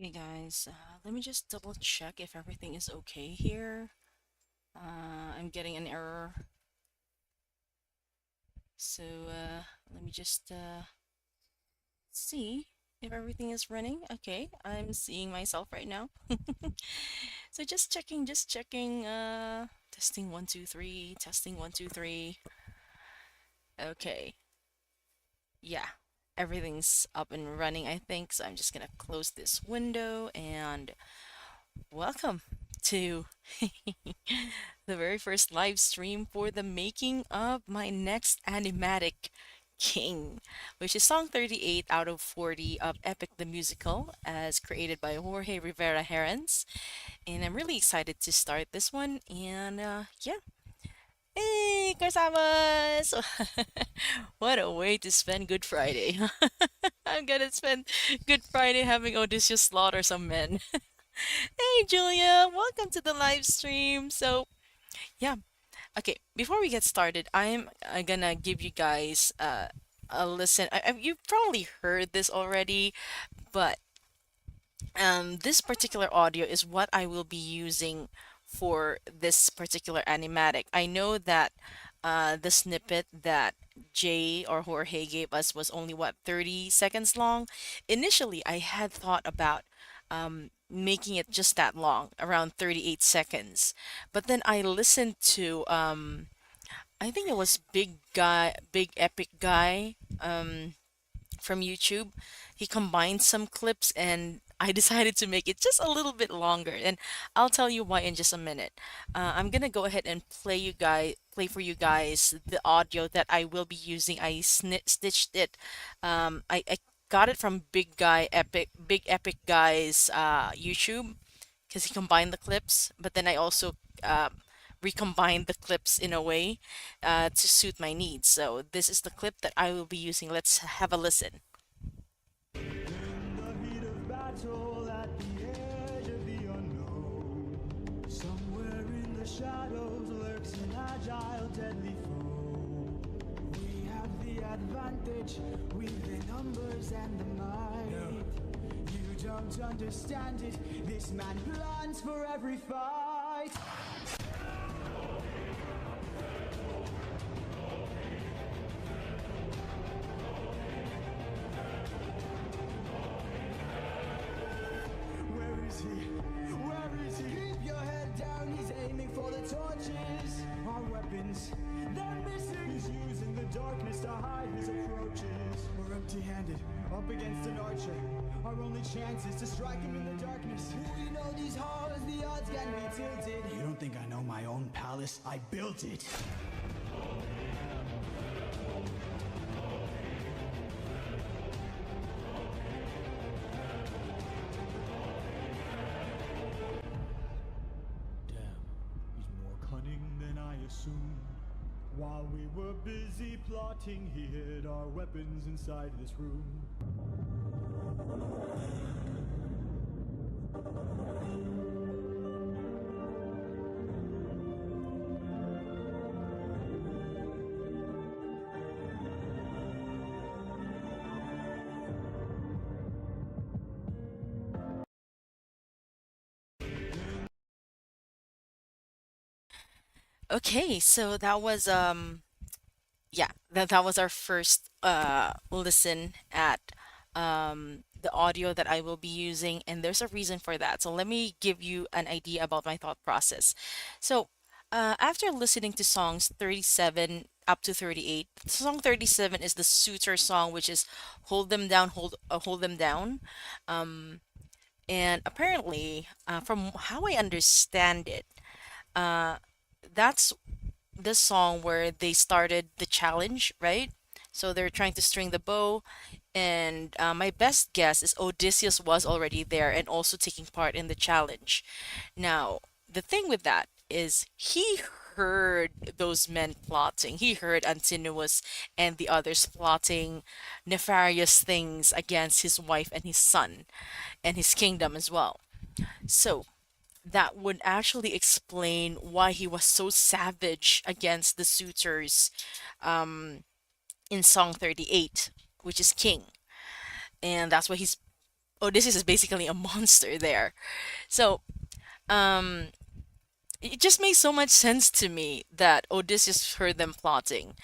Hey guys, let me just double check if everything is okay here. I'm getting an error, so let me just see if everything is running. Okay, I'm seeing myself right now. So just checking. Testing 1 2 3, testing 1 2 3. Okay, yeah, everything's up and running, I think. So I'm just gonna close this window and welcome to the very first live stream for the making of my next animatic King, which is song 38 out of 40 of Epic the Musical, as created by Jorge Rivera-Herrans. And I'm really excited to start this one. And yeah, hey, kasamas! What a way to spend Good Friday. I'm gonna spend Good Friday having Odysseus slaughter some men. Hey, Julia, welcome to the live stream. So, yeah, okay, before we get started, I'm gonna give you guys a listen. You've probably heard this already, but this particular audio is what I will be using for this particular animatic. I know that the snippet that Jay or Jorge gave us was only what 30 seconds long. Initially, I had thought about making it just that long, around 38 seconds. But then I listened to I think it was Big Epic Guy from YouTube. He combined some clips and I decided to make it just a little bit longer. And I'll tell you why in just a minute. I'm gonna go ahead and play for you guys the audio that I will be using. Stitched it. I got it from Big Epic Guy's YouTube because he combined the clips, but then I also recombined the clips in a way to suit my needs. So this is the clip that I will be using. Let's have a listen. In the heat of battle, at the edge of the unknown, somewhere in the shadows lurks an agile, deadly foe. We have the advantage with the numbers and the might. You don't understand it. This man plans for every fight. Where is he? Where is he? Keep your head down, he's aiming for the torches. Our weapons, they're missing. He's using the darkness to hide his approaches. We're empty-handed, up against an archer. Our only chance is to strike him in the darkness. We know these horrors, the odds can be tilted. You don't think I know my own palace? I built it. Damn, he's more cunning than I assumed. While we were busy plotting, he hid our weapons inside this room. Okay, so that was yeah, that was our first listen at the audio that I will be using, and there's a reason for that. So let me give you an idea about my thought process. So after listening to songs 37 up to 38, song 37 is the Suitor song, which is Hold Them Down, Hold Them Down. Um, and apparently, from how I understand it, uh, that's the song where they started the challenge, right? So they're trying to string the bow, and my best guess is Odysseus was already there and also taking part in the challenge. Now, the thing with that is he heard those men plotting. He heard Antinous and the others plotting nefarious things against his wife and his son and his kingdom as well. So, that would actually explain why he was so savage against the suitors in Song 38, which is King. And that's why he's Odysseus is basically a monster there. So, um, it just makes so much sense to me that Odysseus heard them plotting,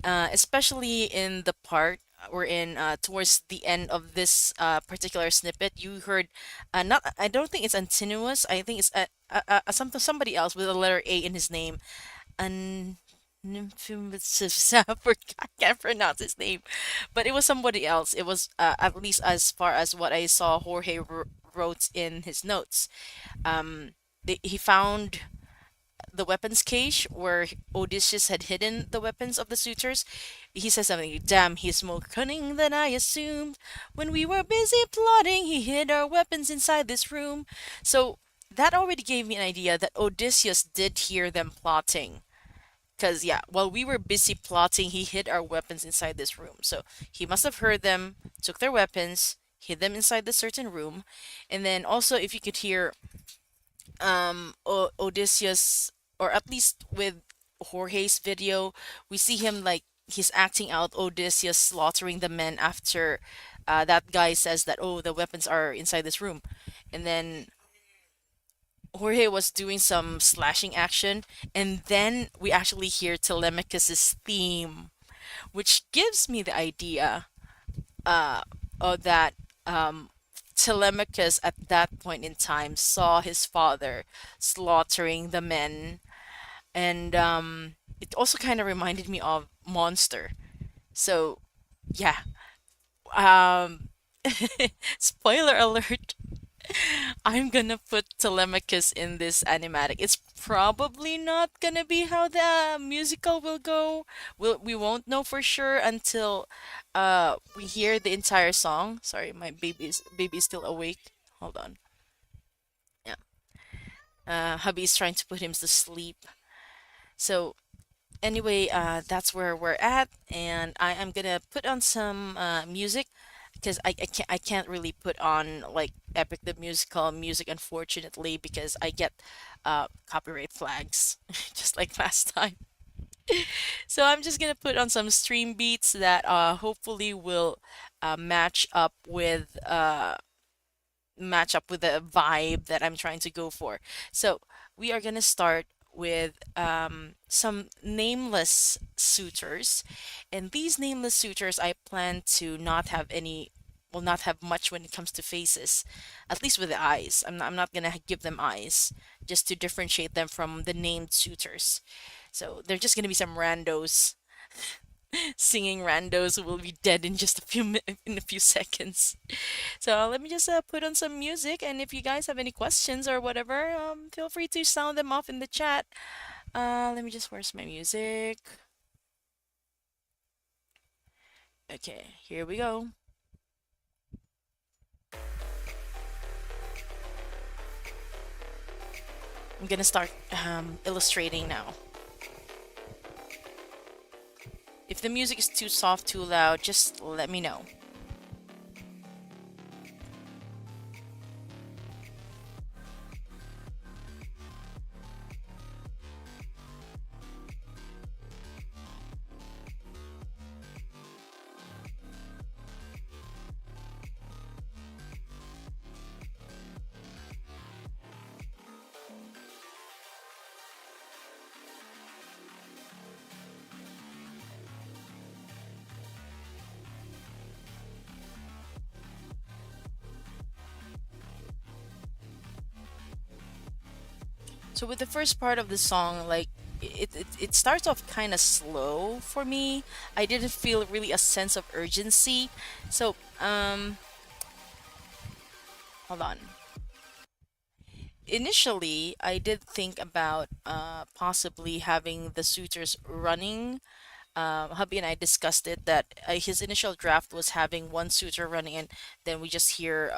especially in the part we're in towards the end of this particular snippet. You heard, not I don't think it's Antinous. I think it's somebody else with a letter A in his name. An I can't pronounce his name, but it was somebody else. It was at least as far as what I saw Jorge wrote in his notes. Um, he found the weapons cache where Odysseus had hidden the weapons of the suitors. He says something, damn, he's more cunning than I assumed. When we were busy plotting, he hid our weapons inside this room. So that already gave me an idea that Odysseus did hear them plotting. Because, yeah, while we were busy plotting, he hid our weapons inside this room. So he must have heard them, took their weapons, hid them inside the certain room. And then also, if you could hear Odysseus, or at least with Jorge's video, we see him like he's acting out Odysseus slaughtering the men after that guy says that, oh, the weapons are inside this room. And then Jorge was doing some slashing action, and then we actually hear Telemachus's theme, which gives me the idea that Telemachus at that point in time saw his father slaughtering the men, and it also kind of reminded me of Monster. So yeah, um, spoiler alert. I'm gonna put Telemachus in this animatic. It's probably not gonna be how the musical will go. We won't know for sure until we hear the entire song. Sorry, my baby's still awake. Hold on. Yeah. Hubby's trying to put him to sleep. So anyway, that's where we're at, and I am gonna put on some music because I can't really put on like Epic the Musical music, unfortunately, because I get copyright flags just like last time. So I'm just gonna put on some stream beats that hopefully will match up with the vibe that I'm trying to go for. So we are gonna start with some nameless suitors, and these nameless suitors I plan to not have any, will not have much when it comes to faces, at least with the eyes. I'm not gonna give them eyes, just to differentiate them from the named suitors. So they're just gonna be some randos, singing randos who will be dead in just a in a few seconds. So let me just put on some music, and if you guys have any questions or whatever, feel free to sound them off in the chat. Let me just, where's my music? Okay, here we go. I'm gonna start illustrating now. If the music is too soft, too loud, just let me know. So with the first part of the song, like it starts off kind of slow for me. I didn't feel really a sense of urgency. So hold on. Initially, I did think about possibly having the suitors running. Hubby and I discussed it that his initial draft was having one suitor running, and then we just hear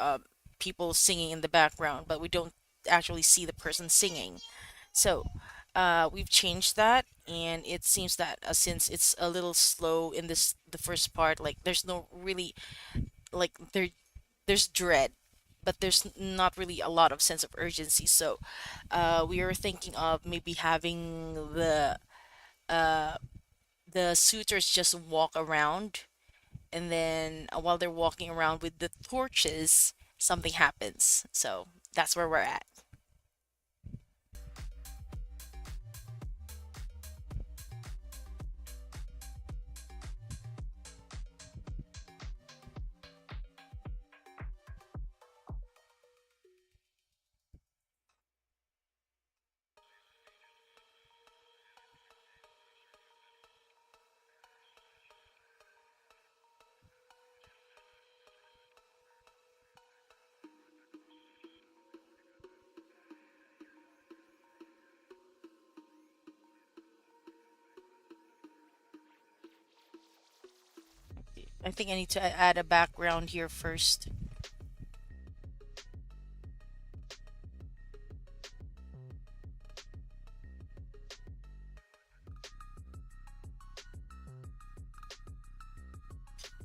people singing in the background, but we don't actually see the person singing. So we've changed that, and it seems that since it's a little slow in the first part, like there's no really, like there's dread, but there's not really a lot of sense of urgency. So we were thinking of maybe having uh, the suitors just walk around, and then while they're walking around with the torches, something happens. So that's where we're at. I think I need to add a background here first.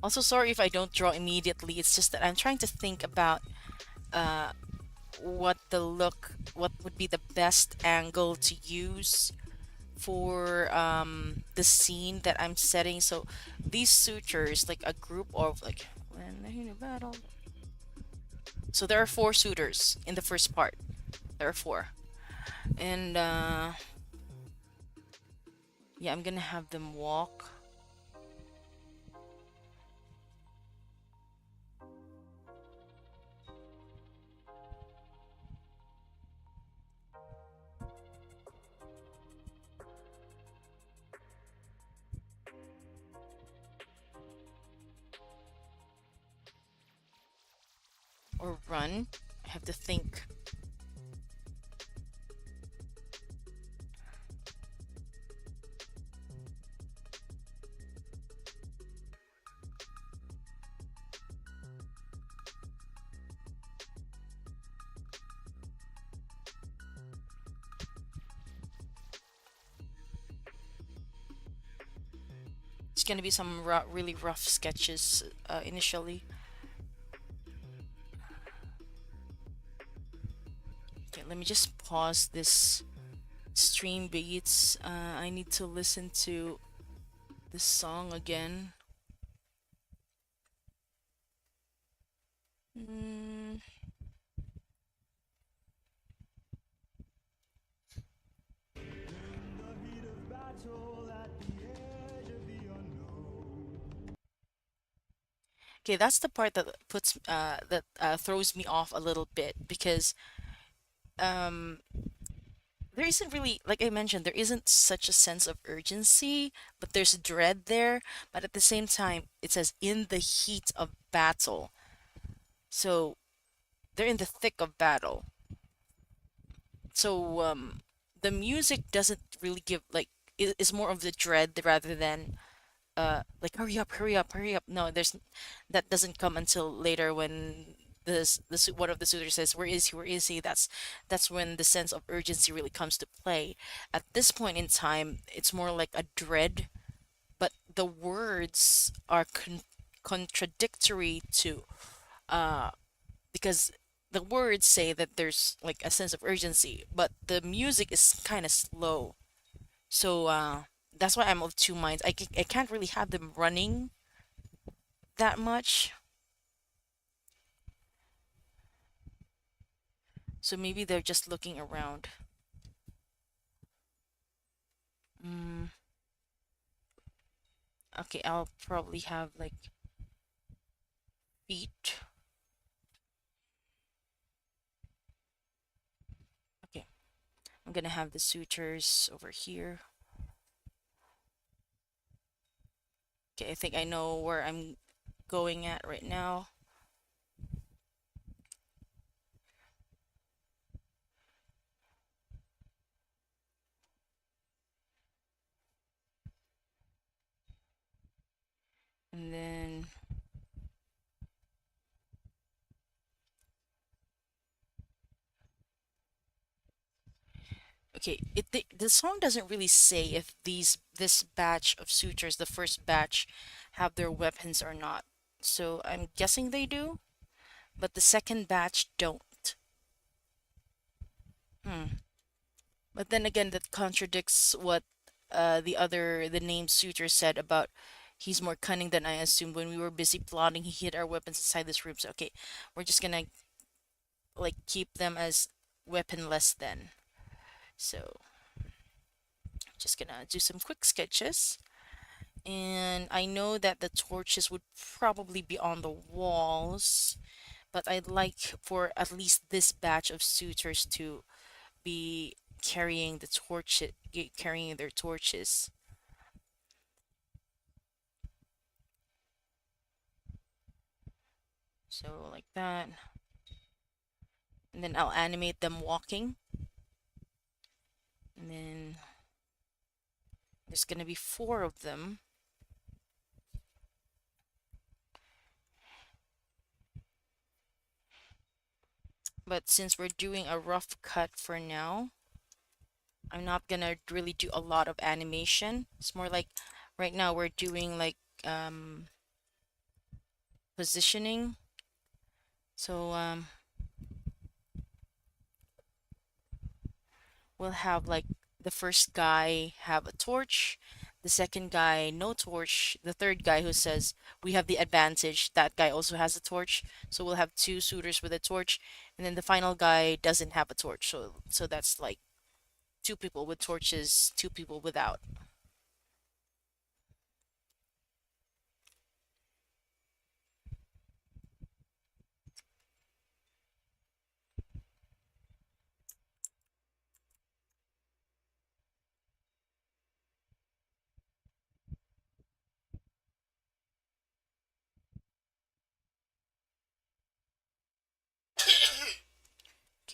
Also, sorry if I don't draw immediately. It's just that I'm trying to think about uh, what would be the best angle to use for the scene that I'm setting. So these sutures, like a group of like when they in battle. So there are four suitors in the first part. There are four, and yeah, I'm gonna have them walk or run. I have to think. It's gonna be some really rough sketches initially. Okay, let me just pause this stream beats. I need to listen to this song again. Mm, The heat of battle at the edge of the unknown. okay, that's the part that throws me off a little bit because um there isn't really, like I mentioned, there isn't such a sense of urgency, but there's dread there. But at the same time, it says in the heat of battle. So they're in the thick of battle. So the music doesn't really give like is more of the dread rather than like hurry up, hurry up, hurry up. No, there's that doesn't come until later when one of the suitors says, "Where is he? Where is he?" That's when the sense of urgency really comes to play. At this point in time, it's more like a dread, but the words are contradictory to uh because the words say that there's like a sense of urgency, but the music is kind of slow. So that's why I'm of two minds. I can't really have them running that much. So maybe they're just looking around. Mm, okay, I'll probably have like feet. Okay, I'm gonna have the sutures over here. Okay, I think I know where I'm going at right now. And then, okay, the song doesn't really say if this batch of sutures, the first batch, have their weapons or not. So I'm guessing they do, but the second batch don't. Hmm. But then again, that contradicts what the named suitor said about He's more cunning than I assumed. When we were busy plotting, he hid our weapons inside this room. So okay, we're just gonna like keep them as weaponless then. So just gonna do some quick sketches. And I know that the torches would probably be on the walls, but I'd like for at least this batch of suitors to be carrying the torch, carrying their torches. So like that, and then I'll animate them walking, and then there's gonna be four of them. But since we're doing a rough cut for now, I'm not gonna really do a lot of animation. It's more like right now we're doing like positioning. So we'll have like the first guy have a torch, the second guy no torch, the third guy who says we have the advantage, that guy also has a torch. So we'll have two suitors with a torch, and then the final guy doesn't have a torch. So that's like two people with torches, two people without.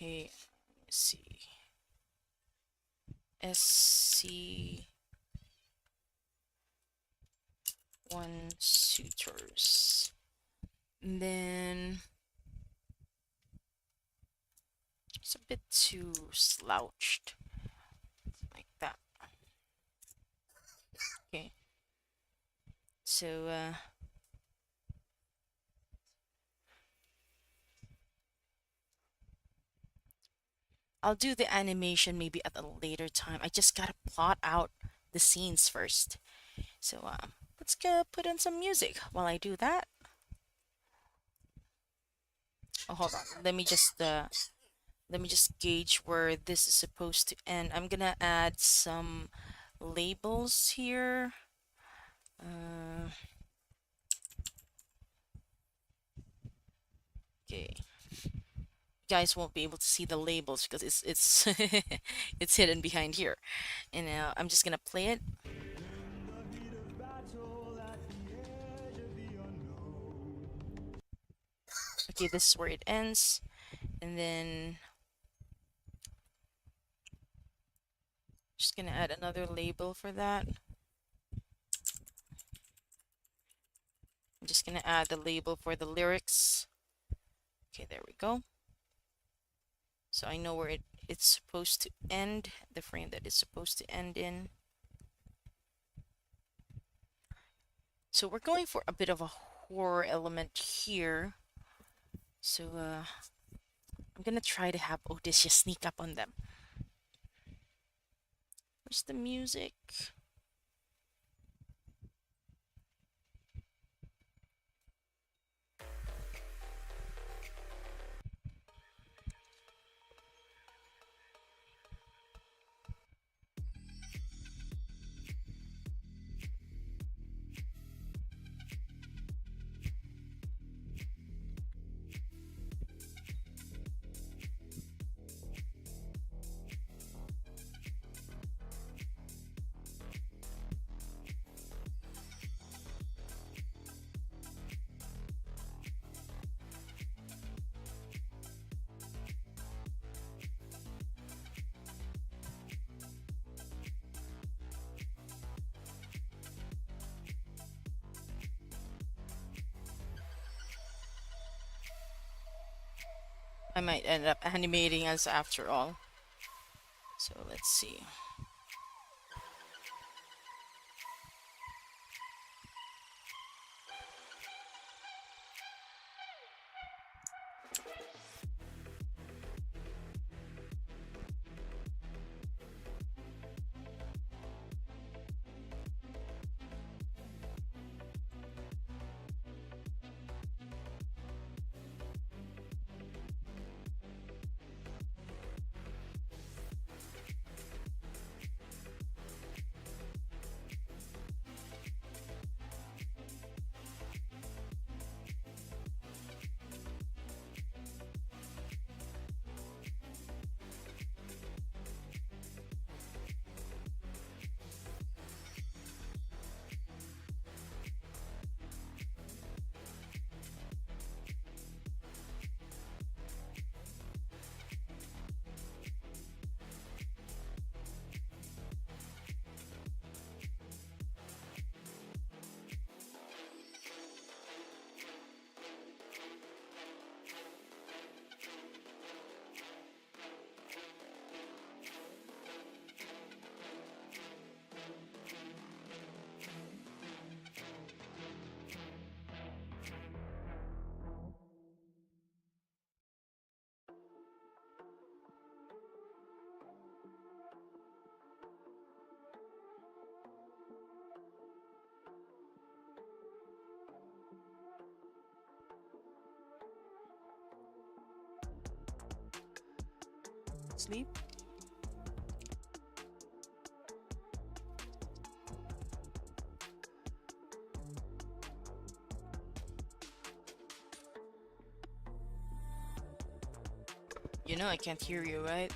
Okay, let's see. SC1 suitors. And then it's a bit too slouched like that. Okay. So I'll do the animation maybe at a later time. I just gotta plot out the scenes first. So let's go put in some music while I do that. Oh, hold on. Let me just gauge where this is supposed to end. I'm gonna add some labels here. Uh, okay. You guys won't be able to see the labels because it's it's hidden behind here. And I'm just gonna play it. Okay, this is where it ends. And then just gonna add another label for that. I'm just gonna add the label for the lyrics. Okay, there we go. So I know where it's supposed to end, the frame that it's supposed to end in. So we're going for a bit of a horror element here. So I'm gonna try to have Odysseus sneak up on them. Where's the music? I might end up animating us after all. So let's see. Sleep. You know I can't hear you, right?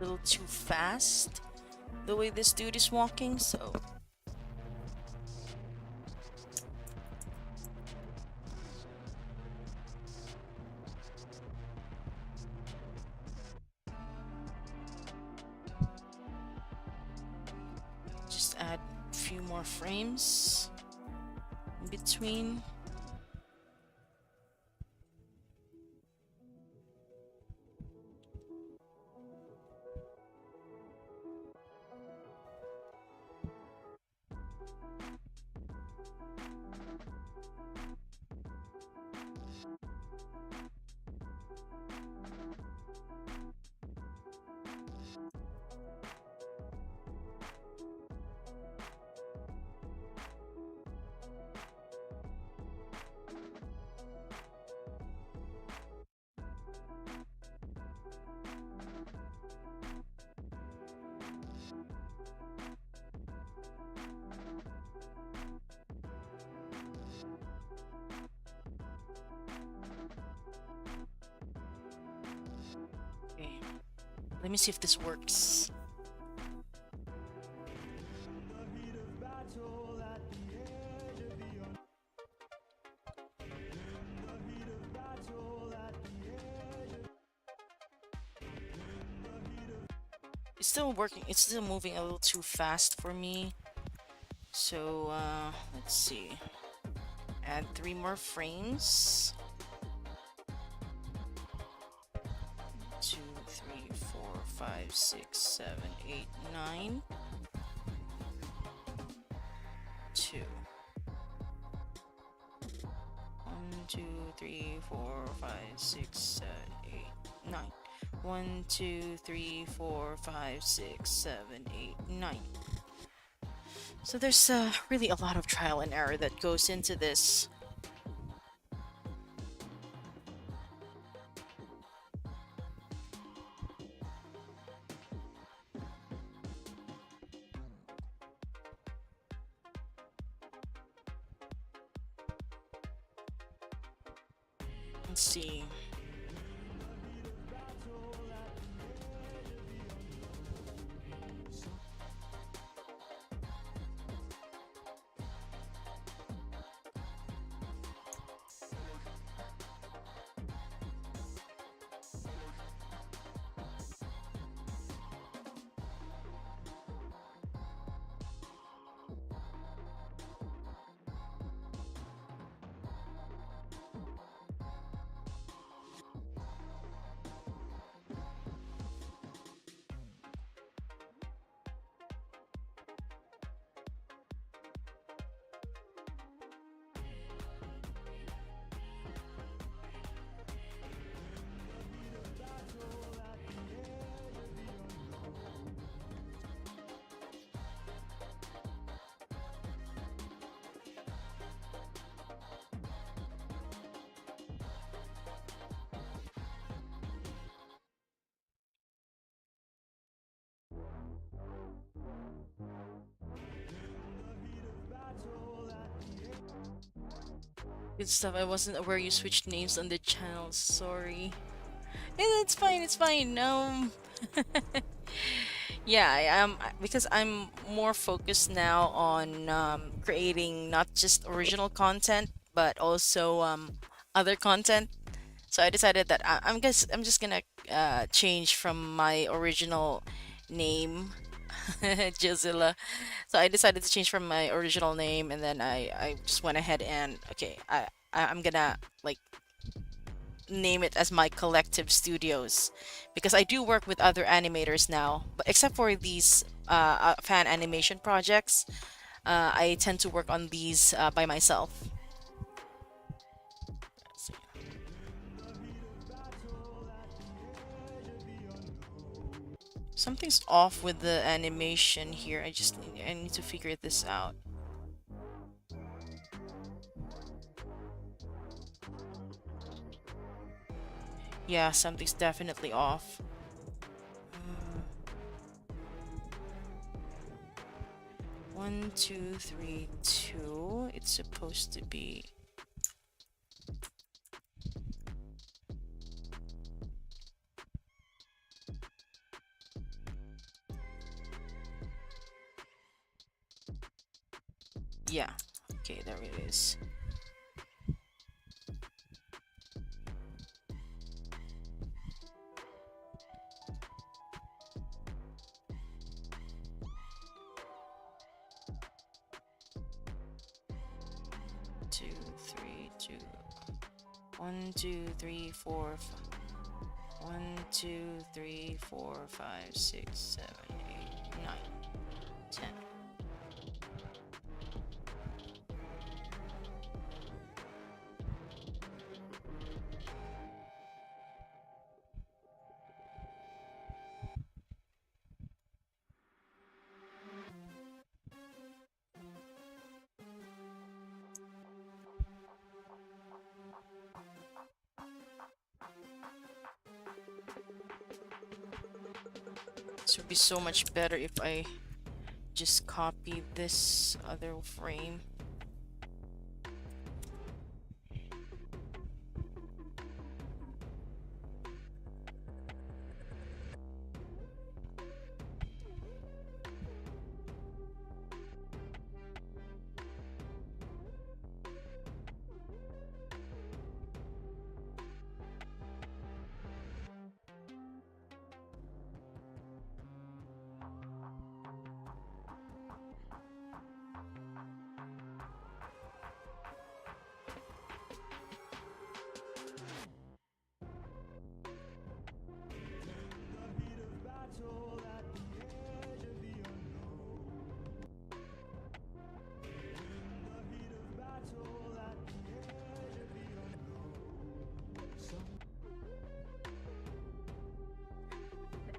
A little too fast the way this dude is walking, so just add a few more frames in between. Okay, let me see if this works. It's still working. It's still moving a little too fast for me. So, let's see. Add 3 more frames. 2, 3, 4, 5, 6, 7, 8, 9. 2. 1, 2, 3, 4, 5, 6, 7, 8, 9. 1, 2, 3, 4, 5, 6, 7, 8, 9. So there's really a lot of trial and error that goes into this. Let's see. Good stuff. I wasn't aware you switched names on the channel. Sorry. It's fine. It's fine. Yeah, I am because I'm more focused now on creating not just original content but also other content. So I decided that I'm just gonna change from my original name, Jozilla. So I decided to change from my original name, and then I just went ahead and okay, I'm gonna like name it as my collective studios because I do work with other animators now, but except for these fan animation projects, I tend to work on these by myself. Let's see. Something's off with the animation here. I need to figure this out. Yeah, something's definitely off. Uh, 1, 2, 3, 2. It's supposed to be. Yeah. Okay, there it is. 2, 3, 2. 1, 2, 3, 4. 1, 2, 3, 4, 5, 6, 7, 8, 9, 10. This would be so much better if I just copy this other frame.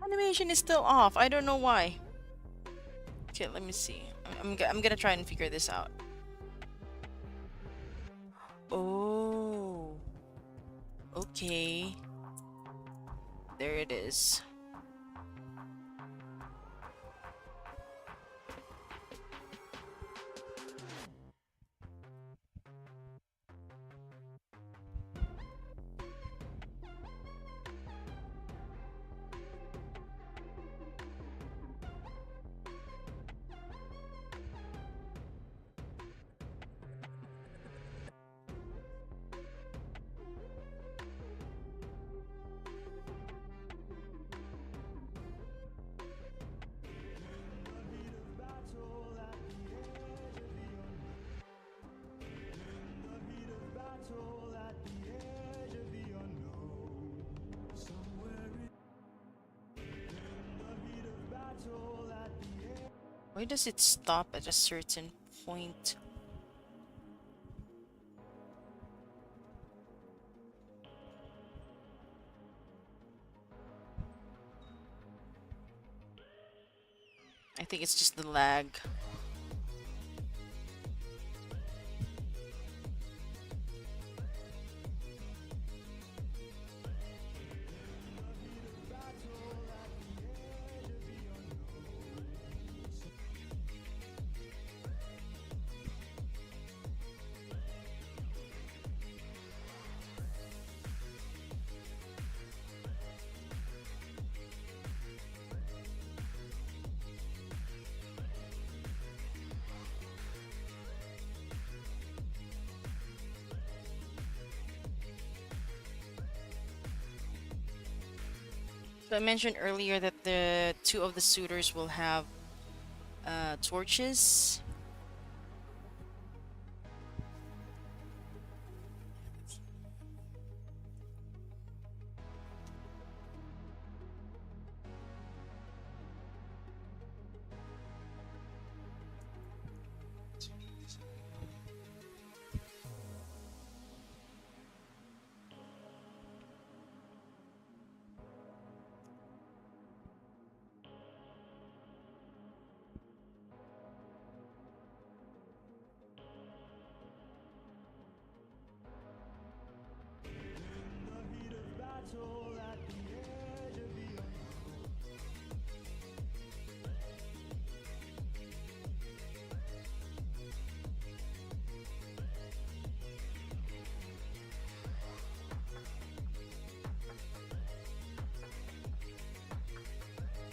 Animation is still off. I don't know why. Okay, let me see. I'm gonna try and figure this out. Oh, okay. There it is. Why does it stop at a certain point? I think it's just the lag. So I mentioned earlier that the two of the suitors will have torches.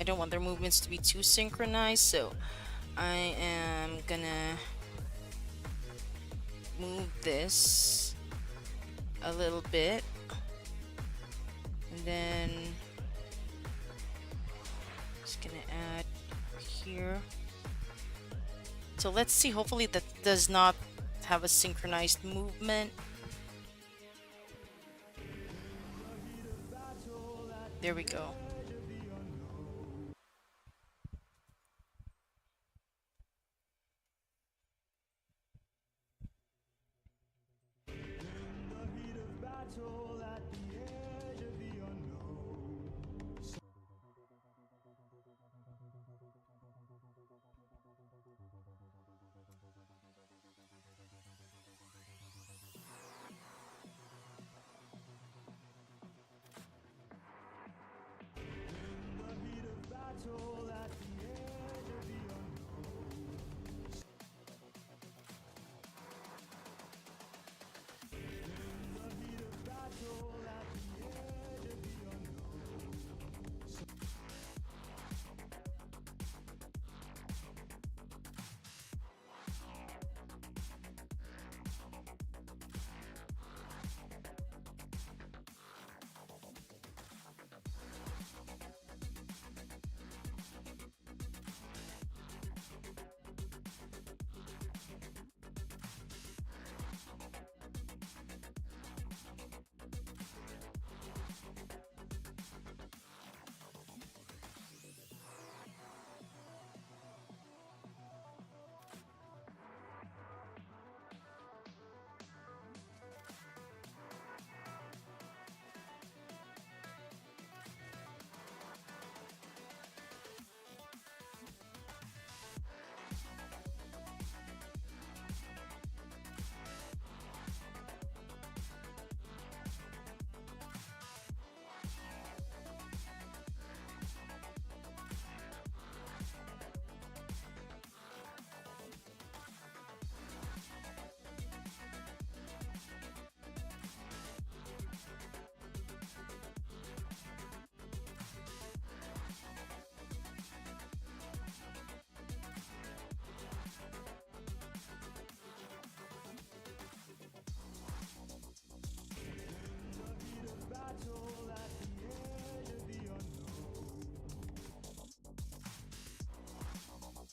I don't want their movements to be too synchronized, so I am gonna move this a little bit, and then just gonna add here. So let's see, hopefully that does not have a synchronized movement. There we go.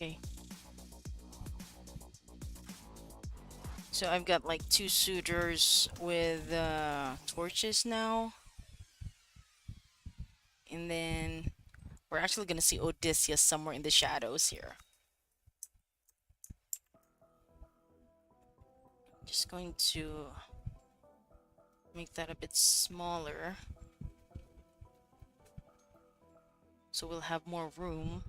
Okay. So I've got like two suitors with torches now. And then we're actually gonna see Odysseus somewhere in the shadows here. Just going to make that a bit smaller so we'll have more room.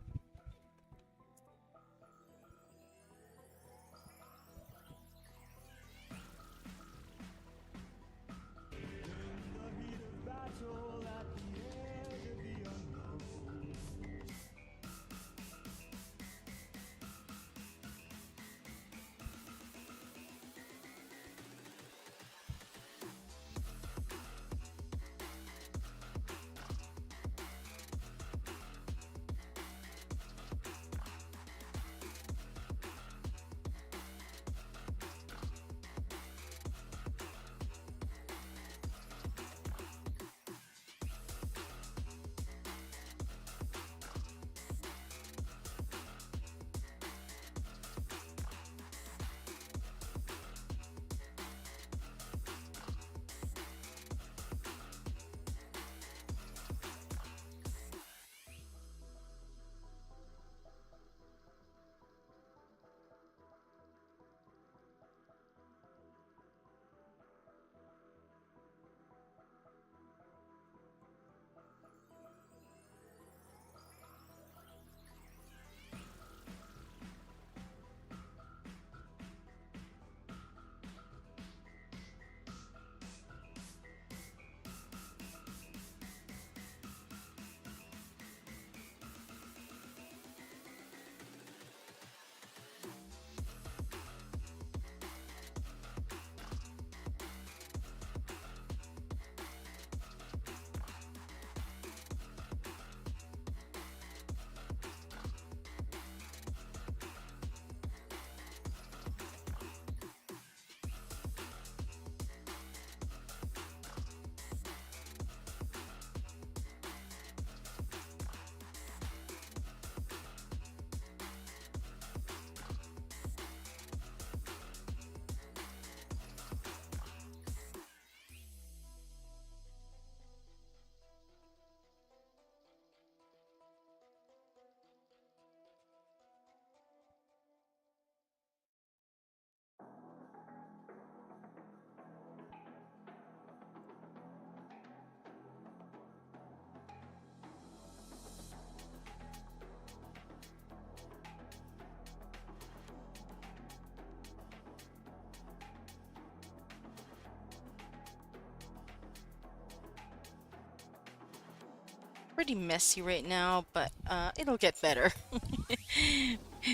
Pretty messy right now, but it'll get better.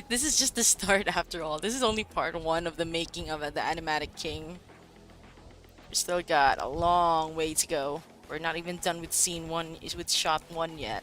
This is just the start after all. This is only part one of the making of the Animatic King. We still got a long way to go. We're not even done with scene one, with shot one yet.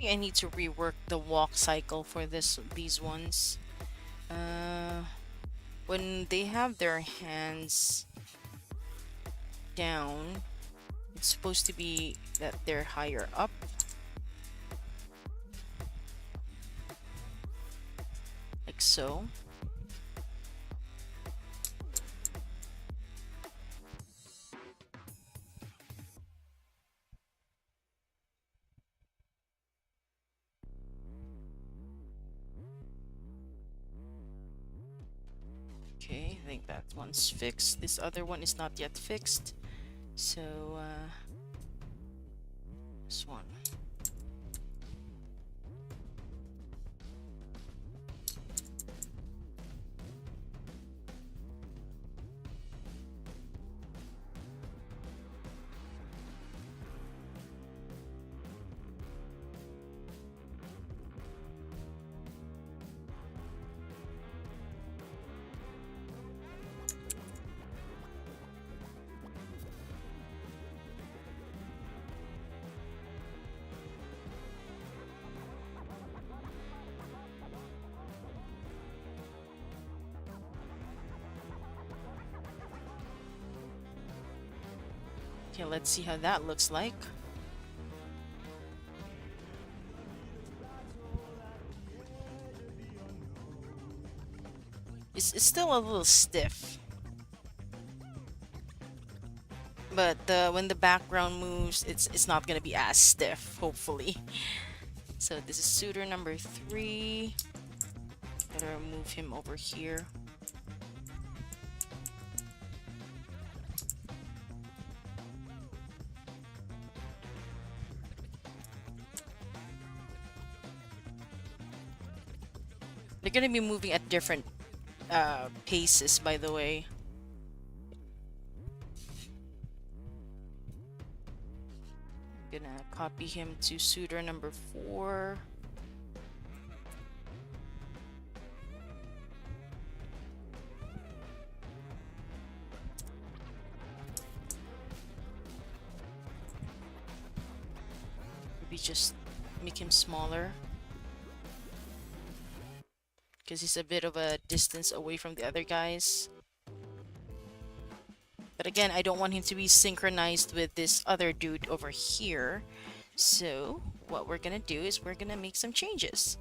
I need to rework the walk cycle for these ones. Uh, when they have their hands down, it's supposed to be that they're higher up, like so. Okay, I think that one's fixed. This other one is not yet fixed. So, this one. Okay, let's see how that looks like. It's still a little stiff, but when the background moves, it's not gonna be as stiff, hopefully. So this is suitor number 3. Gotta move him over here. They're gonna be moving at different paces, by the way. I'm gonna copy him to suitor number 4. Maybe just make him smaller, because he's a bit of a distance away from the other guys. But again, I don't want him to be synchronized with this other dude over here. So what we're gonna do is we're gonna make some changes.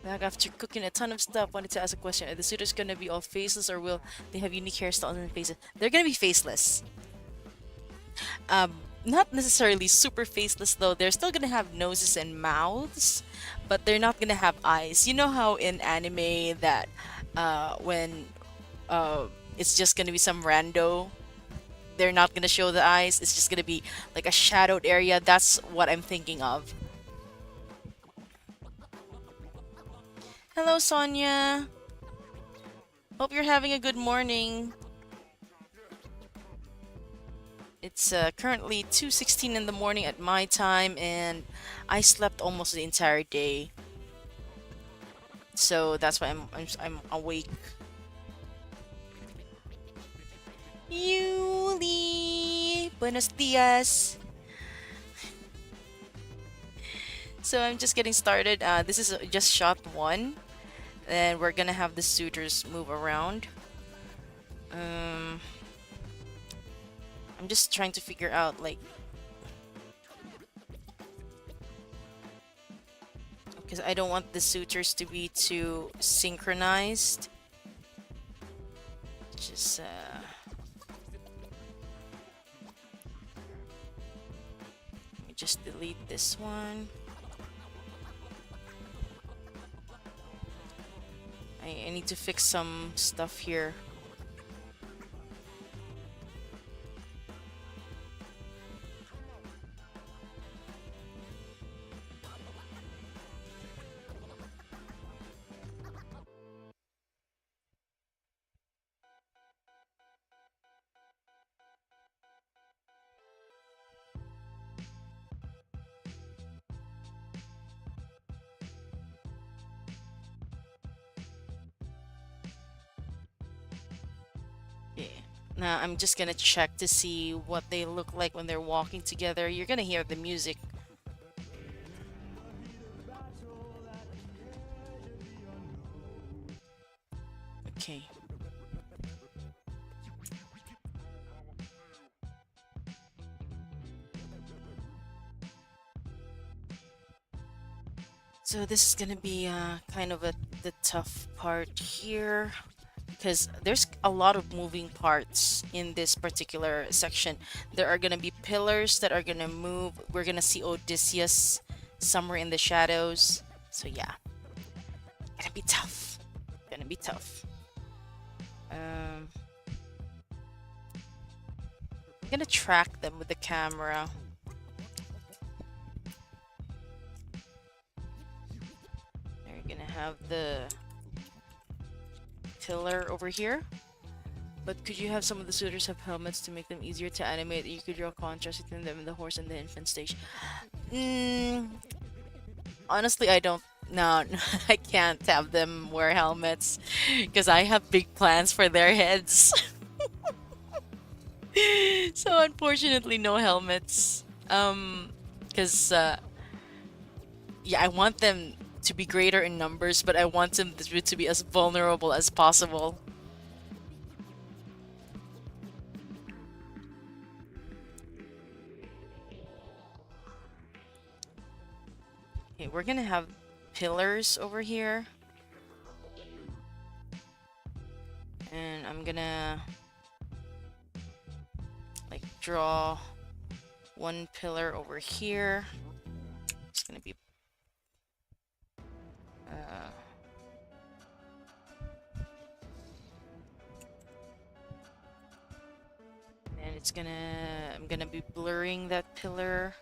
Back after cooking a ton of stuff, wanted to ask a question. Are the suitors gonna be all faceless, or will they have unique hairstyles and faces? They're gonna be faceless. Not necessarily super faceless though. They're still gonna have noses and mouths, but they're not gonna have eyes. You know how in anime that when it's just gonna be some rando, they're not gonna show the eyes. It's just gonna be like a shadowed area. That's what I'm thinking of. Hello, Sonia. Hope you're having a good morning. It's currently 2:16 in the morning at my time, and I slept almost the entire day. So that's why I'm awake. Yuli, buenos dias. So I'm just getting started. This is just shot 1, and we're gonna have the suitors move around. I'm just trying to figure out like, because I don't want the suitors to be too synchronized. Just let me just delete this one. I need to fix some stuff here. Yeah. Now I'm just gonna check to see what they look like when they're walking together. You're gonna hear the music. Okay. So this is gonna be kind of the tough part here, because there's a lot of moving parts in this particular section. There are gonna be pillars that are gonna move. We're gonna see Odysseus somewhere in the shadows. So yeah, gonna be tough. gonna be tough. Um, I'm gonna track them with the camera. They're gonna have the pillar over here. But could you have some of the suitors have helmets to make them easier to animate? You could draw contrast between them and the horse and the infant stage. Mm, honestly, I don't. No, I can't have them wear helmets because I have big plans for their heads. So unfortunately, no helmets. Because yeah, I want them to be greater in numbers, but I want them to be as vulnerable as possible. Okay, we're gonna have pillars over here, and I'm gonna like draw one pillar over here. It's gonna be uh, and it's gonna I'm gonna be blurring that pillar.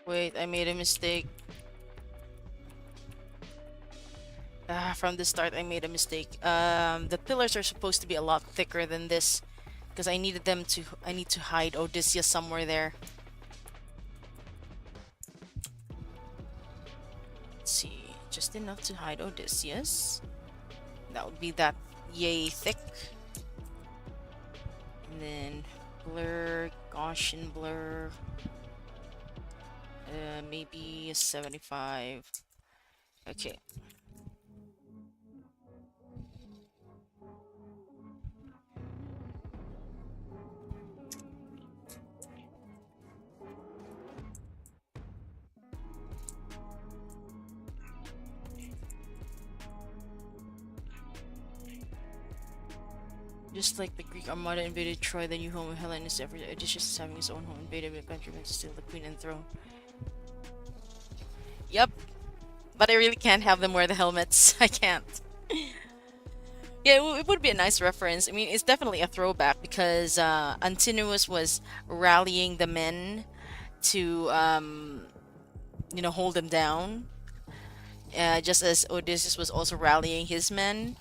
Wait, I made a mistake. From the start, I made a mistake. The pillars are supposed to be a lot thicker than this, because I needed them to. I need to hide Odysseus somewhere there. Let's see, just enough to hide Odysseus. That would be that yay thick. And then blur, Gaussian blur. Maybe a 75. Okay. Just like the Greek Armada invaded Troy, the new home of Hellenes, every Odysseus is having his own home invaded by countrymen to steal the queen and throne. Yep, but I really can't have them wear the helmets. I can't. Yeah, it would be a nice reference. I mean, it's definitely a throwback because Antinous was rallying the men to, hold them down, just as Odysseus was also rallying his men.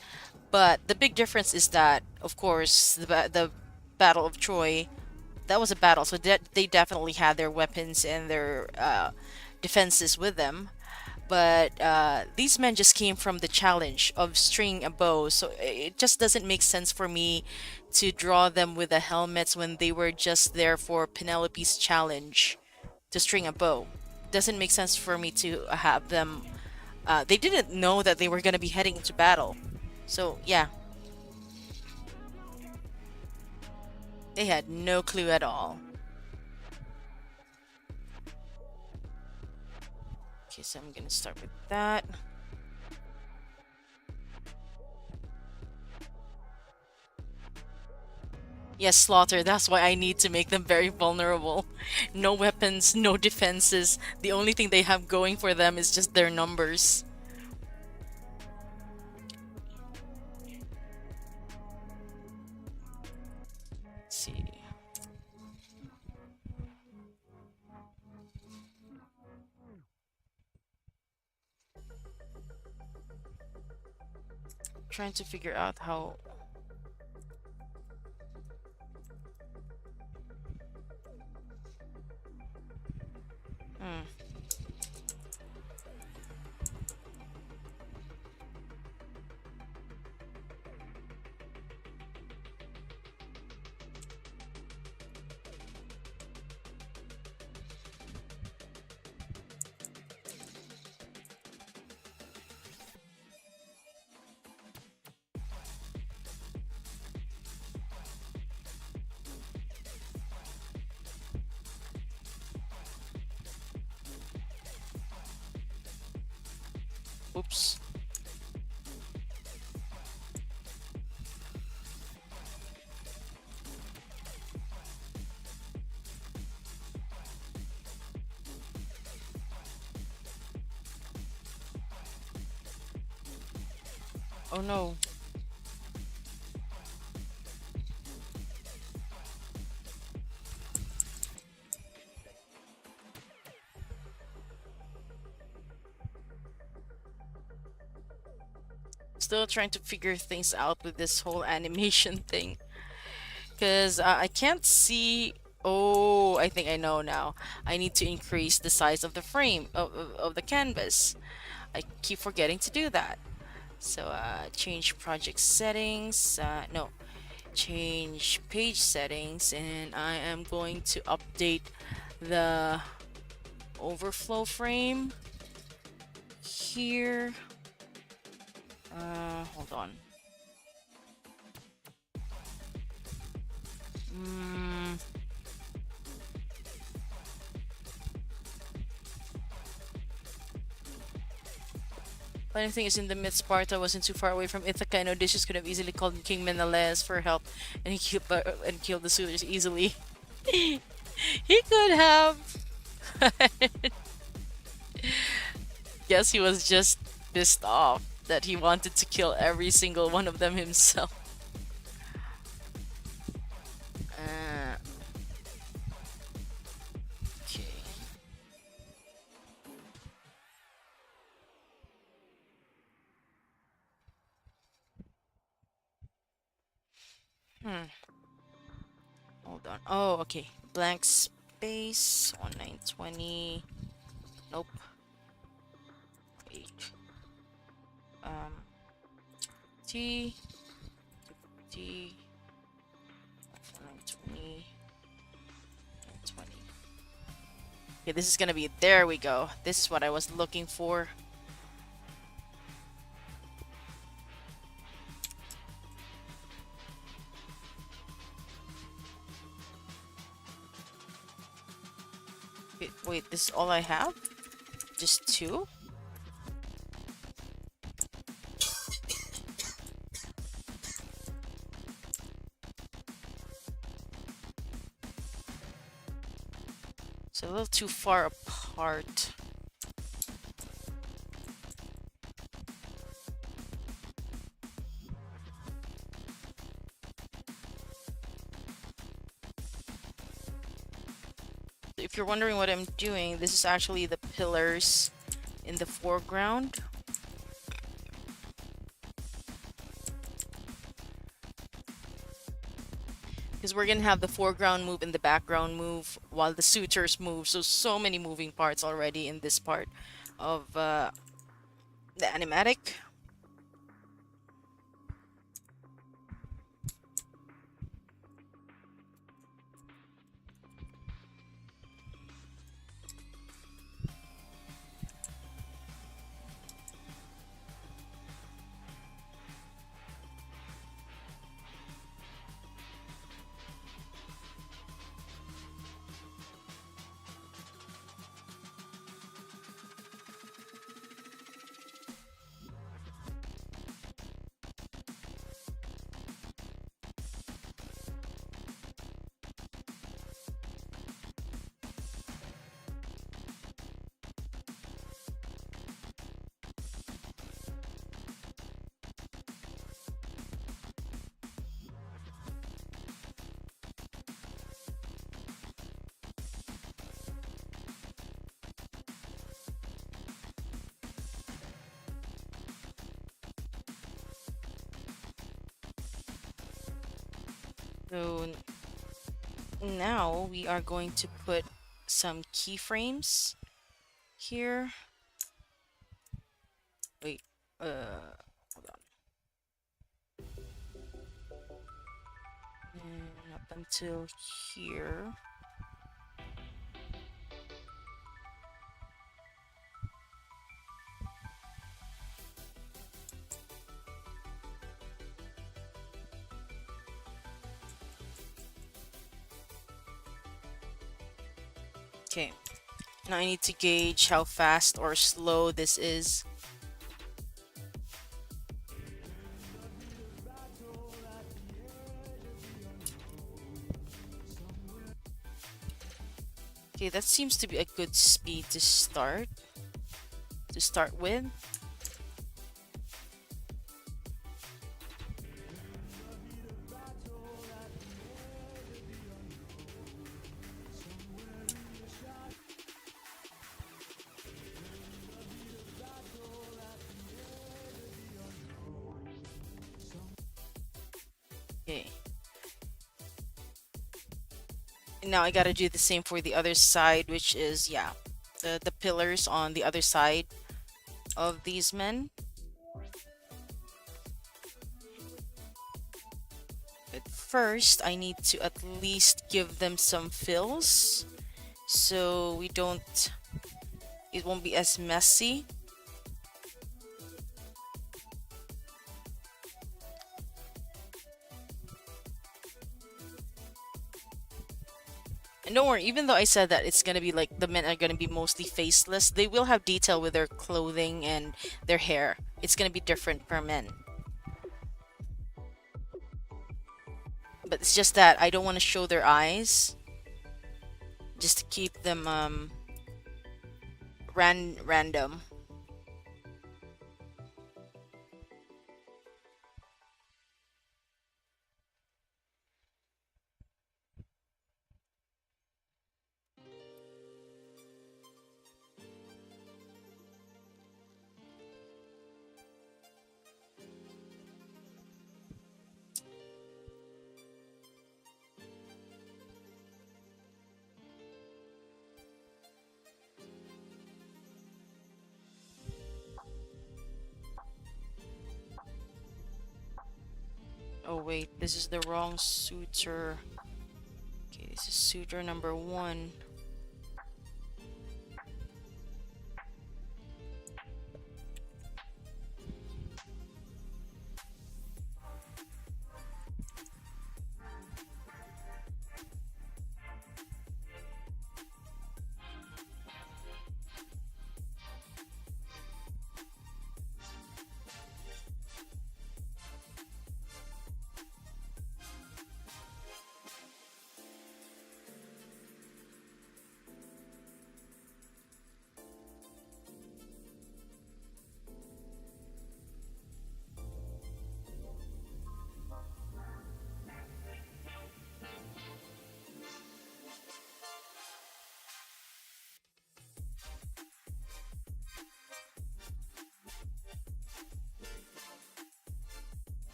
But the big difference is that, of course, the Battle of Troy, that was a battle, so they definitely had their weapons and their defenses with them. But these men just came from the challenge of stringing a bow, so it just doesn't make sense for me to draw them with the helmets when they were just there for Penelope's challenge to string a bow. Doesn't make sense for me to have them. They didn't know that they were going to be heading into battle. So, yeah, they had no clue at all. Okay, so I'm going to start with that. Yes, slaughter. That's why I need to make them very vulnerable. No weapons, no defenses. The only thing they have going for them is just their numbers. Let's see. Trying to figure out how. Hmm. Oops. Oh no. Still trying to figure things out with this whole animation thing. Because I can't see. Oh, I think I know now. I need to increase the size of the frame of the canvas. I keep forgetting to do that. So change project settings. No, change page settings, and I am going to update the overflow frame here. Hold on. Mm, Funny thing is, in the mid Sparta wasn't too far away from Ithaca, and Odysseus could have easily called King Menelaus for help, and and killed the suitors easily. He could have. Guess he was just pissed off that he wanted to kill every single one of them himself. Uh, okay. Hmm. Hold on. Oh, okay. Blank space. 1920. Nope. Wait. Um. T. T. 1920. 20. Okay, this is gonna be. There we go. This is what I was looking for. Wait, this is all I have? Just two? It's a little too far apart. If you're wondering what I'm doing, this is actually the pillars in the foreground. Because we're gonna have the foreground move and the background move while the suitors move. So many moving parts already in this part of the animatic. So now we are going to put some keyframes here. Wait, hold on. And up until here. Okay, now I need to gauge how fast or slow this is. Okay, that seems to be a good speed to start with. Okay. And now I gotta do the same for the other side, which is, yeah, the pillars on the other side of these men. But first, I need to at least give them some fills so it won't be as messy. And don't worry, even though I said that it's gonna be like the men are gonna be mostly faceless, they will have detail with their clothing and their hair. It's gonna be different per men. But it's just that I don't want to show their eyes, just to keep them random. Oh wait, this is the wrong suitor. Okay, this is suitor number 1.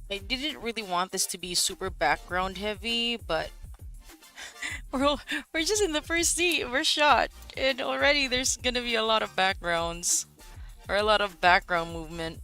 I didn't really want this to be super background heavy, but we're we're just in the first shot, and already there's gonna be a lot of backgrounds or a lot of background movement.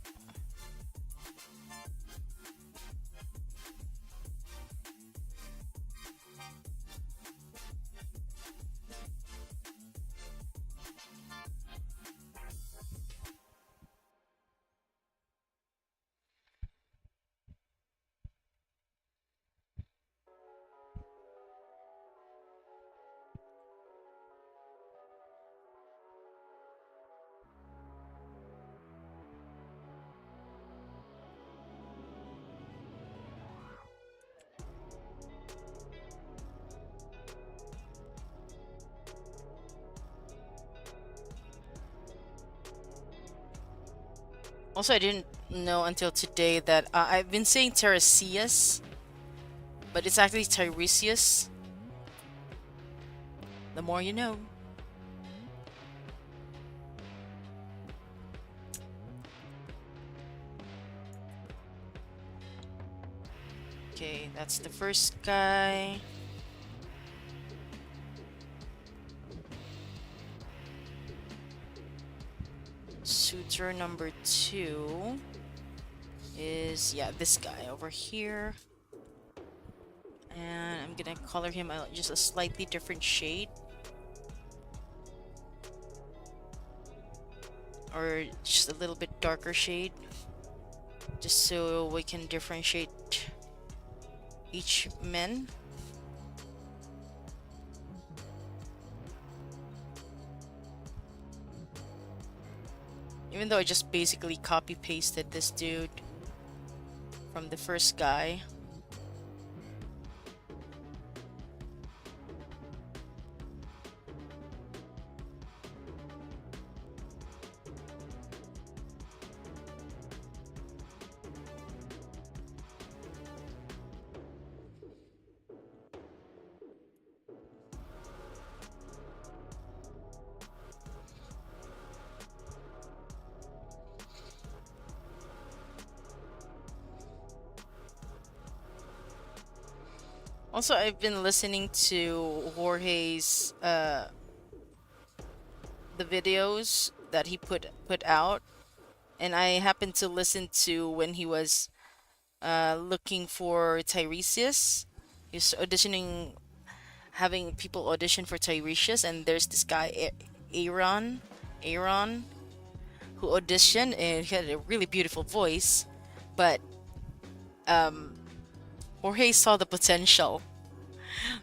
Also, I didn't know until today that I've been saying Tiresias, but it's actually Tiresias. The more you know. That's the first guy. Suitor number 2 is, yeah, this guy over here. And I'm gonna color him just a slightly different shade. Or just a little bit darker shade. Just so we can differentiate each men. Even though I just basically copy pasted this dude from the first guy. Also, I've been listening to Jorge's the videos that he put out, and I happened to listen to when he was looking for Tiresias. He's auditioning, having people audition for Tiresias, and there's this guy Aaron, who auditioned, and he had a really beautiful voice, but um, Jorge saw the potential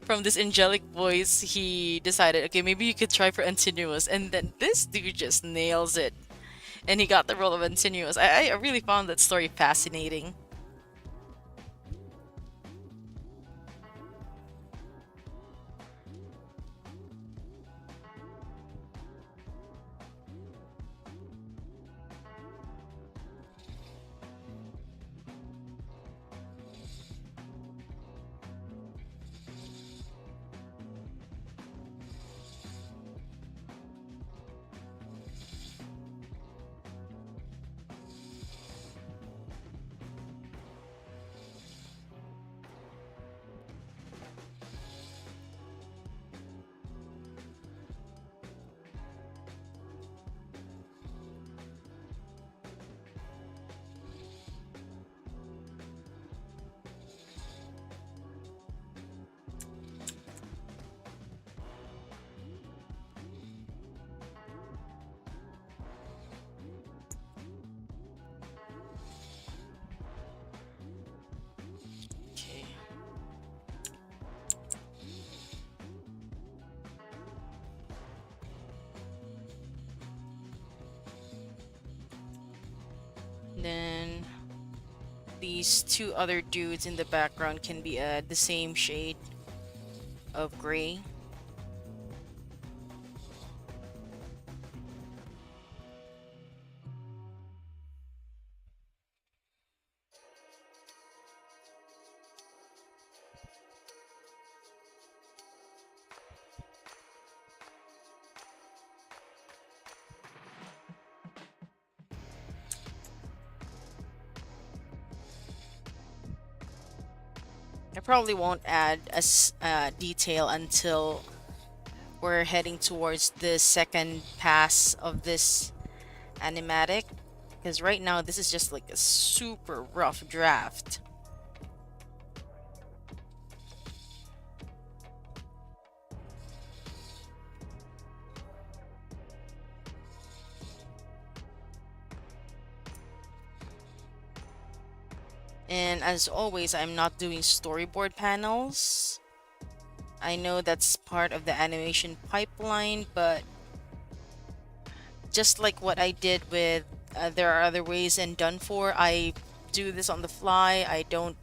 from this angelic voice. He decided, okay, maybe you could try for Antinous, and then this dude just nails it, and he got the role of Antinous. I really found that story fascinating. Okay. Then these two other dudes in the background can be the same shade of gray. I probably won't add a detail until we're heading towards the second pass of this animatic, because right now this is just like a super rough draft. And as always, I'm not doing storyboard panels. I know that's part of the animation pipeline, but just like what I did with There Are Other Ways and Done For, I do this on the fly. I don't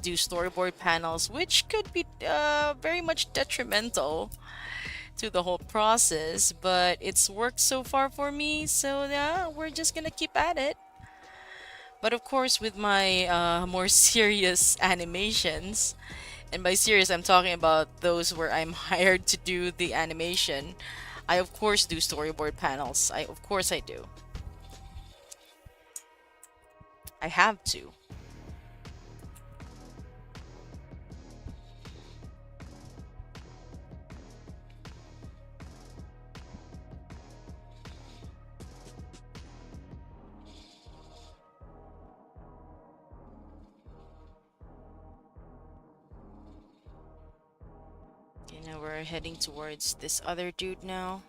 do storyboard panels, which could be very much detrimental to the whole process, but it's worked so far for me, so yeah, we're just gonna keep at it. But of course, with my more serious animations, and by serious, I'm talking about those where I'm hired to do the animation, I of course do storyboard panels. Of course I do. I have to. And we're heading towards this other dude now.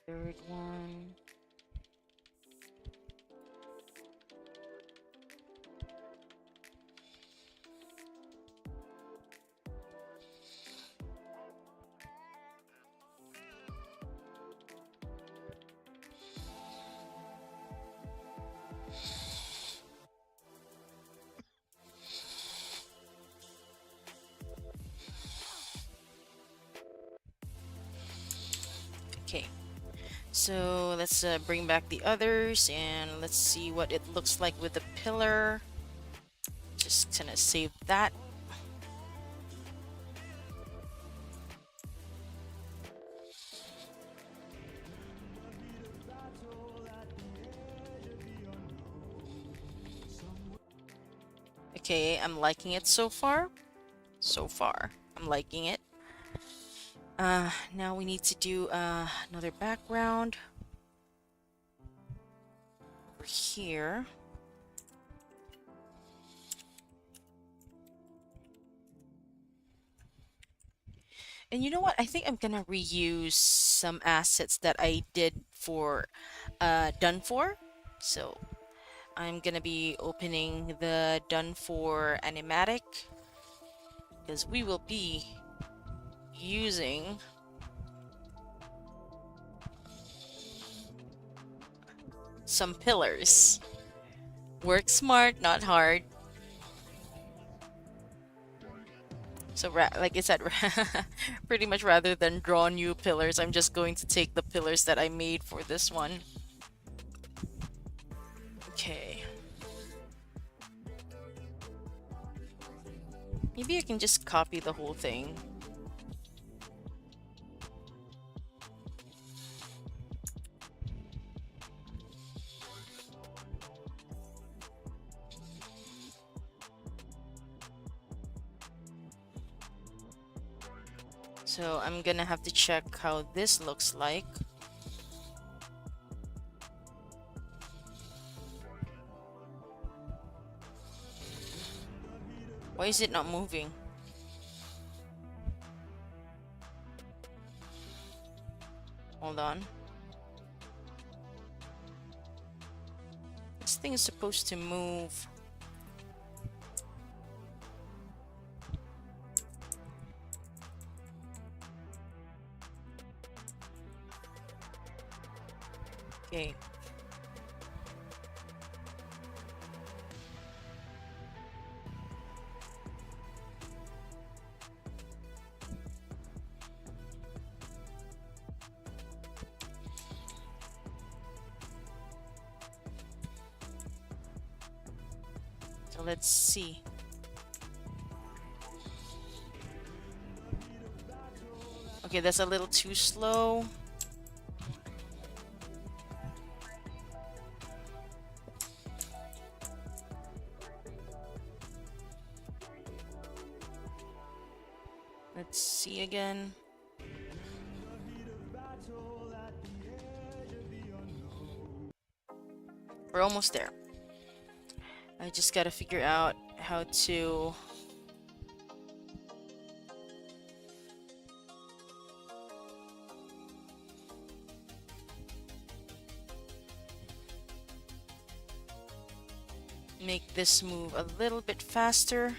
Third one. Okay, so let's bring back the others and let's see what it looks like with the pillar. Just gonna save that. Okay, I'm liking it so far. So far, I'm liking it. Now we need to do another background over here. And you know what? I think I'm gonna reuse some assets that I did for done for. So I'm gonna be opening the done for animatic because we will be using some pillars. Work smart, not hard. So, like I said, pretty much rather than draw new pillars, I'm just going to take the pillars that I made for this one. Okay. Maybe I can just copy the whole thing. So I'm gonna have to check how this looks like. Why is it not moving? Hold on. This thing is supposed to move. Okay. So let's see. Okay, that's a little too slow. Let's see again. We're almost there. I just gotta figure out how to... make this move a little bit faster.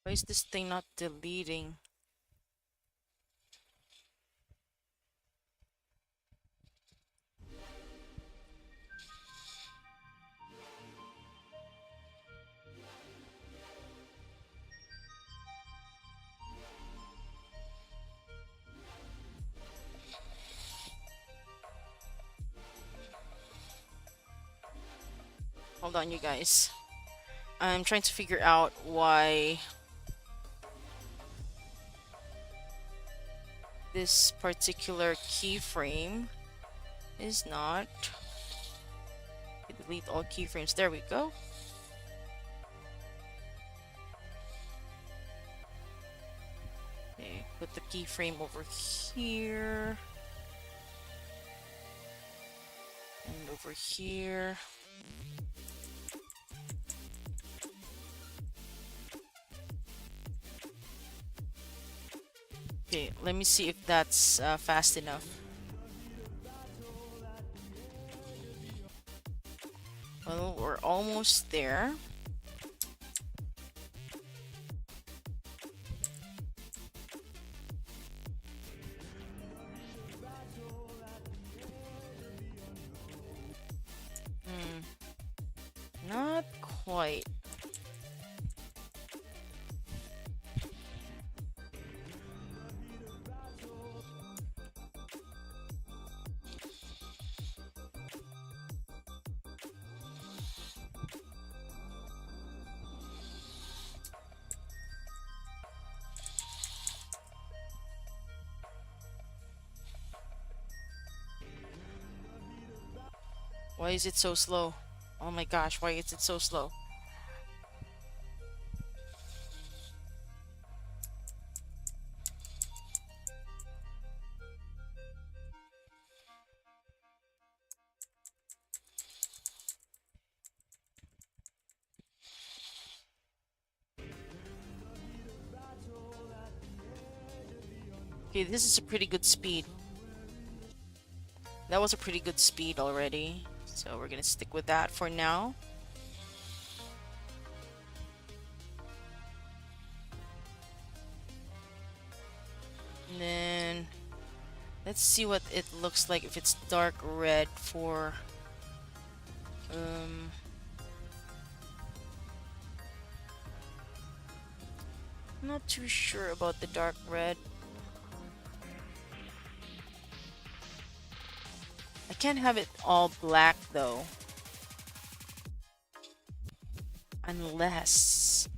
Why is this thing not deleting? Hold on, you guys. I'm trying to figure out why this particular keyframe is not. Delete all keyframes. There we go. Okay, put the keyframe over here. And over here. Okay, let me see if that's fast enough. Well, we're almost there. Not quite. Why is it so slow? Oh my gosh, why is it so slow? Okay, this is a pretty good speed. That was a pretty good speed already. So we're gonna stick with that for now. And then let's see what it looks like if it's dark red for I'm not too sure about the dark red. I can't have it all black though. Unless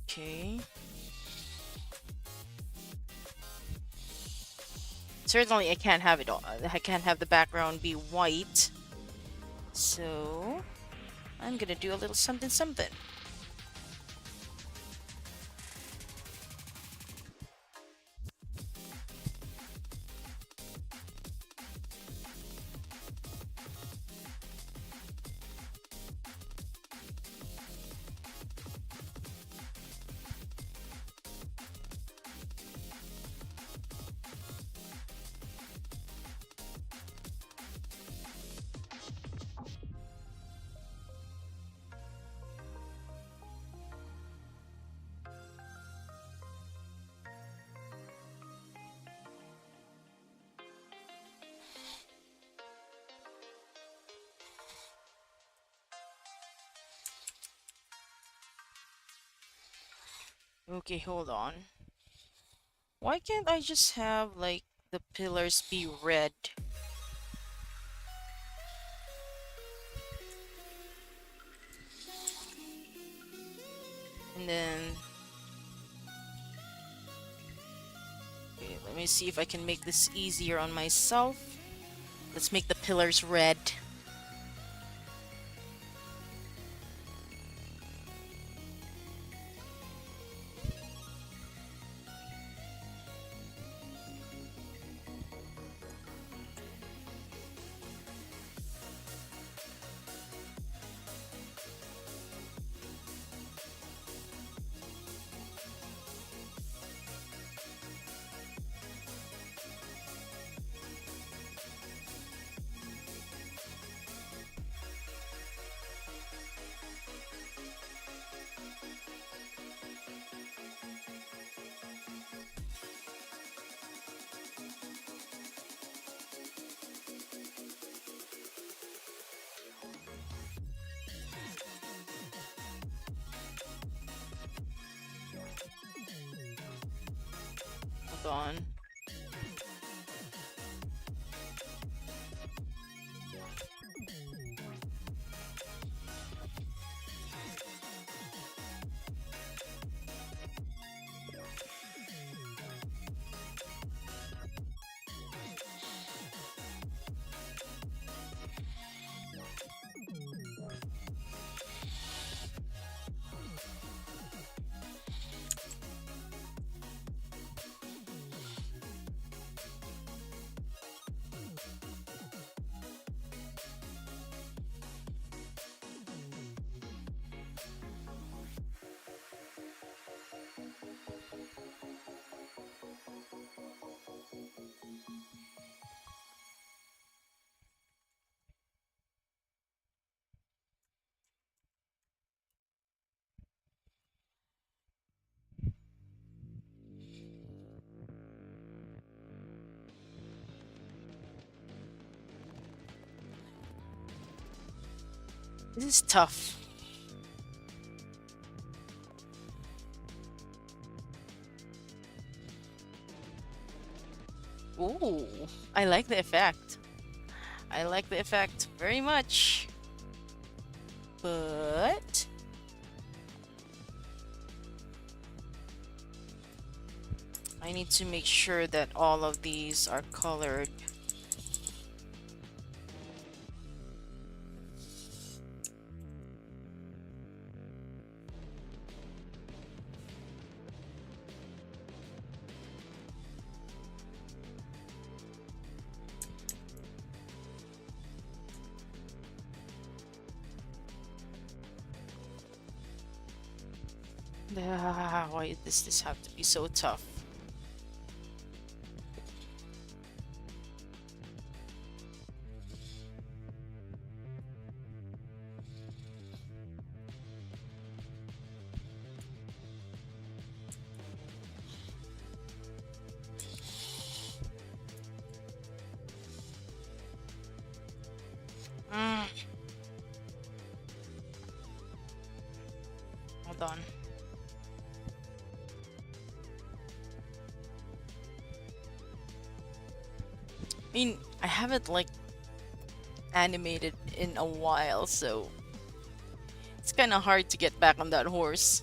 okay. Certainly I can't have it all. I can't have the background be white. So I'm gonna do a little something something. Okay, hold on. Why can't I just have like the pillars be red? And then, okay, let me see if I can make this easier on myself. Let's make the pillars red. Hold on. This is tough. Ooh, I like the effect. I like the effect very much. But I need to make sure that all of these are colored. Why does this have to be so tough? Mm, hold on. I mean, I haven't like animated in a while, so it's kind of hard to get back on that horse.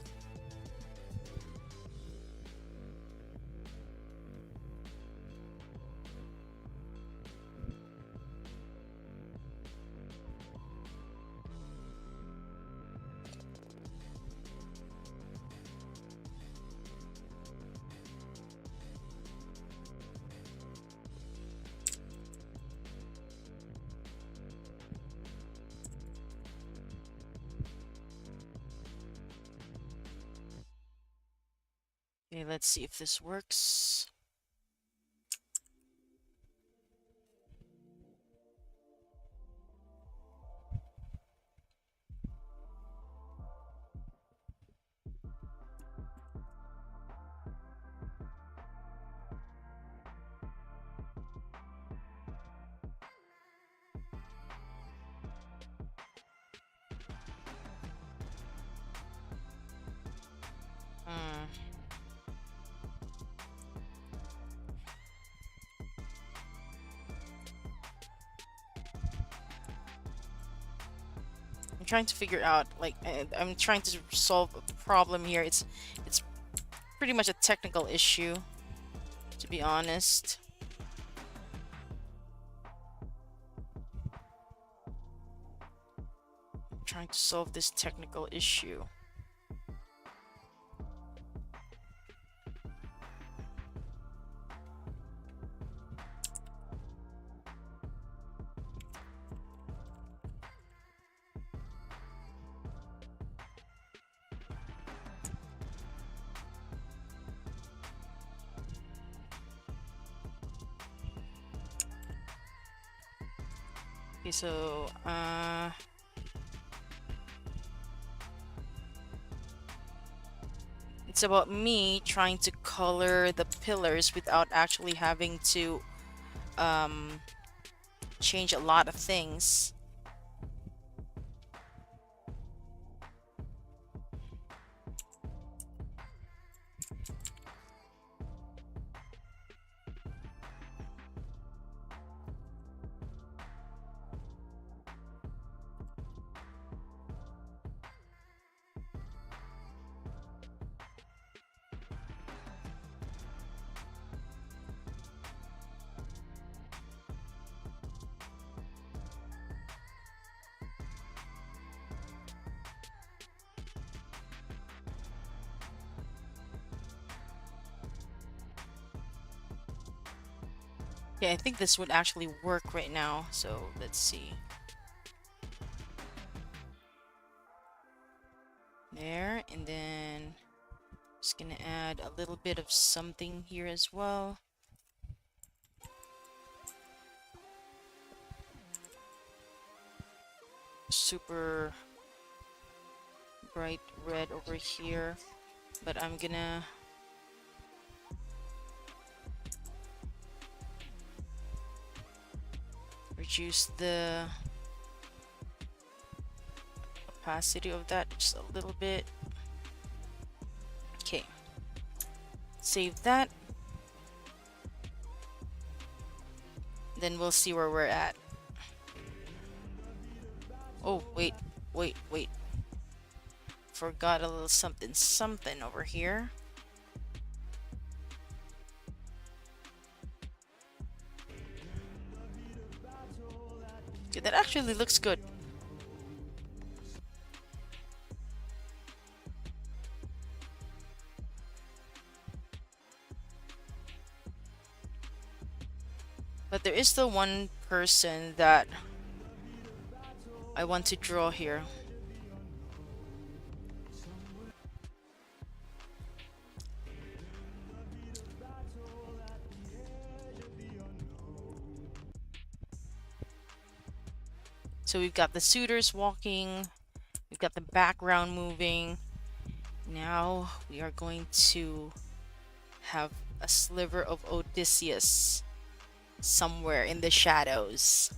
Okay, let's see if this works. Hmm. I'm trying to figure out, like, I'm trying to solve a problem here. It's pretty much a technical issue, to be honest. I'm trying to solve this technical issue. Okay, so, it's about me trying to color the pillars without actually having to um, change a lot of things. Okay, I think this would actually work right now, so let's see. There, and then just gonna add a little bit of something here as well. Super bright red over here, but I'm gonna reduce the opacity of that just a little bit. Okay, save that. Then we'll see where we're at. Oh, wait. Forgot a little something over here. Okay, that actually looks good. But there is still one person that I want to draw here. So we've got the suitors walking, we've got the background moving. Now we are going to have a sliver of Odysseus somewhere in the shadows.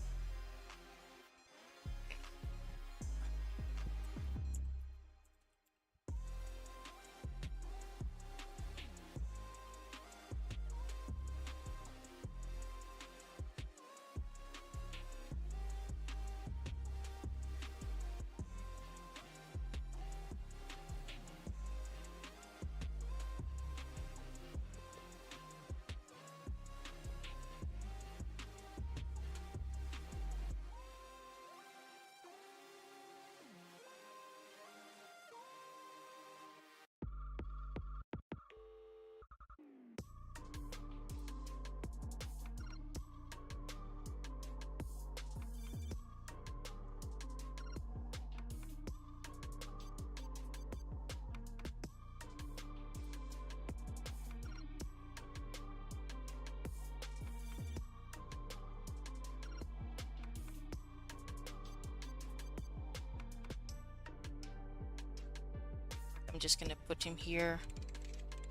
I'm just gonna put him here.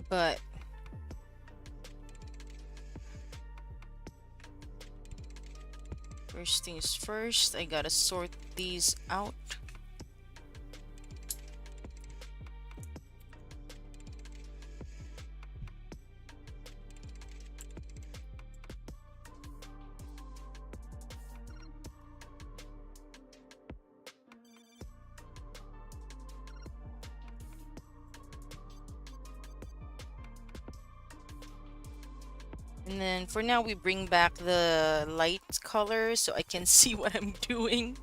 But first things first, I gotta sort these out. And then for now, we bring back the light color so I can see what I'm doing.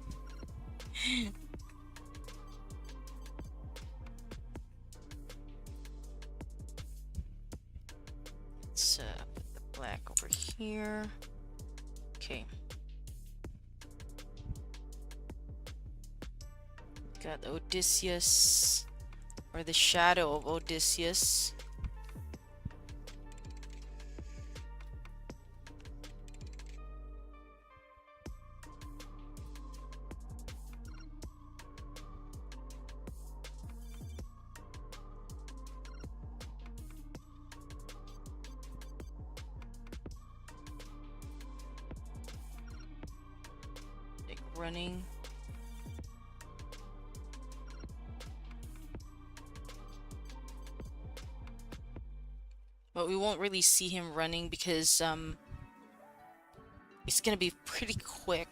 Let's put the black over here. Okay. Got Odysseus, or the shadow of Odysseus. Like running. But we won't really see him running because it's gonna be pretty quick.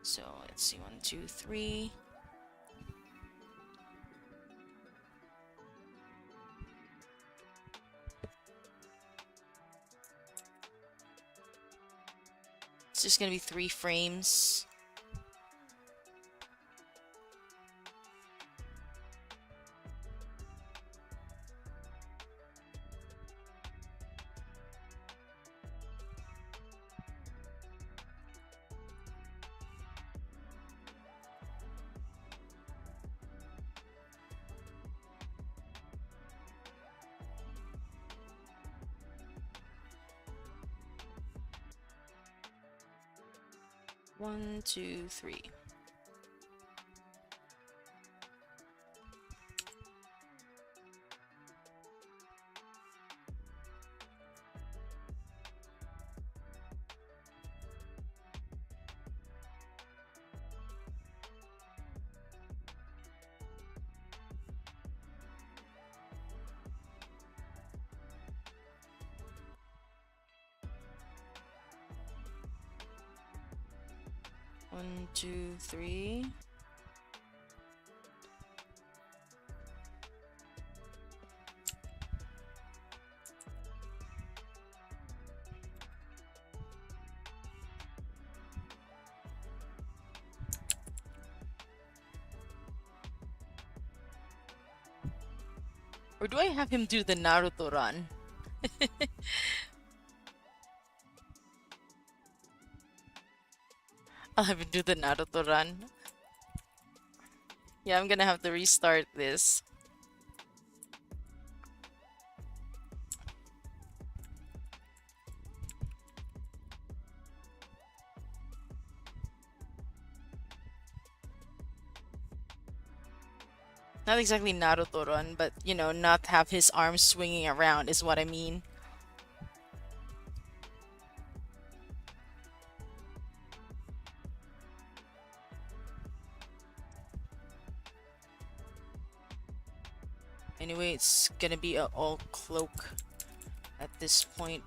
So let's see, 1, 2, 3. It's just gonna be 3 frames. One, two, three. One, two, three. Or do I have him do the Naruto run? I'll have him do the Naruto run. Yeah, I'm gonna have to restart this. Not exactly Naruto run, but you know, not have his arms swinging around is what I mean. Anyway, it's gonna be a all cloak at this point.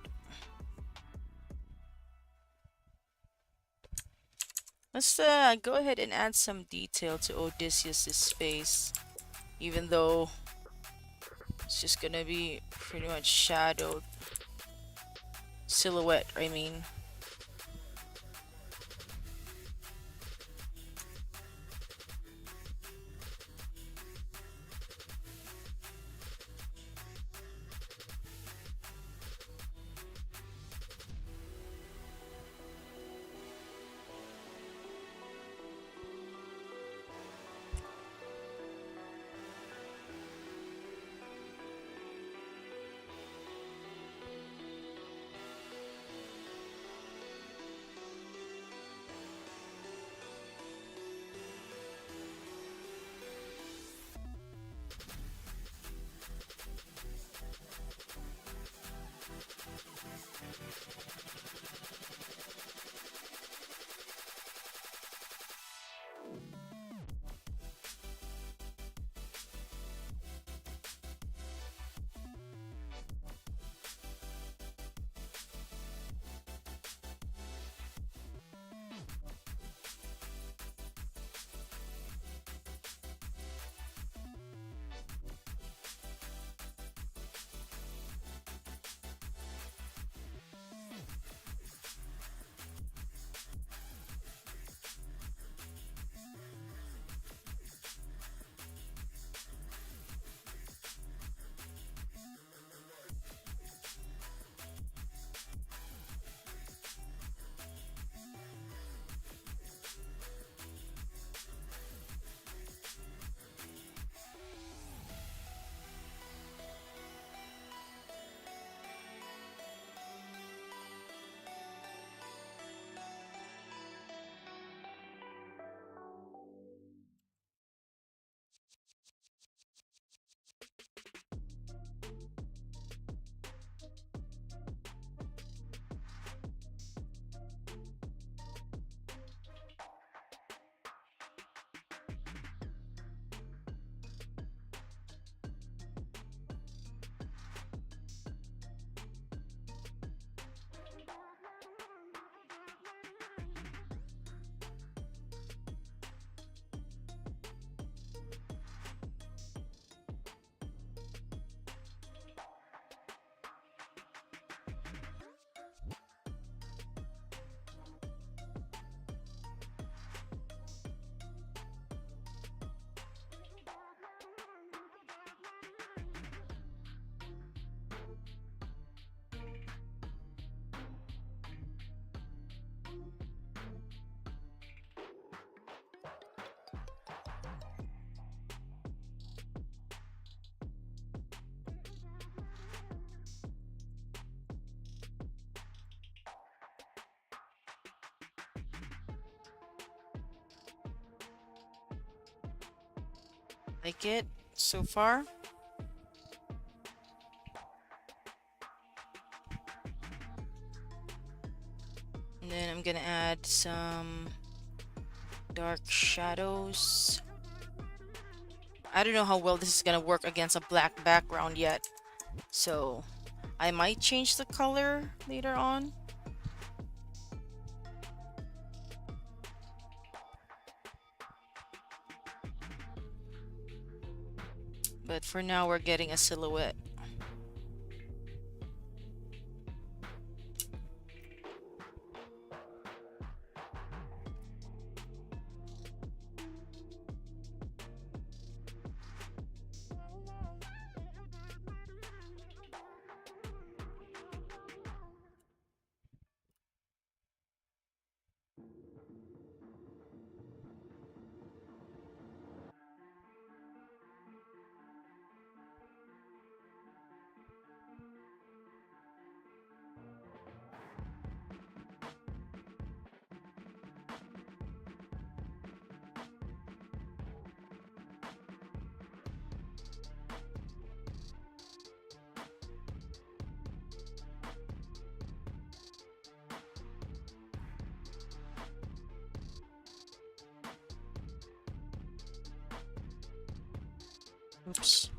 Let's go ahead and add some detail to Odysseus' face, even though it's just gonna be pretty much shadowed. Silhouette, I mean. Like it so far. And then I'm gonna add some dark shadows. I don't know how well this is gonna work against a black background yet, so I might change the color later on. But for now, we're getting a silhouette. Oops.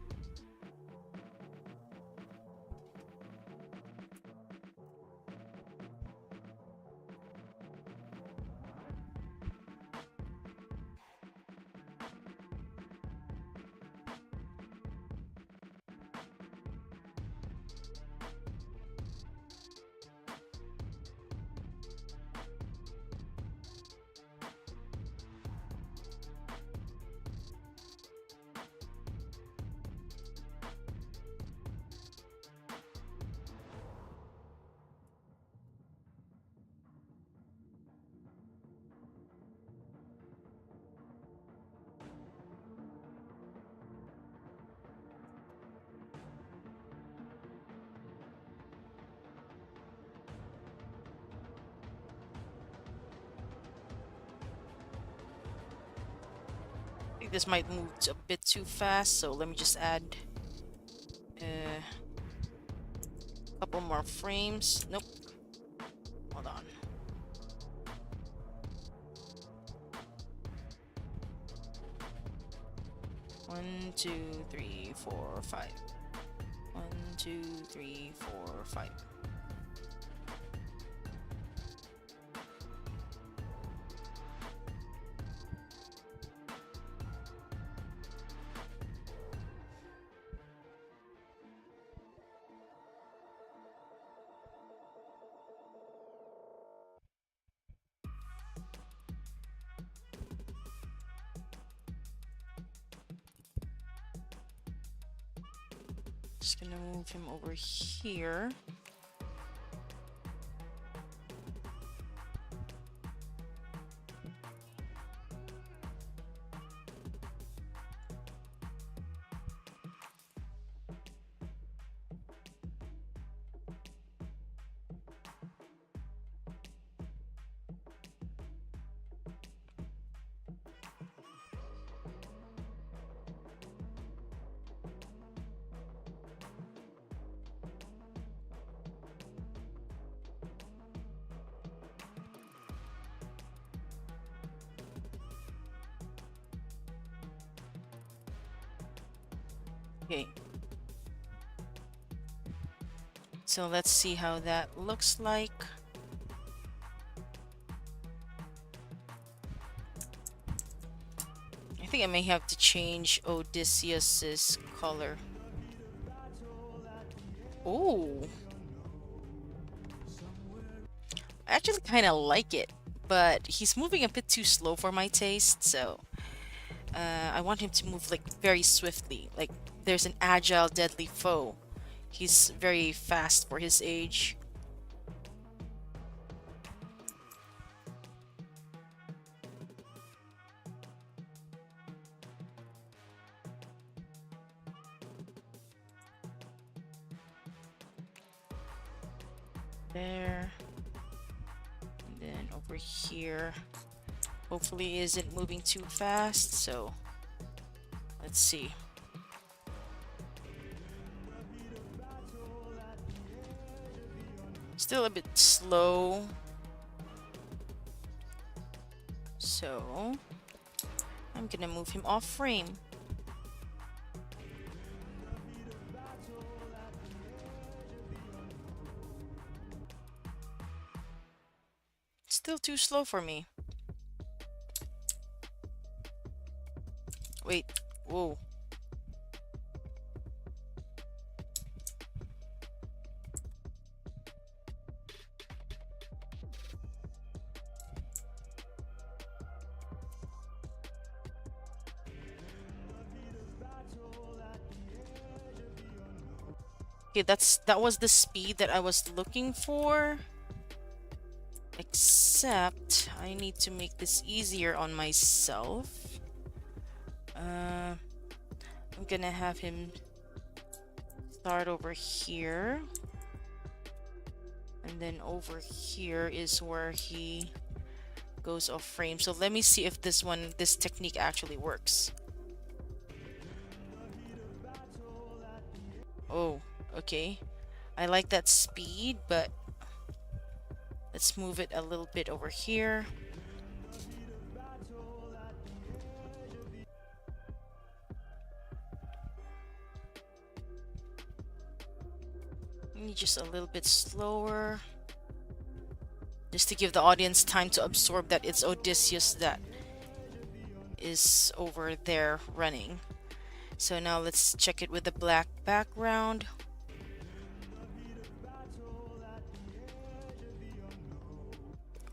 I think this might move a bit too fast, so let me just add a couple more frames. Nope. Hold on. One, two, three, four, five. 1, 2, 3, 4, 5. Just gonna move him over here. Okay. So let's see how that looks like. I think I may have to change Odysseus's color. Oh, I actually kind of like it, but he's moving a bit too slow for my taste, so I want him to move like very swiftly. Like there's an agile, deadly foe. He's very fast for his age. There. And then over here. Hopefully it isn't moving too fast, so Let's see. Still a bit slow. So I'm gonna move him off frame. Still too slow for me. Wait. Whoa. Okay, that was the speed that I was looking for. Except I need to make this easier on myself. I'm gonna have him start over here. And then over here is where he goes off frame. So let me see if this technique actually works. Oh, okay. I like that speed, but let's move it a little bit over here. Maybe just a little bit slower. Just to give the audience time to absorb that it's Odysseus that is over there running. So now let's check it with the black background.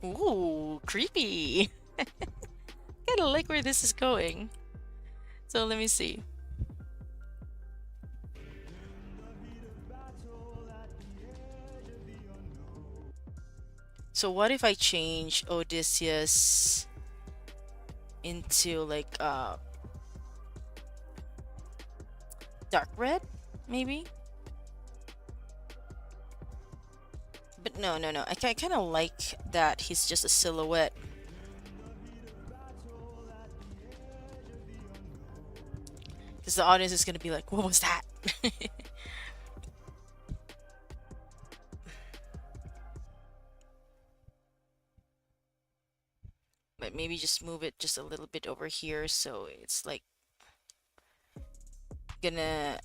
Ooh, creepy. Kinda like where this is going. So let me see. So what if I change Odysseus into like dark red, maybe? But no. I kind of like that he's just a silhouette. Because the audience is gonna be like, what was that? But maybe just move it just a little bit over here so it's like gonna...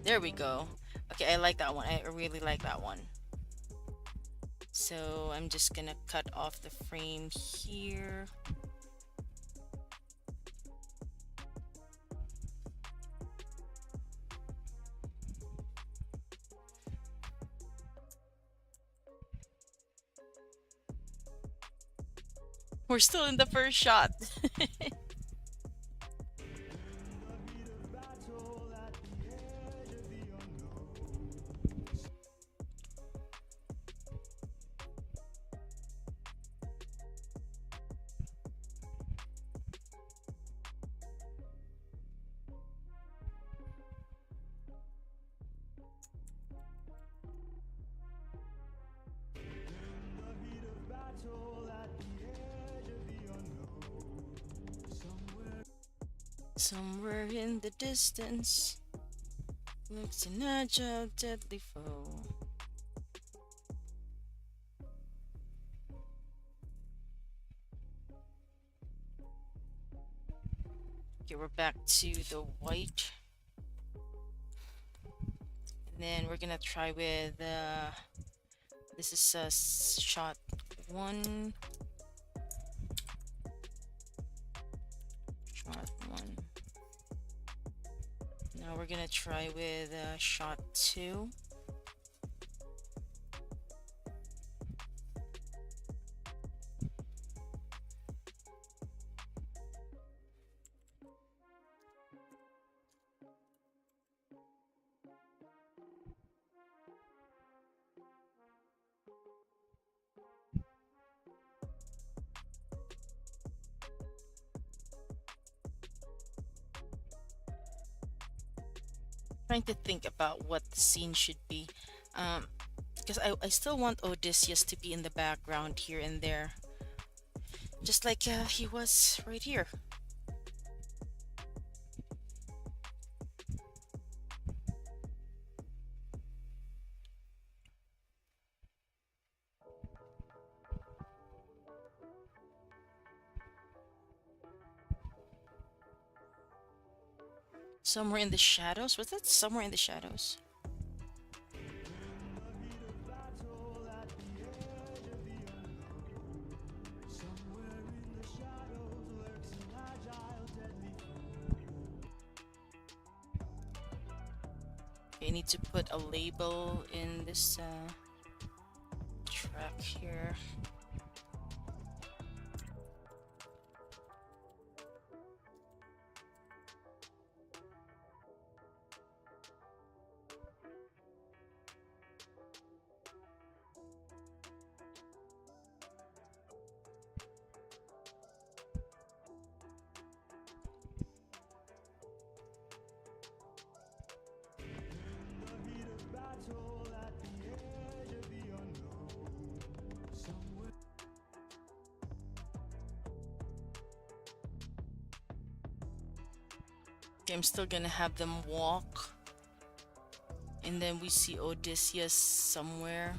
There we go. Okay, I like that one. I really like that one. So I'm just gonna cut off the frame here. We're still in the first shot. Somewhere in the distance looks an agile, deadly foe. Okay, we're back to the white. And then we're gonna try with this is shot 1. Shot 1. Now we're gonna try with shot 2. Trying to think about what the scene should be, because I still want Odysseus to be in the background here and there. Just like he was right here. Somewhere in the shadows? Was that somewhere in the shadows? Okay, I need to put a label in this track here. Okay, I'm still gonna have them walk. And then we see Odysseus somewhere.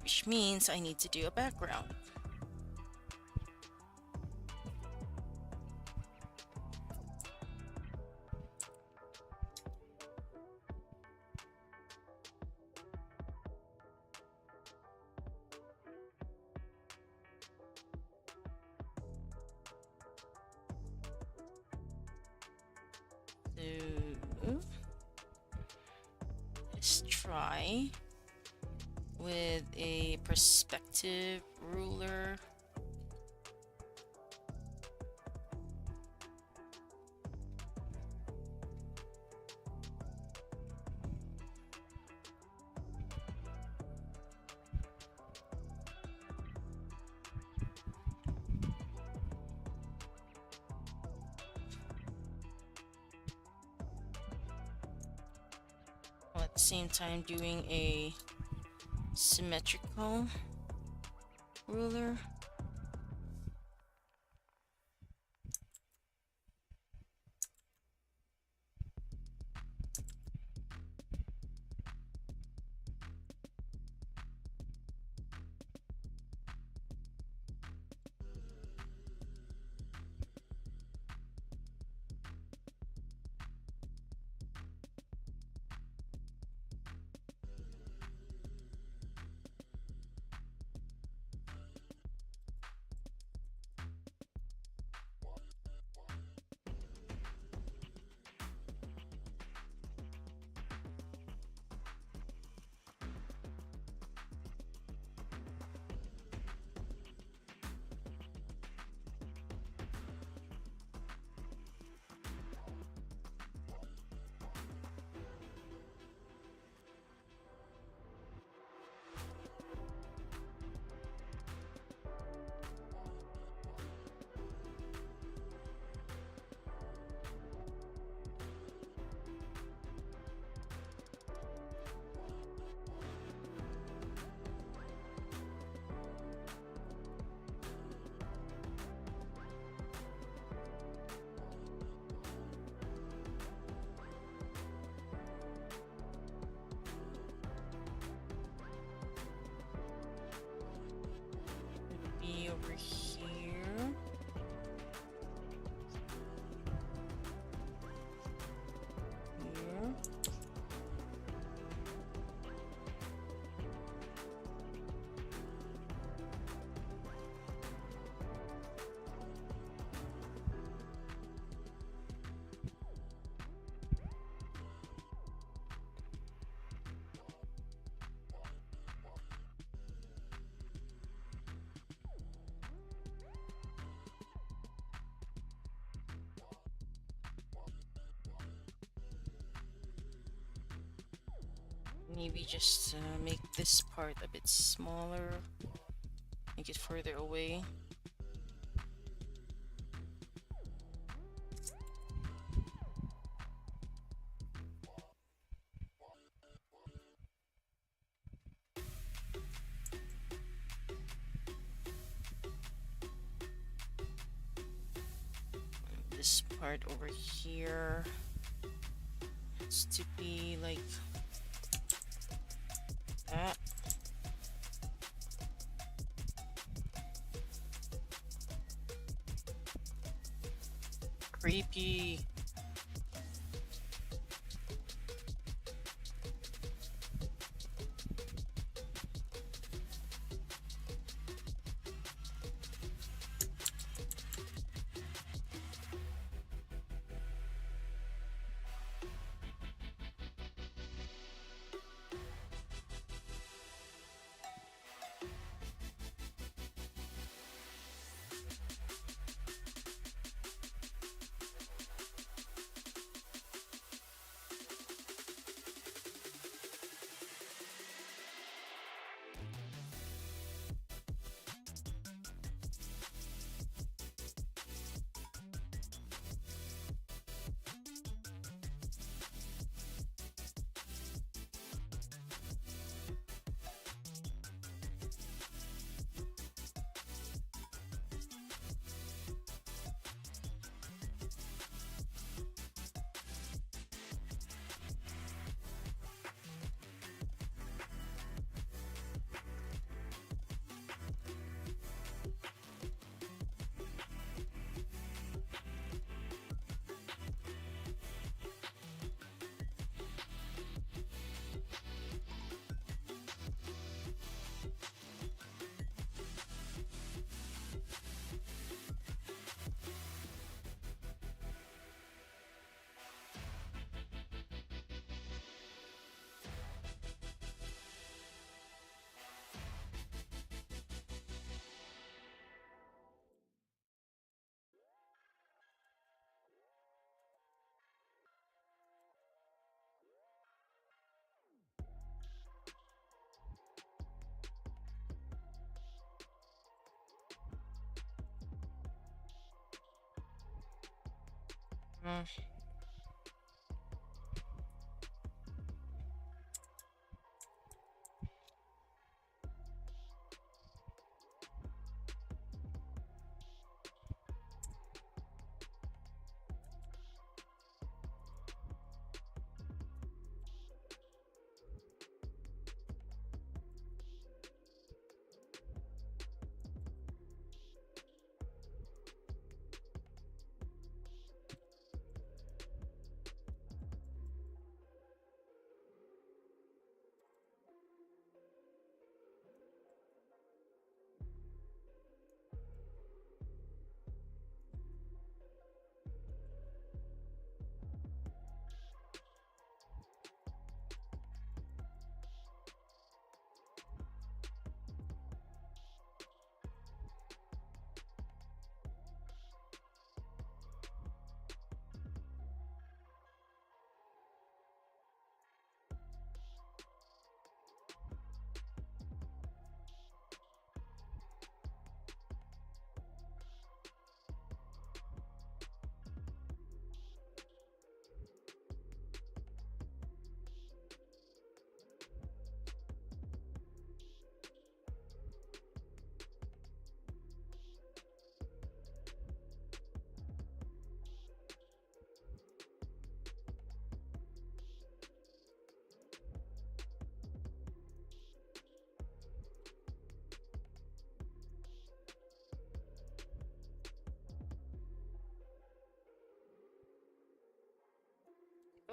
Which means I need to do a background. So let's try with a perspective ruler. While at the same time doing a symmetrical ruler. Be over here. Here. Maybe just make this part a bit smaller, make it further away. this part over here has to be like that. Creepy. Mm.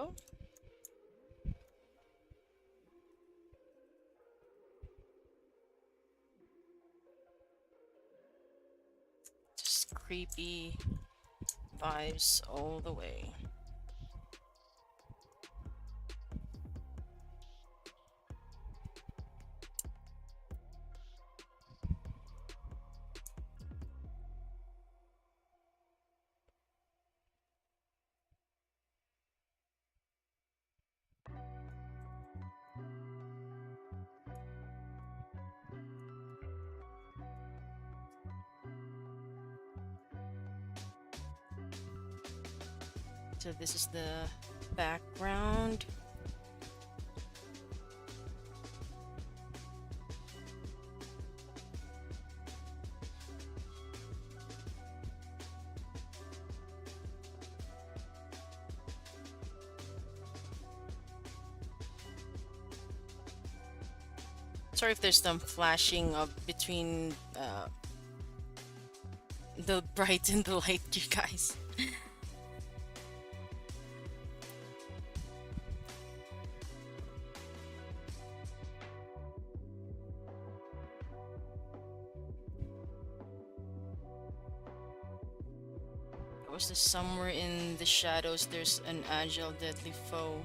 Oh, just creepy vibes all the way. So this is the background. Sorry if there's some flashing of between the bright and the light, you guys. Was this somewhere in the shadows? There's an agile, deadly foe.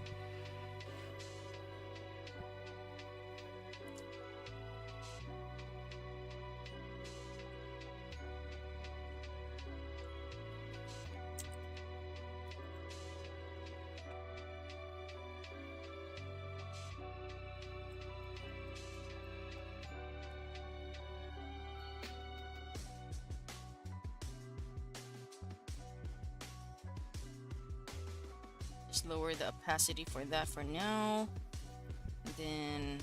Just lower the opacity for that for now. Then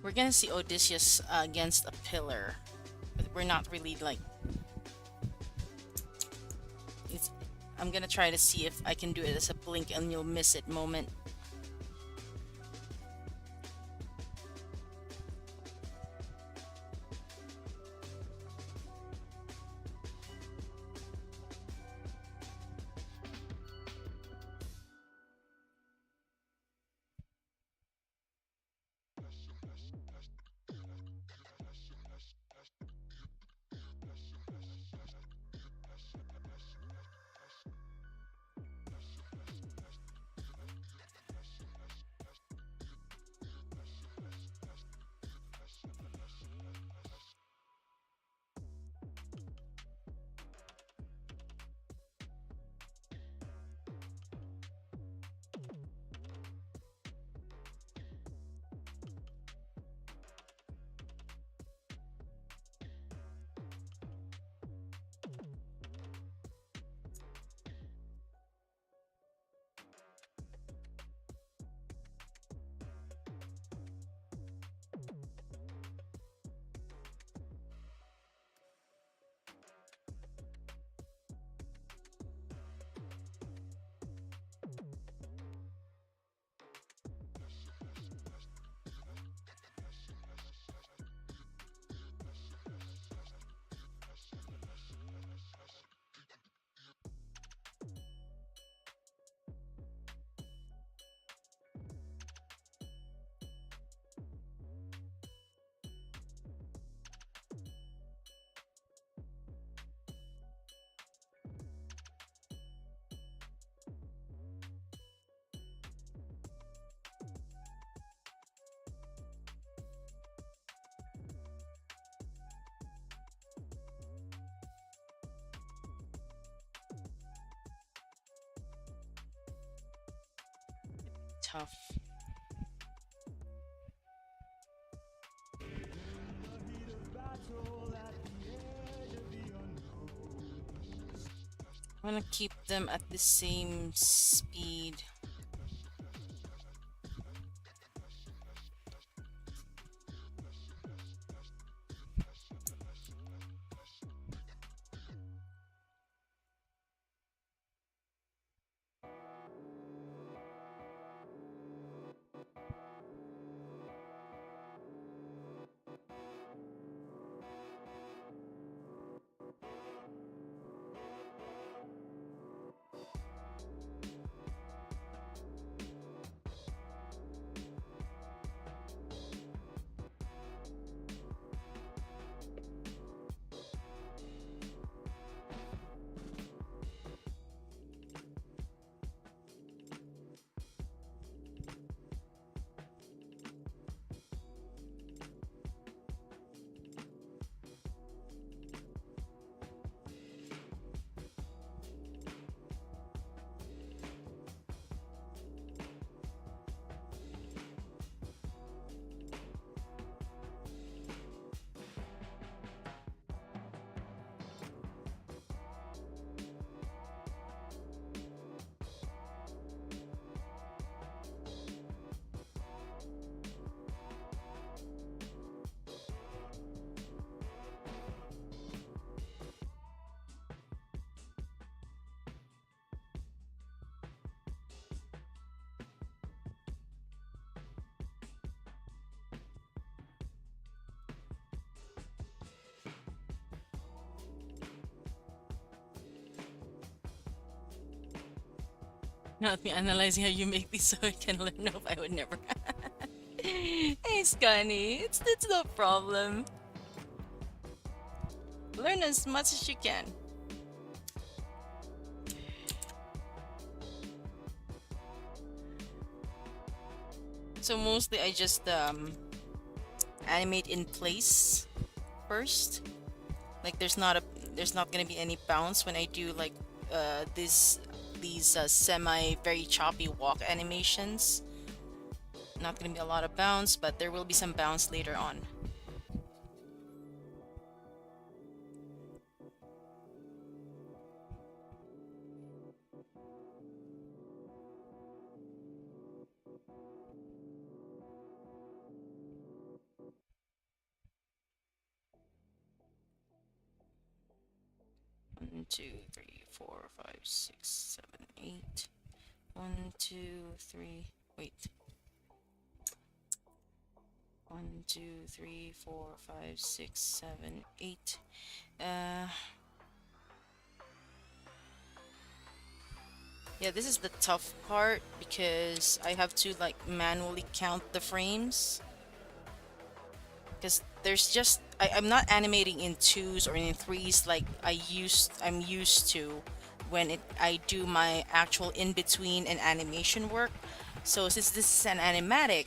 we're gonna see Odysseus against a pillar, but we're not really like. It's, I'm gonna try to see if I can do it as a blink and you'll miss it moment. Tough. I'm gonna keep them at the same speed. Not me analyzing how you make these so I can learn. Nope, I would never. Hey, Scunny, it's no problem. Learn as much as you can. So mostly I just animate in place first. Like there's not gonna be any bounce when I do like these semi very choppy walk animations. Not gonna be a lot of bounce, but there will be some bounce later on. 1, 2, 3, 4, 5, 6, 7, 8. 1, 2, 3. Wait. 1, 2, 3, 4, 5, 6, 7, 8. Uh, yeah, this is the tough part because I have to like manually count the frames. Because there's just I'm not animating in twos or in threes like I'm used to when I do my actual in between and animation work. So since this is an animatic,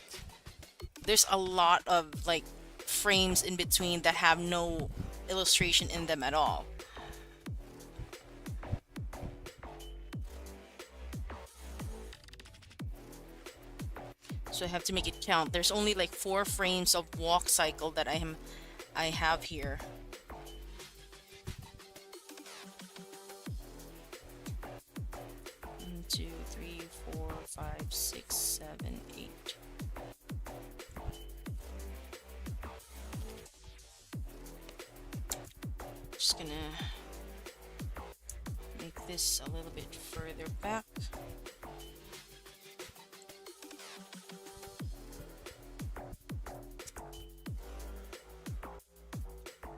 there's a lot of like frames in between that have no illustration in them at all. So I have to make it count. There's only like 4 frames of walk cycle that I have here. 1, 2, 3, 4, 5, 6, 7, 8. Just gonna make this a little bit further back.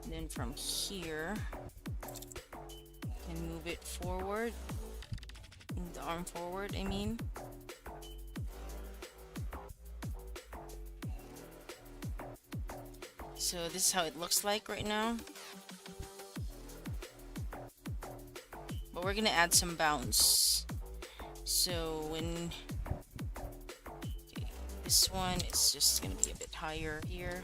Then from here, can move it forward, move the arm forward, I mean. So this is how it looks like right now. But we're gonna add some bounce. So when okay, this one is just gonna be a bit higher here.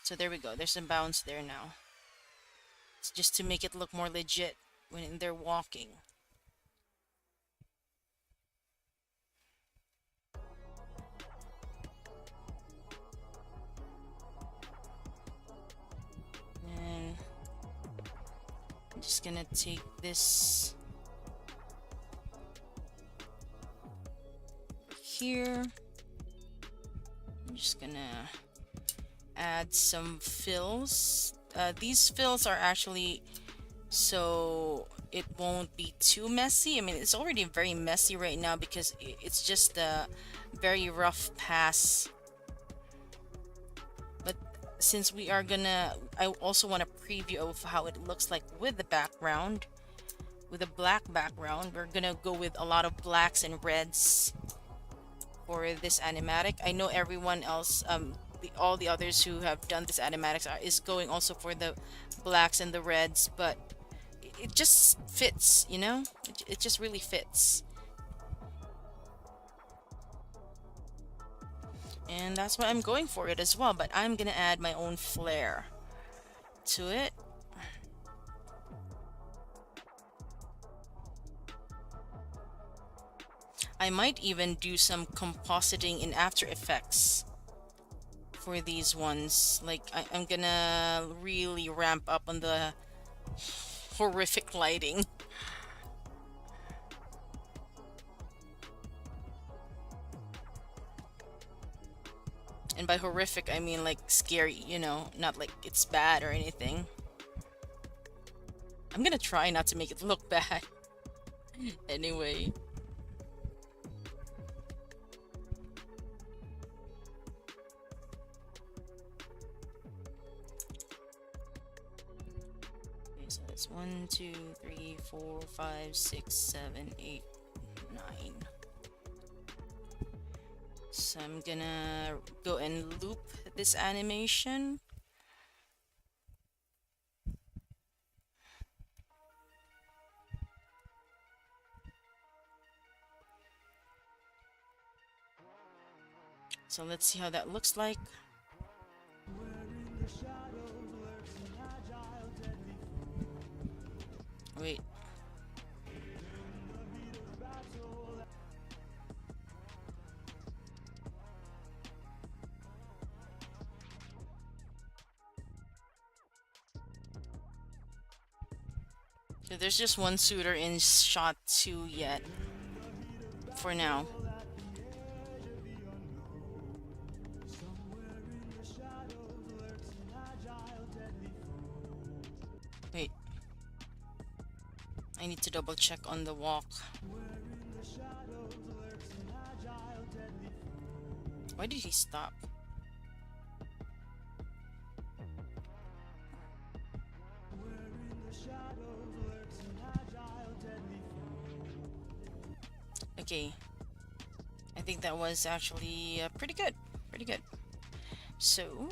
So there we go. There's some bounce there now. It's just to make it look more legit when they're walking. And I'm just gonna take this here. I'm just gonna add some fills. These fills are actually so it won't be too messy. I mean, it's already very messy right now because it's just a very rough pass. But since we are gonna, I also want a preview of how it looks like with the background. With a black background, we're gonna go with a lot of blacks and reds for this animatic. I know everyone else, all the others who have done this animatics is going also for the blacks and the reds, but it just fits, you know? It just really fits. And that's why I'm going for it as well, but I'm gonna add my own flair to it. I might even do some compositing in After Effects for these ones. Like, I'm gonna really ramp up on the horrific lighting. And by horrific, I mean like scary, you know, not like it's bad or anything. I'm gonna try not to make it look bad. Anyway. That's 1, 2, 3, 4, 5, 6, 7, 8, 9. So I'm gonna go and loop this animation. So let's see how that looks like. Wait. So there's just one suitor in shot 2 yet. For now. Wait. I need to double check on the walk. Why did he stop? Okay. I think that was actually pretty good. Pretty good. So,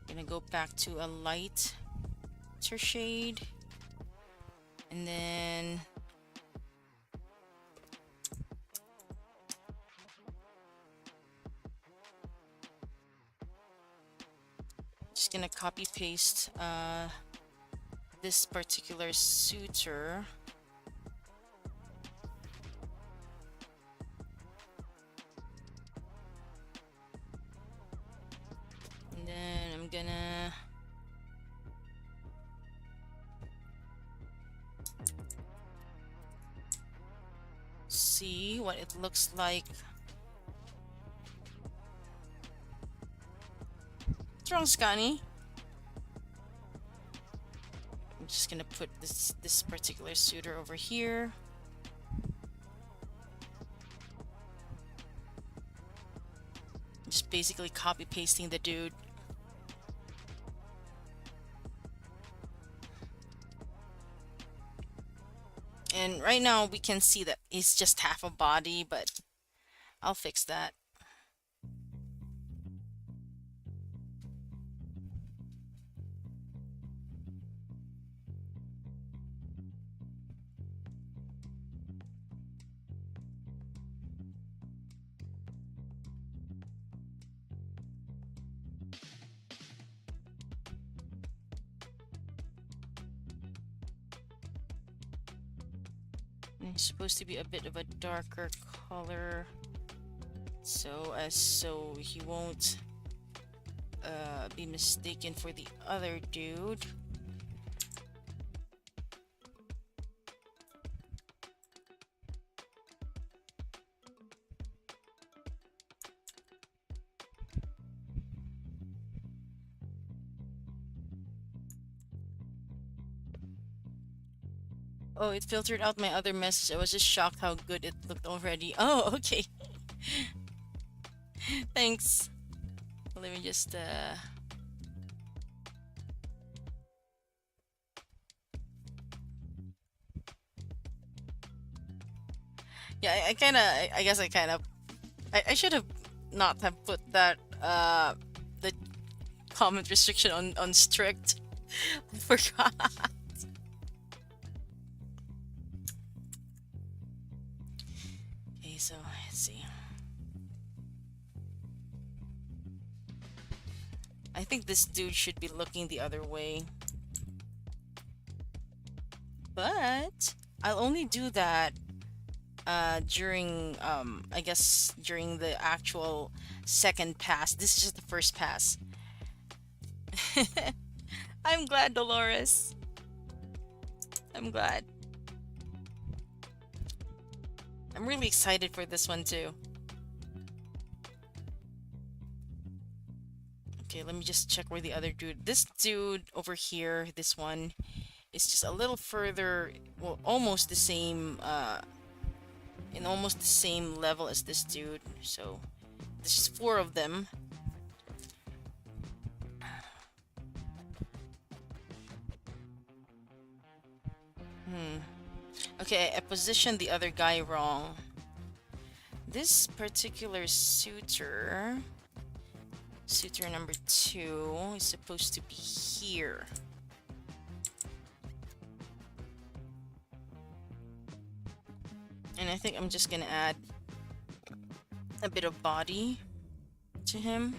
gonna go back to a lighter shade. And then just gonna copy paste this particular suitor. And then I'm gonna see what it looks like. What's wrong, Scotty? I'm just gonna put this particular suitor over here. Just basically copy pasting the dude. And right now we can see that he's just half a body, but I'll fix that. And it's supposed to be a bit of a darker color, so he won't be mistaken for the other dude. Oh, it filtered out my other message. I was just shocked how good it looked already. Oh, okay. Thanks. Let me just yeah, I kind of I guess I should have not have put that the comment restriction on strict. I forgot. Okay, so let's see. I think this dude should be looking the other way. But I'll only do that during I guess during the actual second pass. This is just the first pass. I'm glad, Dolores. I'm glad. I'm really excited for this one too. Okay, let me just check where the other dude. This dude over here, this one, is just a little further, well, almost the same, in almost the same level as this dude. So, there's just 4 of them. Hmm. Okay, I positioned the other guy wrong. This particular suitor number two, is supposed to be here. And I think I'm just gonna add a bit of body to him.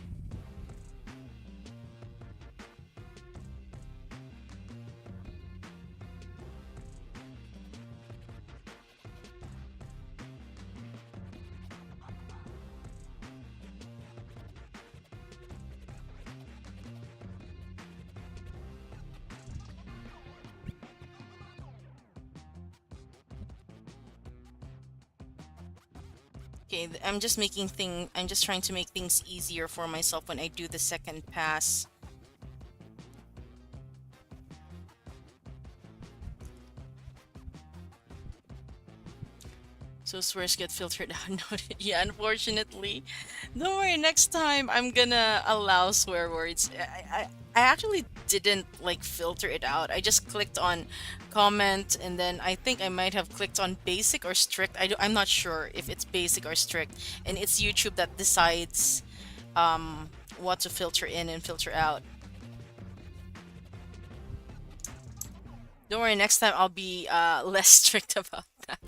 Okay, I'm just trying to make things easier for myself when I do the second pass. So swears get filtered out. Noted. Yeah, unfortunately. Don't worry, next time I'm gonna allow swear words. I actually didn't like filter it out. I just clicked on comment, and then I think I might have clicked on basic or strict. I'm not sure if it's basic or strict. And it's YouTube that decides what to filter in and filter out. Don't worry, next time I'll be less strict about that.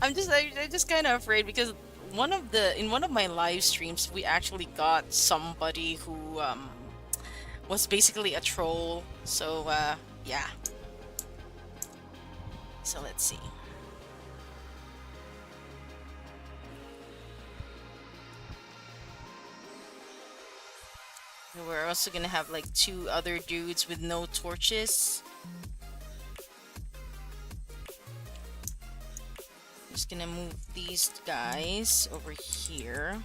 I'm just kind of afraid because in one of my live streams we actually got somebody who was basically a troll. So yeah. So let's see. We're also gonna have like two other dudes with no torches. Just gonna move these guys over here.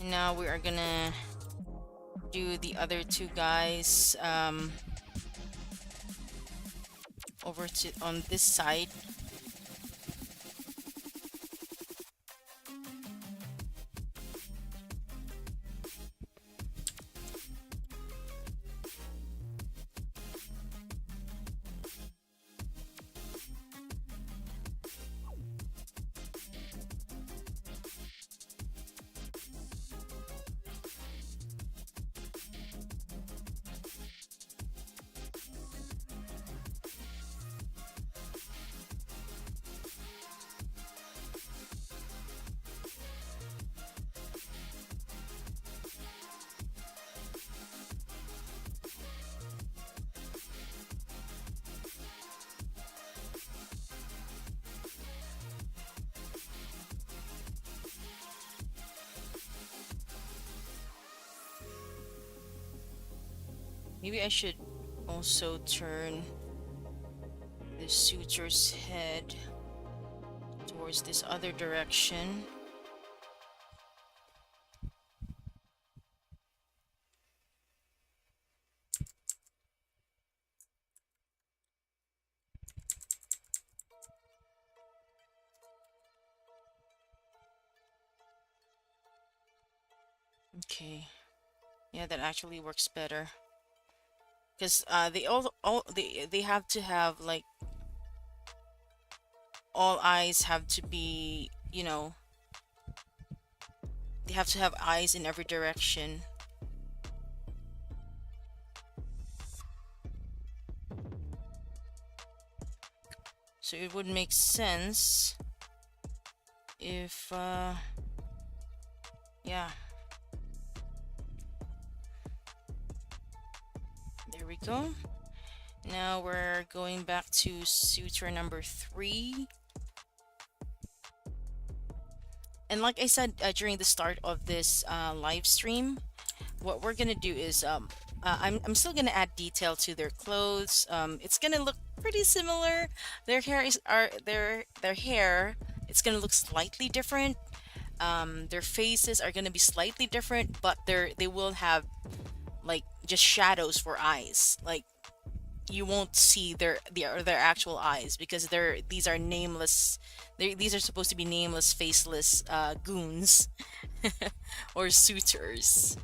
And now we are gonna do the other two guys over to on this side. Maybe I should also turn the suture's head towards this other direction. Okay. Yeah, that actually works better. Because they have to have like all eyes have to be, they have to have eyes in every direction. So it would make sense if yeah. There we go. Now we're going back to suture number 3. And like I said during the start of this live stream, what we're gonna do is I'm still gonna add detail to their clothes. It's gonna look pretty similar. Their hair is their hair. It's gonna look slightly different. Their faces are gonna be slightly different, but they will have like just shadows for eyes. Like you won't see their actual eyes because these are nameless. These are supposed to be nameless, faceless goons or suitors.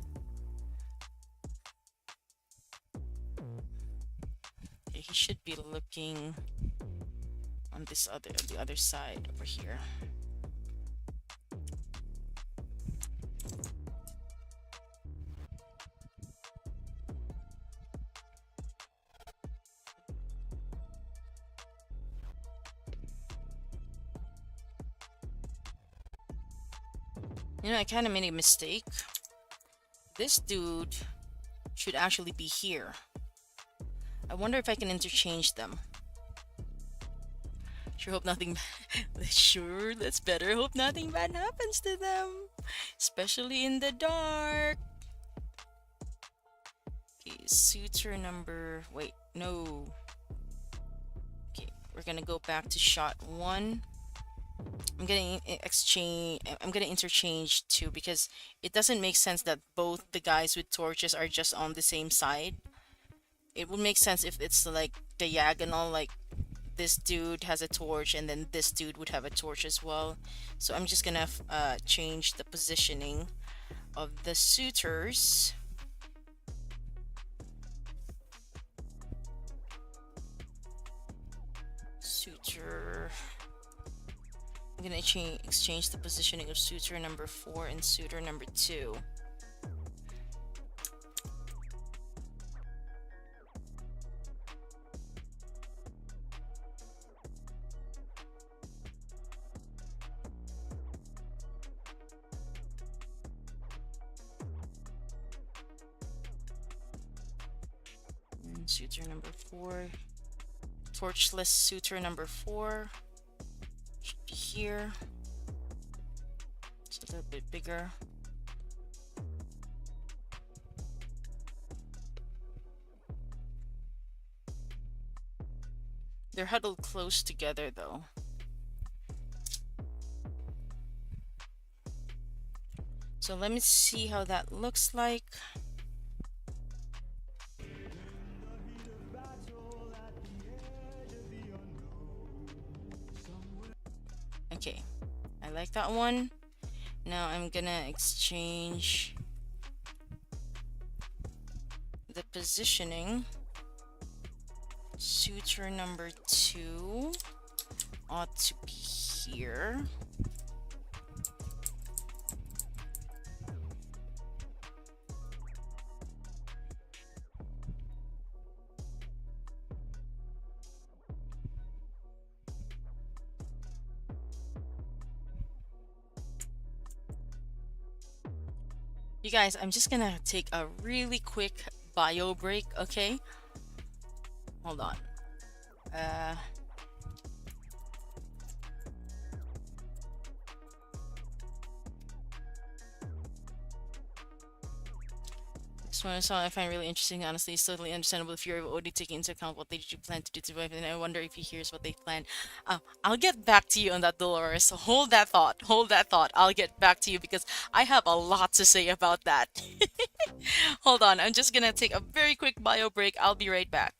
Okay, he should be looking on the other side over here. You know, I kind of made a mistake. This dude should actually be here. I wonder if I can interchange them. Sure hope nothing sure, that's better. Hope nothing bad happens to them. Especially in the dark. Okay, suitor number wait, no. Okay, we're gonna go back to shot one. I'm gonna interchange two because it doesn't make sense that both the guys with torches are just on the same side. It would make sense if it's like diagonal, like this dude has a torch and then this dude would have a torch as well. So I'm just gonna change the positioning of the suitors. Suitor. I'm gonna exchange the positioning of suitor number 4 and suitor number 2. And suitor number 4. Torchless suitor number 4 should be here. It's a little bit bigger. They're huddled close together though. So let me see how that looks like. Okay, I like that one. Now I'm gonna exchange the positioning. Suitor number 2 ought to be here. You guys, I'm just gonna take a really quick bio break, okay? Hold on. This one song I find really interesting. Honestly, it's totally understandable if you're already taking into account what they did you plan to do to survive, and I wonder if he hears what they plan. I'll get back to you on that, Dolores. So hold that thought. Hold that thought. I'll get back to you because I have a lot to say about that. Hold on. I'm just gonna take a very quick bio break. I'll be right back.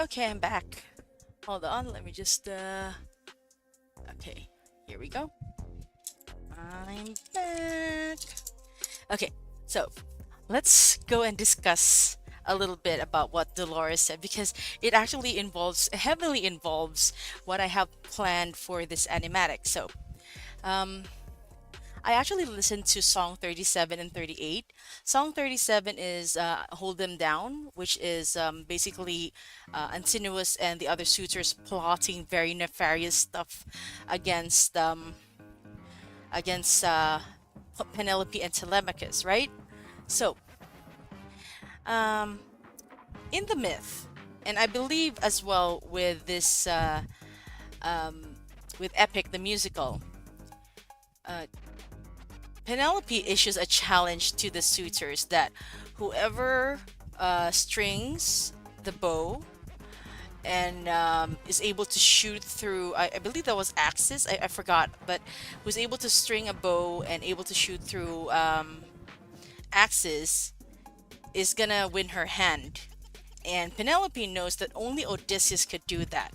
Okay, I'm back. Hold on, let me just okay, here we go. I'm back. Okay, so let's go and discuss a little bit about what Dolores said because it actually heavily involves what I have planned for this animatic. So, um, I actually listened to song 37 and 38. Song 37 is Hold Them Down, which is basically Antinous and the other suitors plotting very nefarious stuff against against Penelope and Telemachus, right? So, um, in the myth, and I believe as well with this um, with Epic the musical, uh, Penelope issues a challenge to the suitors that whoever strings the bow and is able to shoot through, I believe that was axis, I forgot, but who's able to string a bow and able to shoot through axis is gonna win her hand. And Penelope knows that only Odysseus could do that.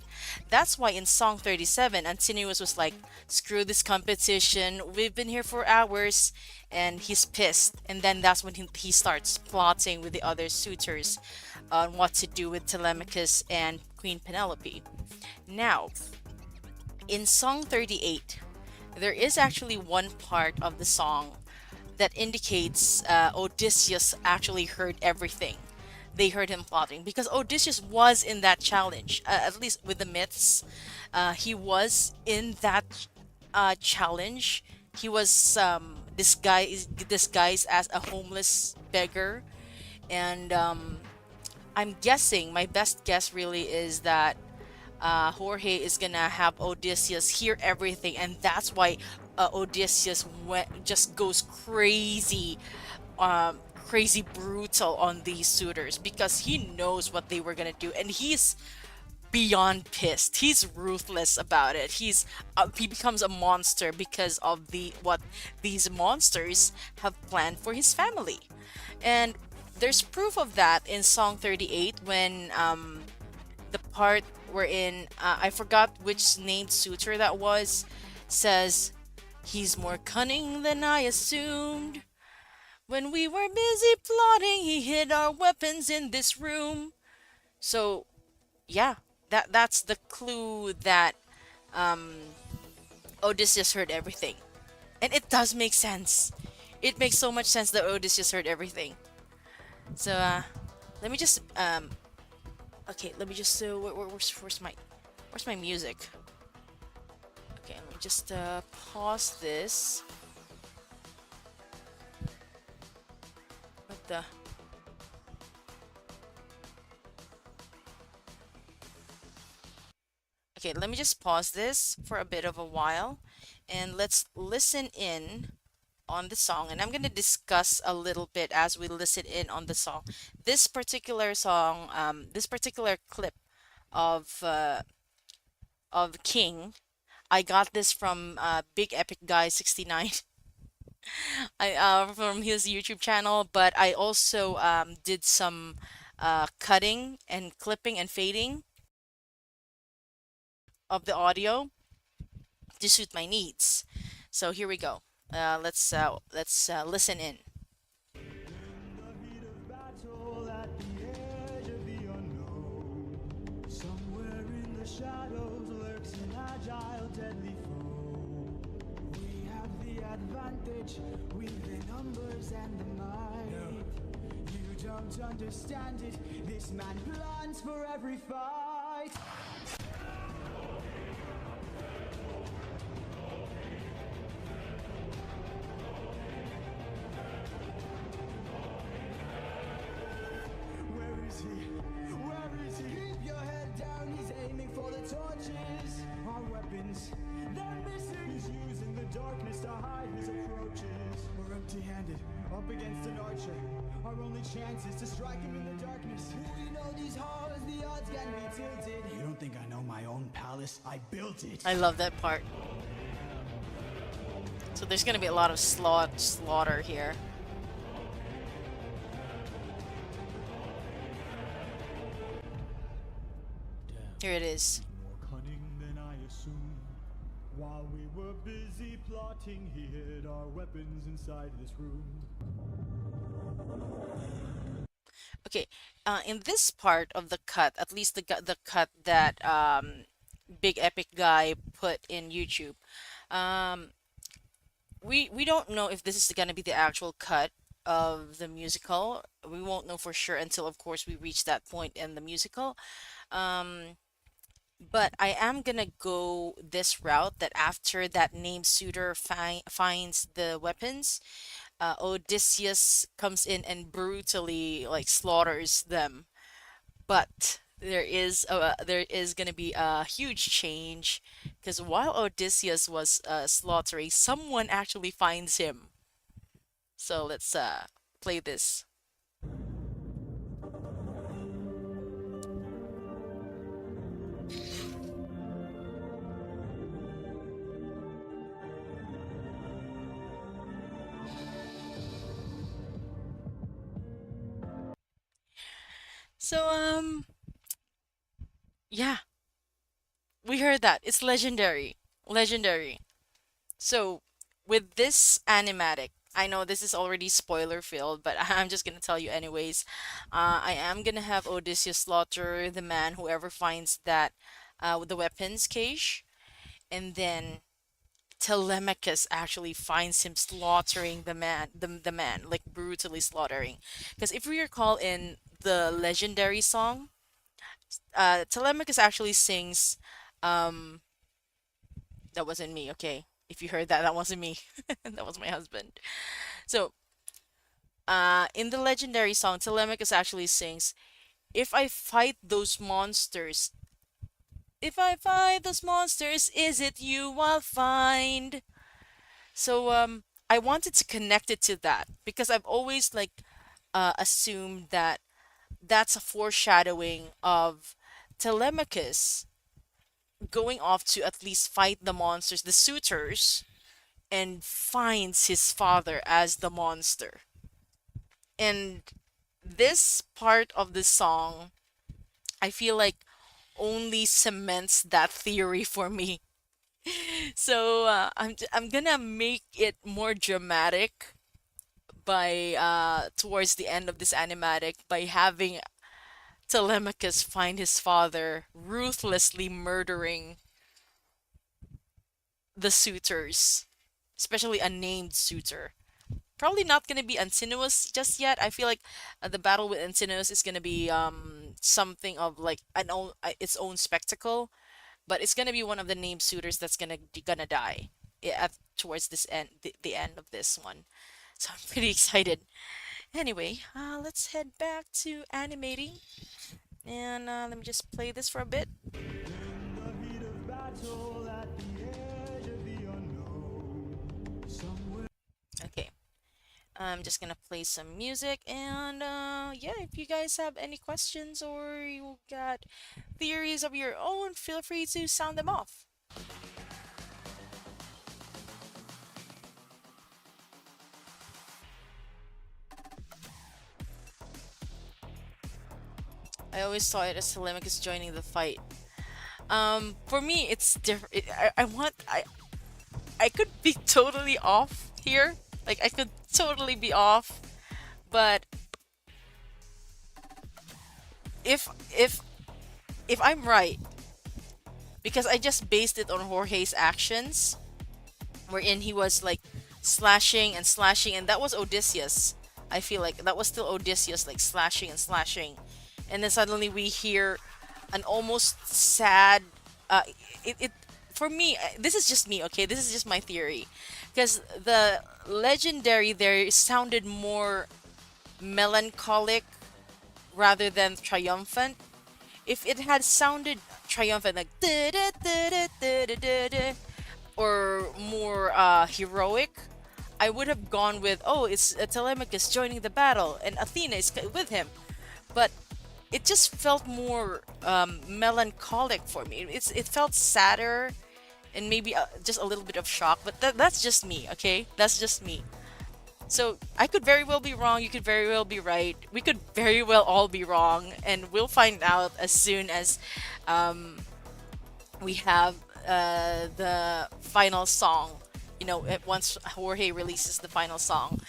That's why in Song 37, Antinous was like, screw this competition, we've been here for hours, and he's pissed. And then that's when he starts plotting with the other suitors on what to do with Telemachus and Queen Penelope. Now, in Song 38, there is actually one part of the song that indicates Odysseus actually heard everything. They heard him plotting because Odysseus was in that challenge, at least with the myths. He was in that challenge. He was disguised as a homeless beggar, and I'm guessing my best guess really is that Jorge is gonna have Odysseus hear everything, and that's why just goes crazy, crazy brutal on these suitors because he knows what they were gonna do, and he's beyond pissed. He's ruthless about it. He becomes a monster because of the what these monsters have planned for his family, and there's proof of that in Song 38 when the part wherein I forgot which named suitor that was, says, "He's more cunning than I assumed. When we were busy plotting, he hid our weapons in this room." So yeah, that's the clue that Odysseus heard everything, and it does make sense. It makes so much sense that Odysseus heard everything. So let me just okay, let me just where's my music? Okay, let me just pause this. What the? Okay, let me just pause this for a bit of a while and let's listen in on the song, and I'm going to discuss a little bit as we listen in on the song. This particular song, this particular clip of King, I got this from Big Epic Guy 69. I from his YouTube channel, but I also did some cutting and clipping and fading of the audio to suit my needs. So here we go. Let's listen in. Battle at the edge of the unknown. Somewhere in the shadows lurks an agile, deadly foe. We have the advantage with the numbers and the might. You don't understand it. This man plans for every fight. Where is he? Where is he? Keep your head down, he's aiming for the torches. Our weapons, they're missing. He's using the darkness to hide his approaches. We're empty-handed, up against an archer. Our only chance is to strike him in the darkness. We know these horrors, the odds can be tilted. You don't think I know my own palace? I built it. I love that part. So there's gonna be a lot of slaughter here. Here it is. More cunning than I assumed. While we were busy plotting, he hid our weapons inside this room. Okay, in this part of the cut, at least the cut that Big Epic guy put in YouTube, um, we don't know if this is gonna be the actual cut of the musical. We won't know for sure until, of course, we reach that point in the musical. Um, but I am gonna go this route that after that named suitor finds the weapons, Odysseus comes in and brutally like slaughters them. But there is gonna be a huge change because while Odysseus was slaughtering, someone actually finds him. So let's play this. So yeah, we heard that. It's legendary. Legendary. So, with this animatic, I know this is already spoiler filled, but I'm just gonna tell you anyways. I am gonna have Odysseus slaughter the man, whoever finds that with the weapons cache, and then Telemachus actually finds him slaughtering the man, like brutally slaughtering. Because if we recall in the legendary song, Telemachus actually sings, um, that wasn't me, okay? If you heard that, that wasn't me. That was my husband. So, in the legendary song, Telemachus actually sings, "If I fight those monsters, if I fight those monsters, is it you I'll find?" So, I wanted to connect it to that because I've always like assumed that that's a foreshadowing of Telemachus going off to at least fight the monsters, the suitors, and finds his father as the monster. And this part of the song, I feel like only cements that theory for me. So I'm gonna make it more dramatic by towards the end of this animatic by having Telemachus find his father ruthlessly murdering the suitors, especially a named suitor. Probably not gonna be Antinous just yet. I feel like the battle with Antinous is gonna be something of like its own spectacle, but it's gonna be one of the named suitors that's gonna die towards this end the end of this one. So I'm pretty excited. Anyway, let's head back to animating, and let me just play this for a bit. In the heat of battle at the edge of the unknown. Somewhere. Okay, I'm just gonna play some music, and yeah, if you guys have any questions or you got theories of your own, feel free to sound them off. I always saw it as Telemachus joining the fight. For me, it's different. I could be totally off here. Like I could totally be off, but if if if I'm right, because I just based it on Jorge's actions, wherein he was like slashing and slashing, and that was Odysseus. I feel like that was still Odysseus, like slashing and slashing, and then suddenly we hear an almost sad. Uh, it for me, this is just me. Okay, this is just my theory, because the legendary there sounded more melancholic rather than triumphant. If it had sounded triumphant, like da da da da da da da, or more heroic, I would have gone with, oh, it's Telemachus joining the battle and Athena is with him. But it just felt more melancholic for me. It felt sadder and maybe just a little bit of shock. But that's just me, okay? That's just me. So I could very well be wrong, you could very well be right. We could very well all be wrong, and we'll find out as soon as um, we have the final song. Once Jorge releases the final song.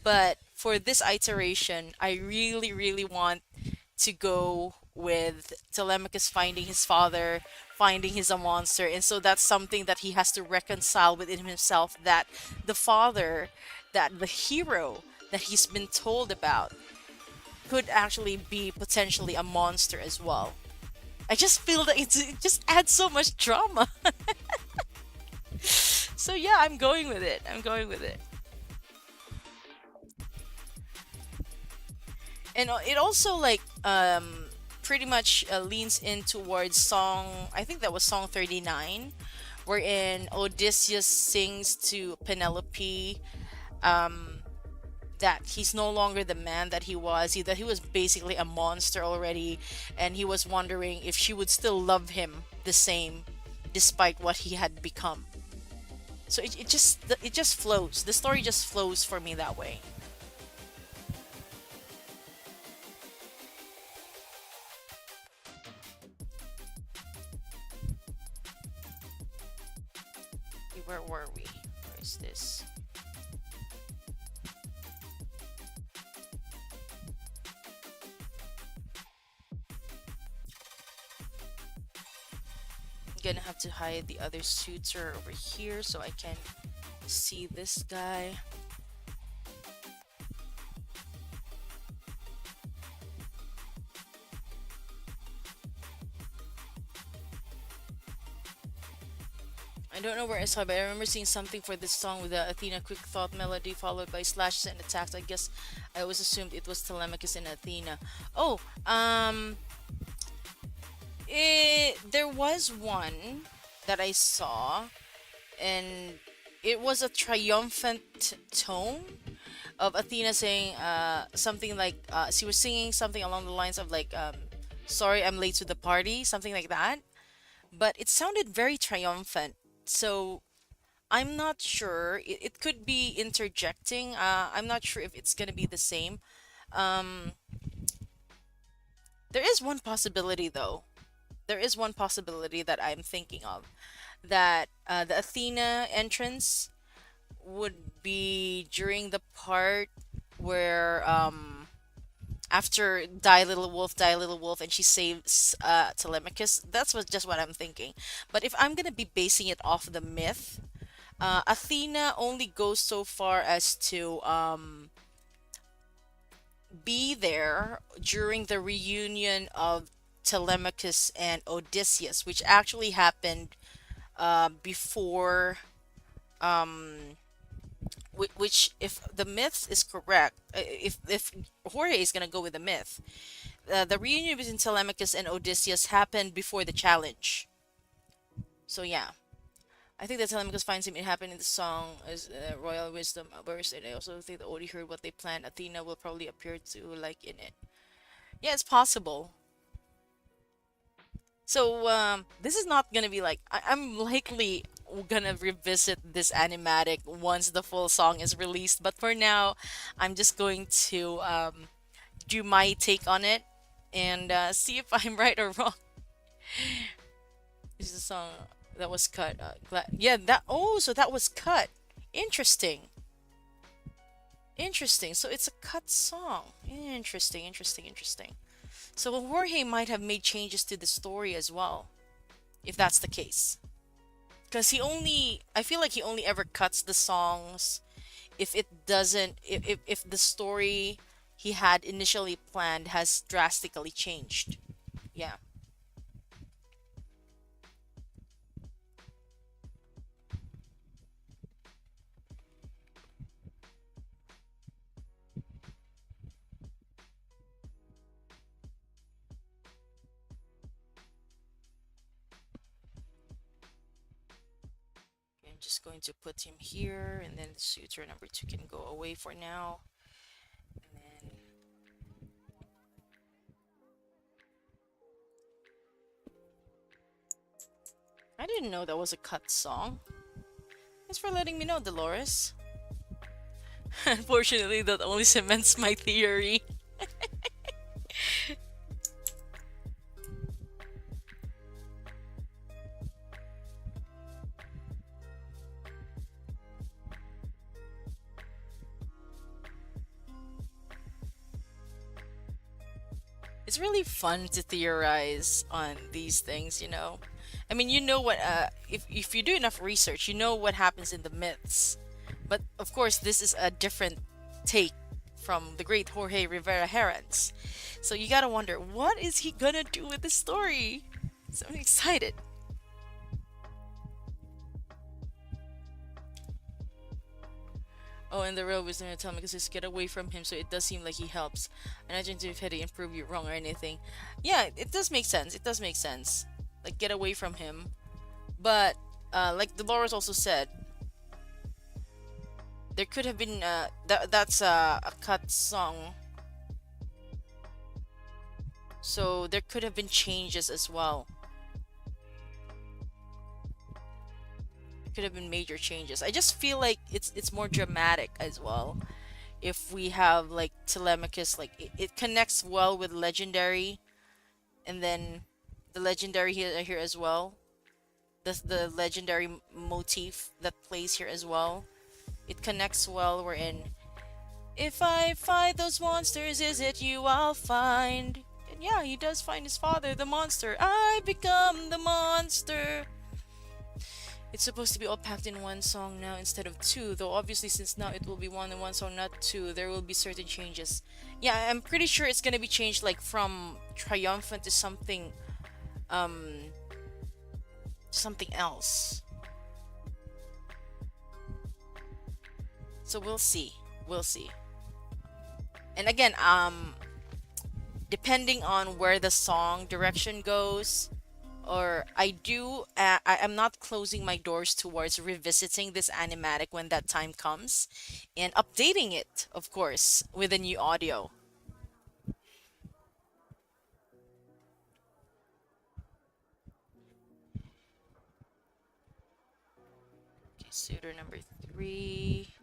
But for this iteration, I really, really want to go with Telemachus finding his father, finding he's a monster. And so that's something that he has to reconcile within himself, that the father, that the hero that he's been told about could actually be potentially a monster as well. I just feel that it just adds so much drama. So yeah, I'm going with it. I'm going with it. And it also like pretty much leans in towards song, I think that was song 39, wherein Odysseus sings to Penelope um that he's no longer the man that he was, that he was basically a monster already, and he was wondering if she would still love him the same despite what he had become. So it just flows, the story just flows for me that way. Where were we? Where is this? I'm gonna have to hide the other suitor over here so I can see this guy. I don't know where I saw it, but I remember seeing something for this song with the Athena quick thought melody followed by slashes and attacks. I guess I always assumed it was Telemachus and Athena. Oh, there was one that I saw, and it was a triumphant tone of Athena saying something like she was singing something along the lines of like sorry I'm late to the party, something like that, but it sounded very triumphant. So I'm not sure. It could be interjecting. I'm not sure if it's gonna be the same. Um, there is one possibility though. There is one possibility that I'm thinking of, that the Athena entrance would be during the part where after die little wolf, and she saves Telemachus. That's just what I'm thinking. But if I'm gonna be basing it off the myth, Athena only goes so far as to be there during the reunion of Telemachus and Odysseus, which actually happened before, um, which, if the myth is correct, if Jorge is gonna go with the myth, the reunion between Telemachus and Odysseus happened before the challenge. So yeah, I think that Telemachus finds him. It happened in the song as royal wisdom verse, and I also think that Odie heard what they planned. Athena will probably appear to like in it. Yeah, it's possible. So this is not gonna be like I'm likely gonna revisit this animatic once the full song is released. But for now, I'm just going to do my take on it and see if I'm right or wrong. This is a song that was cut. Yeah, that. Oh, so that was cut. Interesting. Interesting. So it's a cut song. Interesting. Interesting. Interesting. So Jorge might have made changes to the story as well, if that's the case. Because I feel like he only ever cuts the songs if it doesn't, if the story he had initially planned has drastically changed. Yeah. I'm just going to put him here, and then the suitor number two can go away for now. And then I didn't know that was a cut song. Thanks for letting me know, Dolores. Unfortunately, that only cements my theory. It's really fun to theorize on these things, you know. I mean, you know what? If you do enough research, you know what happens in the myths. But of course, this is a different take from the great Jorge Rivera-Herrans. So you gotta wonder, what is he gonna do with this story? So I'm excited. Oh, and the real wisdom of Atomic is just get away from him, so it does seem like he helps. I'm not trying to if he improve you wrong or anything. Yeah, it does make sense. It does make sense. Like get away from him. But like Dolores also said, there could have been that's a cut song, so there could have been changes as well. Could have been major changes. I just feel like it's more dramatic as well. If we have like Telemachus, like it connects well with legendary, and then the legendary here as well. The legendary motif that plays here as well. It connects well. We're in. If I fight those monsters, is it you I'll find? And yeah, he does find his father, the monster. I become the monster. It's supposed to be all packed in one song now instead of two, though obviously since now it will be one in one song, not two, there will be certain changes. Yeah, I'm pretty sure it's gonna be changed like from triumphant to um something else. So we'll see. We'll see. And again, depending on where the song direction goes, or I'm not closing my doors towards revisiting this animatic when that time comes and updating it, of course, with a new audio. Okay, suitor number 3.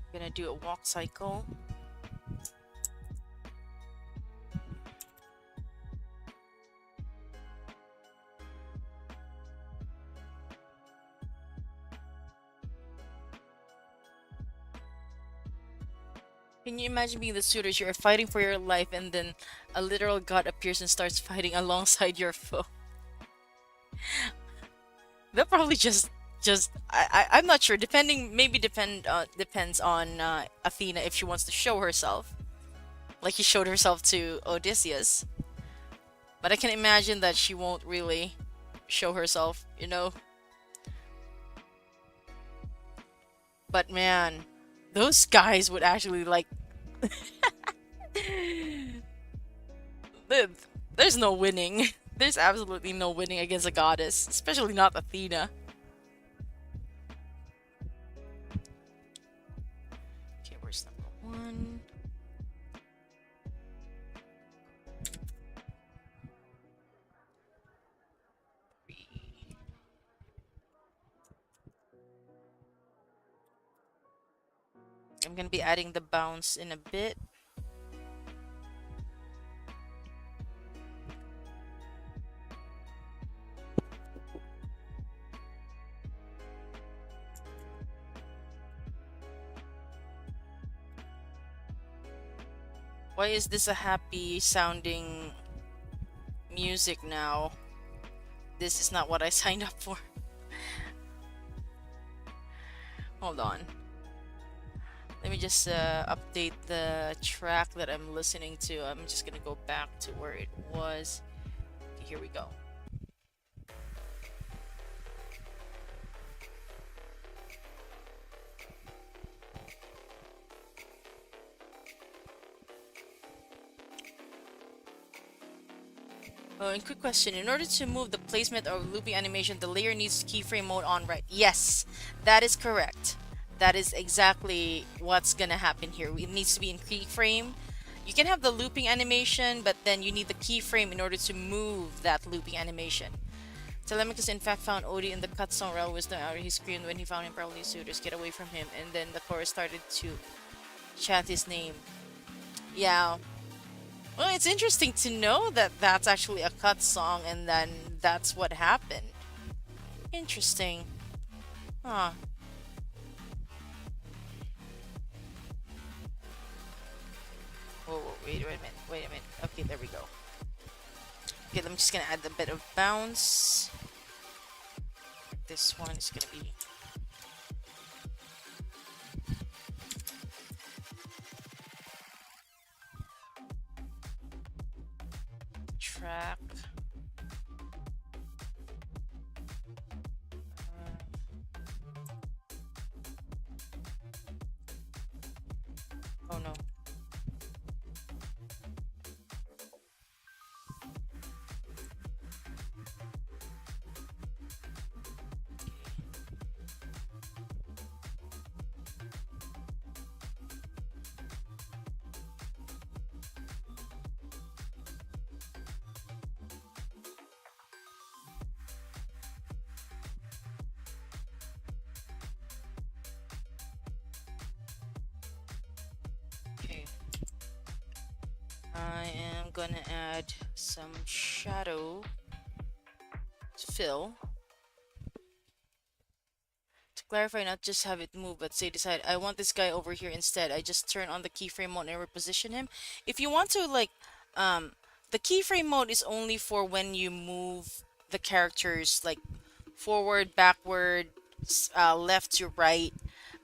I'm gonna do a walk cycle. Can you imagine being the suitors? You're fighting for your life, and then a literal god appears and starts fighting alongside your foe. They'll probably just I'm not sure. Depending, maybe depends on Athena if she wants to show herself, like he showed herself to Odysseus. But I can imagine that she won't really show herself, you know. But man, those guys would actually like. there- There's no winning. There's absolutely no winning against a goddess, especially not Athena. Okay, where's number 1? I'm gonna be adding the bounce in a bit. Why is this a happy sounding music now? This is not what I signed up for. Hold on. Let me just update the track that I'm listening to. I'm just gonna go back to where it was. Okay, here we go. Oh, and quick question. In order to move the placement of looping animation, the layer needs keyframe mode on, right? Yes, that is correct. That is exactly what's gonna happen here. It needs to be in keyframe. You can have the looping animation, but then you need the keyframe in order to move that looping animation. Telemachus in fact found Odie in the cut song Rel Wisdom Hour. He screamed when he found him probably suitors get away from him, and then the chorus started to chant his name. Yeah. Well, it's interesting to know that that's actually a cut song, and then that's what happened. Interesting. Huh. Whoa, wait a minute. Wait a minute. Okay, there we go. Okay, I'm just gonna add a bit of bounce. This one is gonna be track. Oh no. Okay. I am gonna add some shadow to fill. To clarify, not just have it move, but say decide, I want this guy over here instead. I just turn on the keyframe mode and reposition him. If you want to like, the keyframe mode is only for when you move the characters like forward, backward, left to right.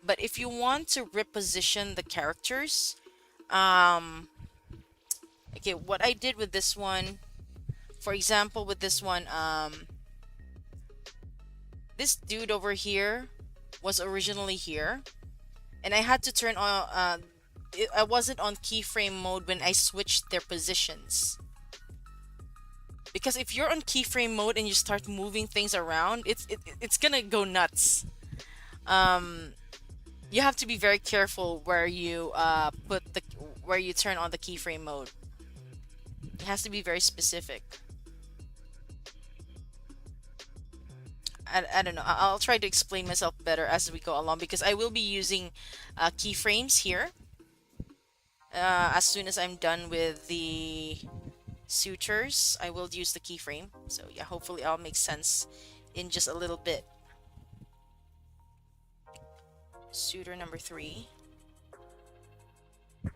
But if you want to reposition the characters, um, okay, what I did with this one, for example, with this one, this dude over here was originally here, and I had to turn on. I wasn't on keyframe mode when I switched their positions. Because if you're on keyframe mode and you start moving things around, it's gonna go nuts. Um, you have to be very careful where you where you turn on the keyframe mode. It has to be very specific. I don't know. I'll try to explain myself better as we go along because I will be using keyframes here as soon as I'm done with the sutures. I will use the keyframe. So yeah, hopefully I'll make sense in just a little bit. Suitor number 3. I'm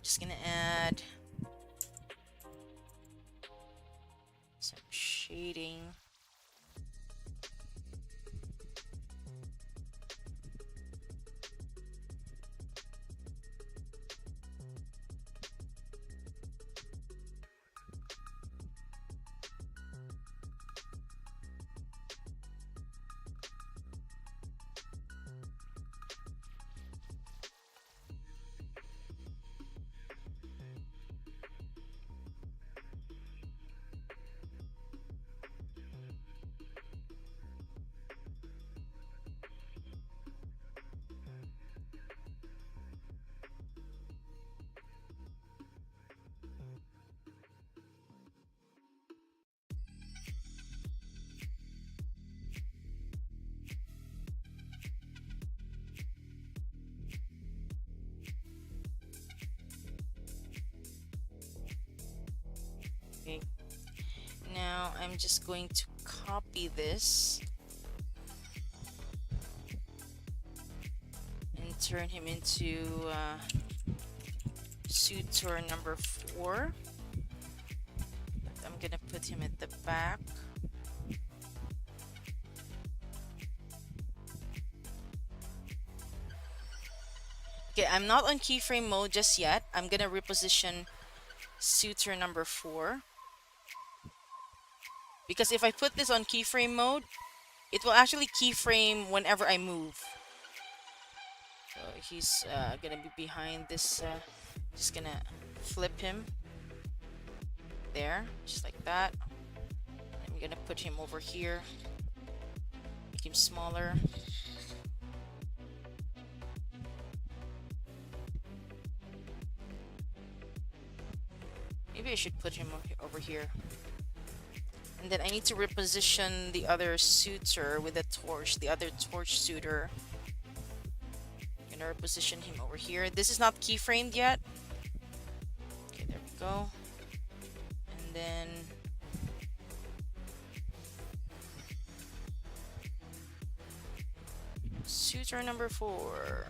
just gonna add some shading. Okay. Now I'm just going to copy this and turn him into suitor number 4. I'm gonna put him at the back. Okay, I'm not on keyframe mode just yet. I'm gonna reposition suitor number 4. Because if I put this on keyframe mode, it will actually keyframe whenever I move. So he's gonna be behind this. Just gonna flip him there, just like that. I'm gonna put him over here, make him smaller. Maybe I should put him over here. And then I need to reposition the other suitor with a torch, the other torch suitor. I'm gonna reposition him over here. This is not keyframed yet. Okay, there we go. And then suitor number 4.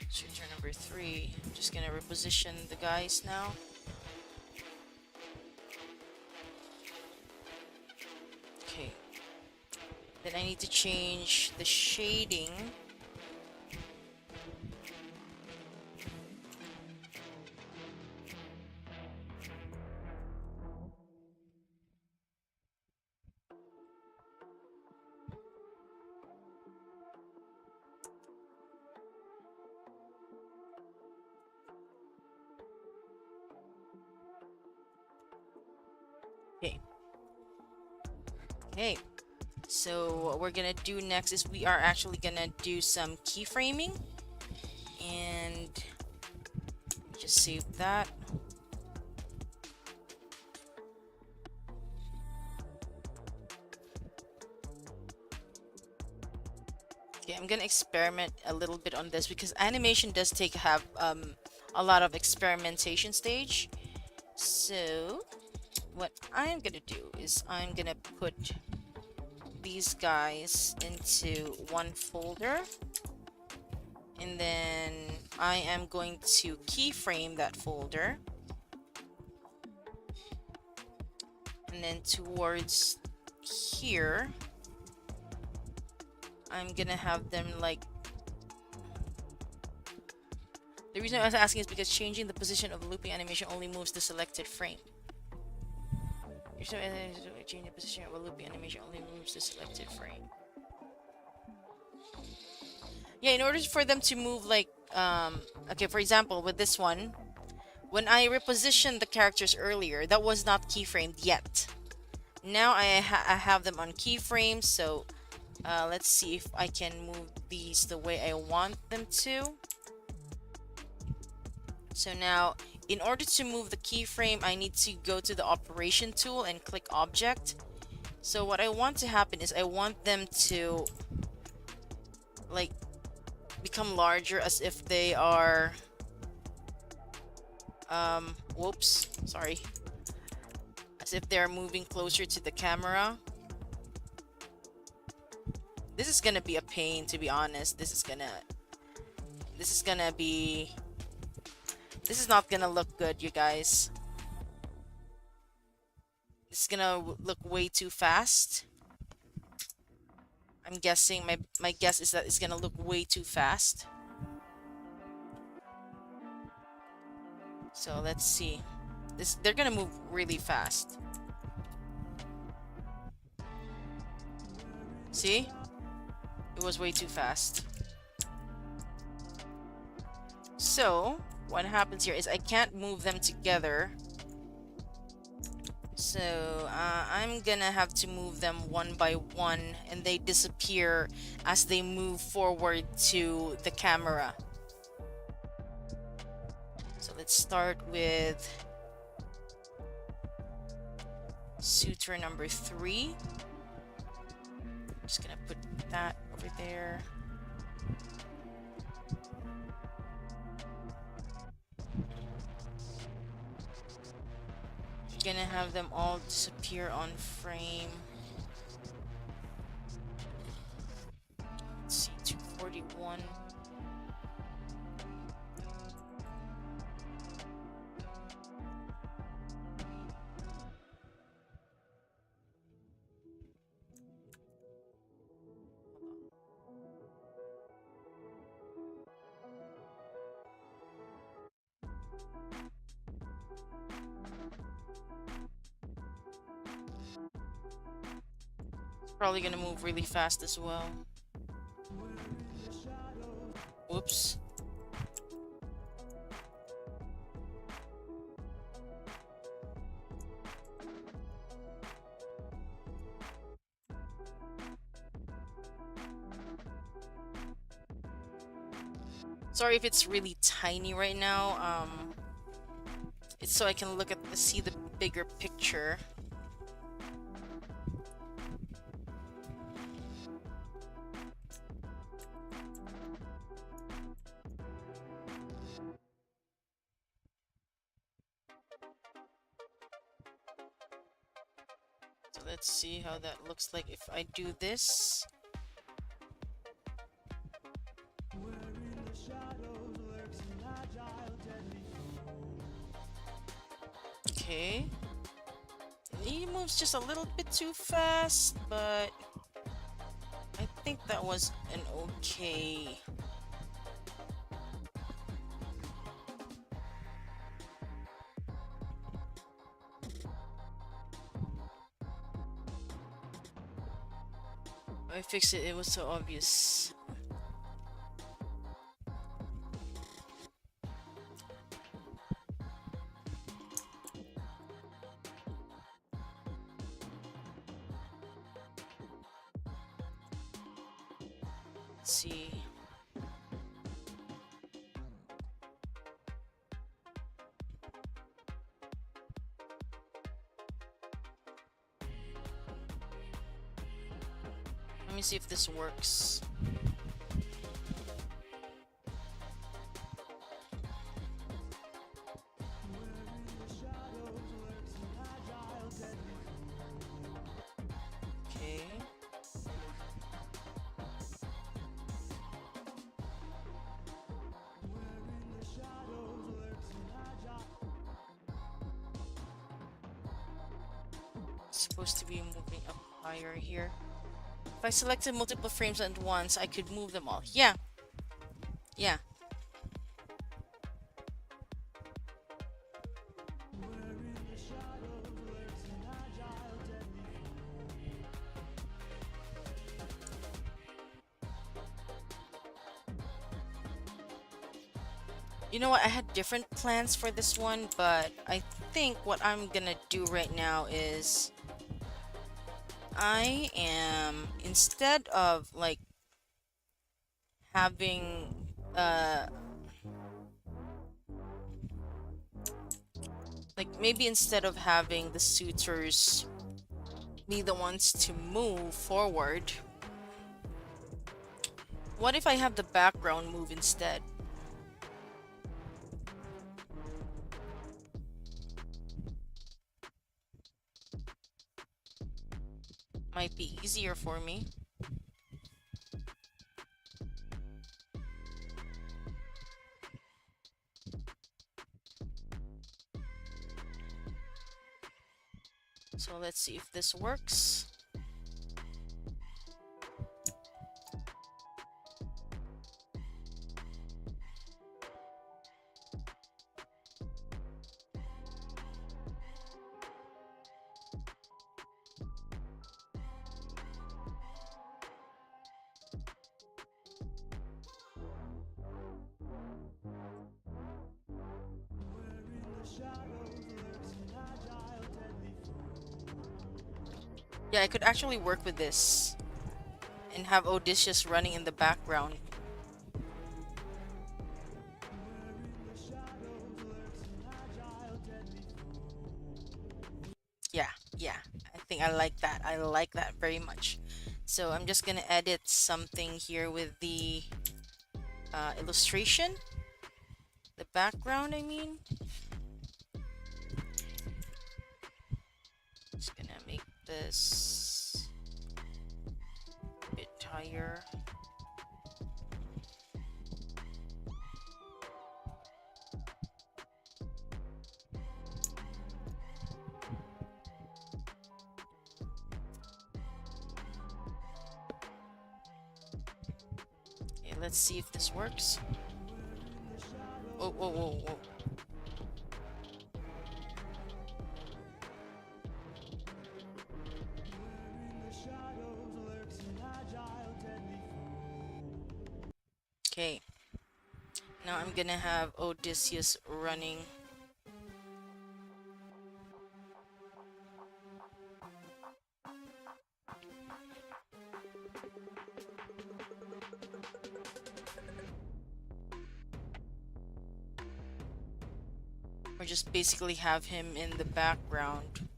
Suitor number 3. I'm just gonna reposition the guys now. Okay. Then I need to change the shading. Okay. Okay. So what we're gonna do next is we are actually gonna do some keyframing. And just save that. Okay, I'm gonna experiment a little bit on this because animation does have a lot of experimentation stage. So what I'm gonna do is I'm gonna put these guys into one folder, and then I am going to keyframe that folder, and then towards here I'm gonna have them like, the reason I was asking is because changing the position of the looping animation only moves the selected frame. Changing the position of a looping animation only moves the selected frame. Yeah, in order for them to move like, okay, for example, with this one, when I repositioned the characters earlier, that was not keyframed yet. Now I have them on keyframes, so let's see if I can move these the way I want them to. So now, in order to move the keyframe, I need to go to the operation tool and click object. So what I want to happen is I want them to like become larger as if they are whoops, sorry. As if they're moving closer to the camera. This is gonna be a pain, to be honest. This is not gonna look good, you guys. This is gonna look way too fast. I'm guessing, my guess is that it's gonna look way too fast. So let's see. They're gonna move really fast. See? It was way too fast. So what happens here is I can't move them together. So I'm gonna have to move them one by one, and they disappear as they move forward to the camera. So let's start with suitor number 3. Just gonna put that over there. Gonna have them all disappear on frame. Let's see, 241. Probably gonna move really fast as well. Whoops. Sorry if it's really tiny right now. It's so I can see the bigger picture. So let's see how that looks like if I do this. Okay. He moves just a little bit too fast, but I think that was an okay. I fixed it, it was so obvious. Let's see. Let me see if this works. Okay. It's supposed to be moving up higher here. If I selected multiple frames at once, I could move them all. Yeah. Yeah. You know what? I had different plans for this one, but I think what I'm gonna do right now is I am, instead of like having like maybe instead of having the suitors be the ones to move forward, what if I have the background move instead? Might be easier for me. So let's see if this works. Yeah, I could actually work with this and have Odysseus running in the background. Yeah, yeah, I think I like that. I like that very much. So I'm just gonna edit something here with the illustration. The background, I mean. Just gonna make this a bit higher. Okay, let's see if this works. Whoa, whoa, whoa, whoa. Okay. Now I'm gonna have Odysseus running. Or just basically have him in the background.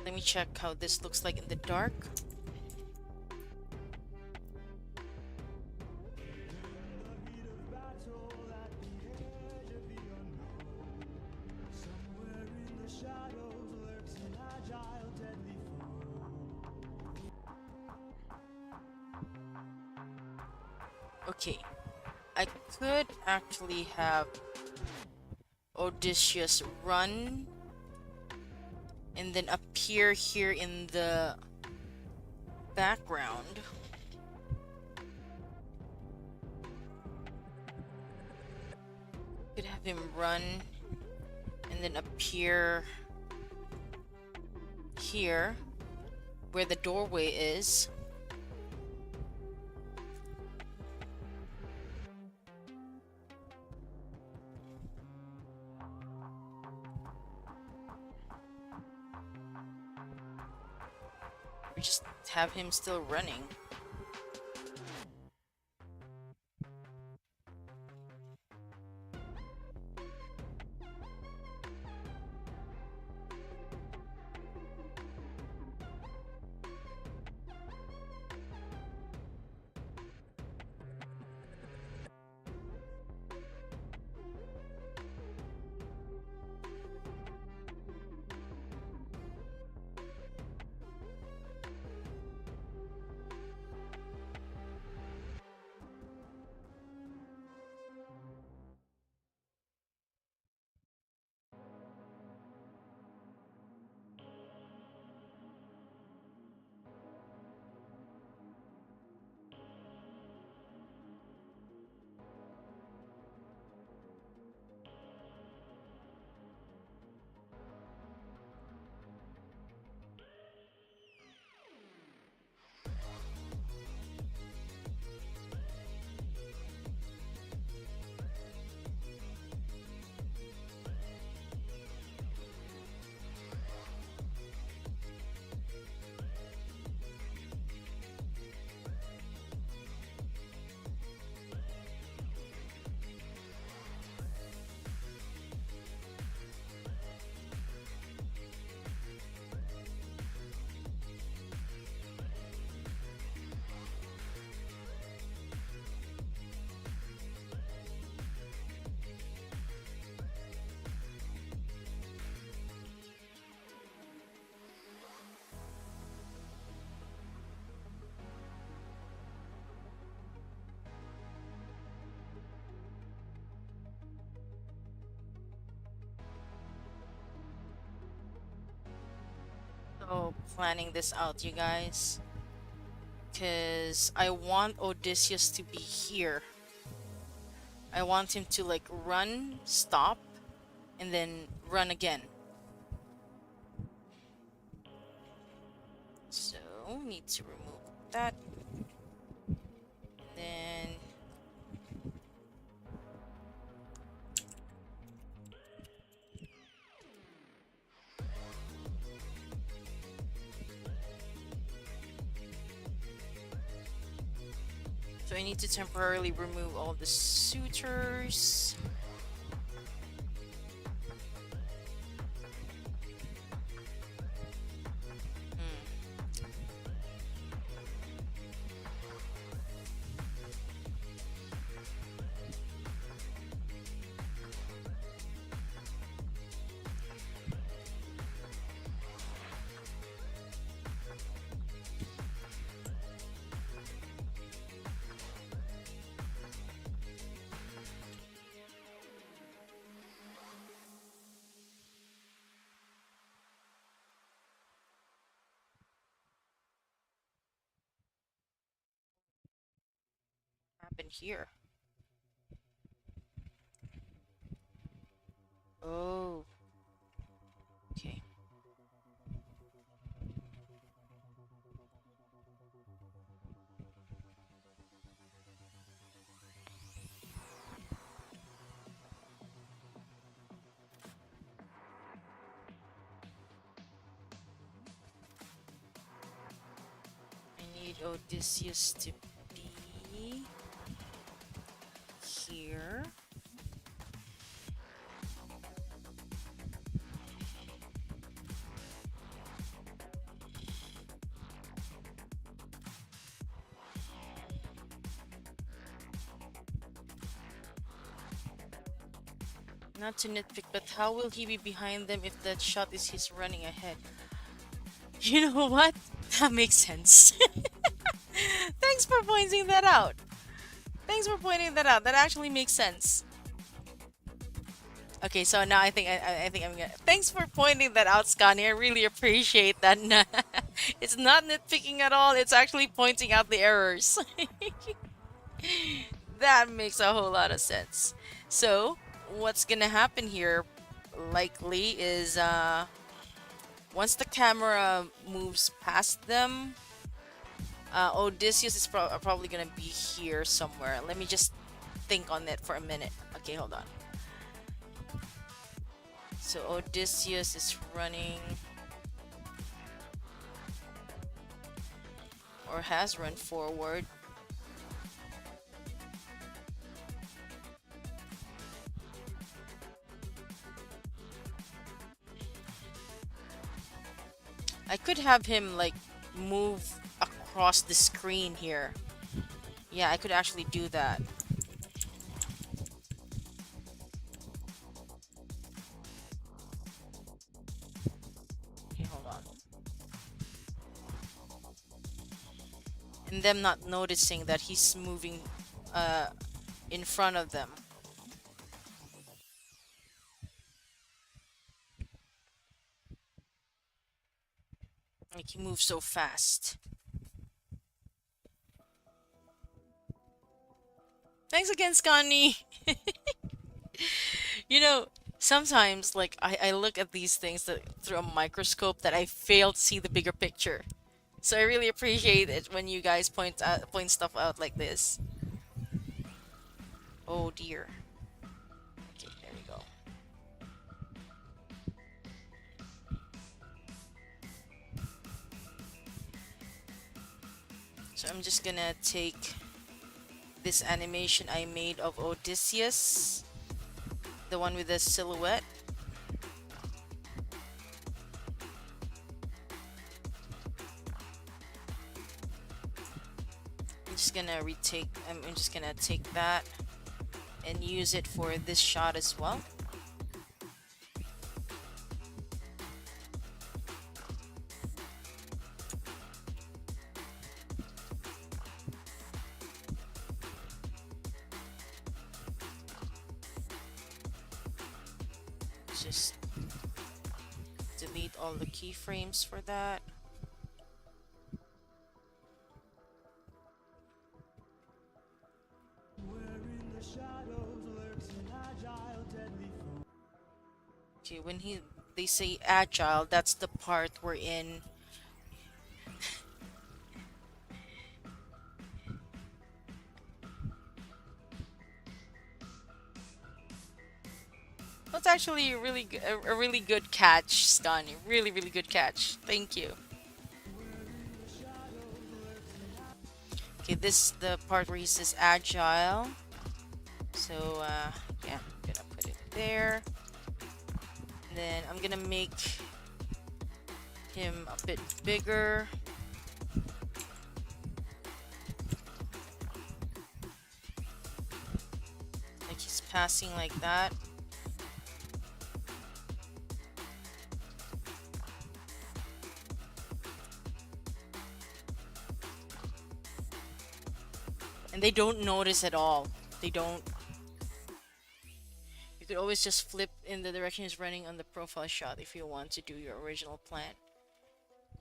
Let me check how this looks like in the dark. Okay, I could actually have Odysseus run and then appear here in the background. Could have him run and then appear here where the doorway is. Or just have him still running. So planning this out, you guys. Because I want Odysseus to be here. I want him to like run, stop, and then run again. So need to remove that. And then so I need to temporarily remove all the suitors. Happen here. Oh, okay. I need Odysseus to be Not to nitpick, but how will he be behind them if that shot is he's running ahead? You know what? That makes sense. Thanks for pointing that out. Thanks for pointing that out. That actually makes sense. Okay, so now I think I'm gonna. Thanks for pointing that out, Scotty. I really appreciate that. It's not nitpicking at all. It's actually pointing out the errors. That makes a whole lot of sense. So, what's gonna happen here likely is once the camera moves past them, Odysseus is probably gonna be here somewhere. Let me just think on it for a minute. Okay, hold on. So Odysseus is running or has run forward. I could have him like move across the screen here. Yeah, I could actually do that. Okay, hold on. And them not noticing that he's moving uh in front of them. Like he moves so fast. Thanks again, Scotty. You know, sometimes like I look at these things through a microscope that I fail to see the bigger picture. So I really appreciate it when you guys point stuff out like this. Oh dear. Okay, there we go. So I'm just gonna take this animation I made of Odysseus, the one with the silhouette. I'm just gonna take that and use it for this shot as well. Just delete all the keyframes for that. Okay, when they say agile, that's the part we're in. That's actually a really good catch, Stani. Really, really good catch. Thank you. Okay, this is the part where he says agile. So, yeah, I'm gonna put it there. And then I'm gonna make him a bit bigger. Like he's passing like that. And they don't notice at all. They don't. You could always just flip in the direction he's running on the profile shot if you want to do your original plan.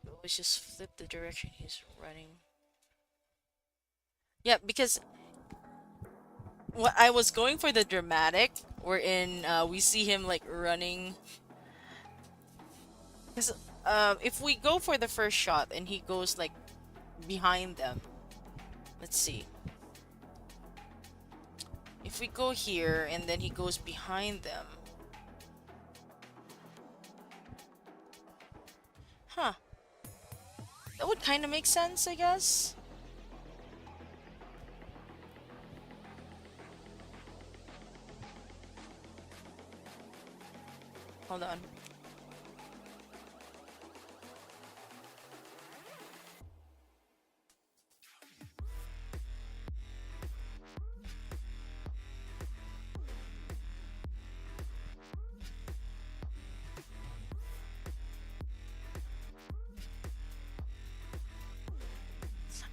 You always just flip the direction he's running. Yeah, because what I was going for the dramatic, wherein we see him like running. Because if we go for the first shot and he goes like behind them, let's see. If we go here and then he goes behind them, huh? That would kind of make sense, I guess. Hold on.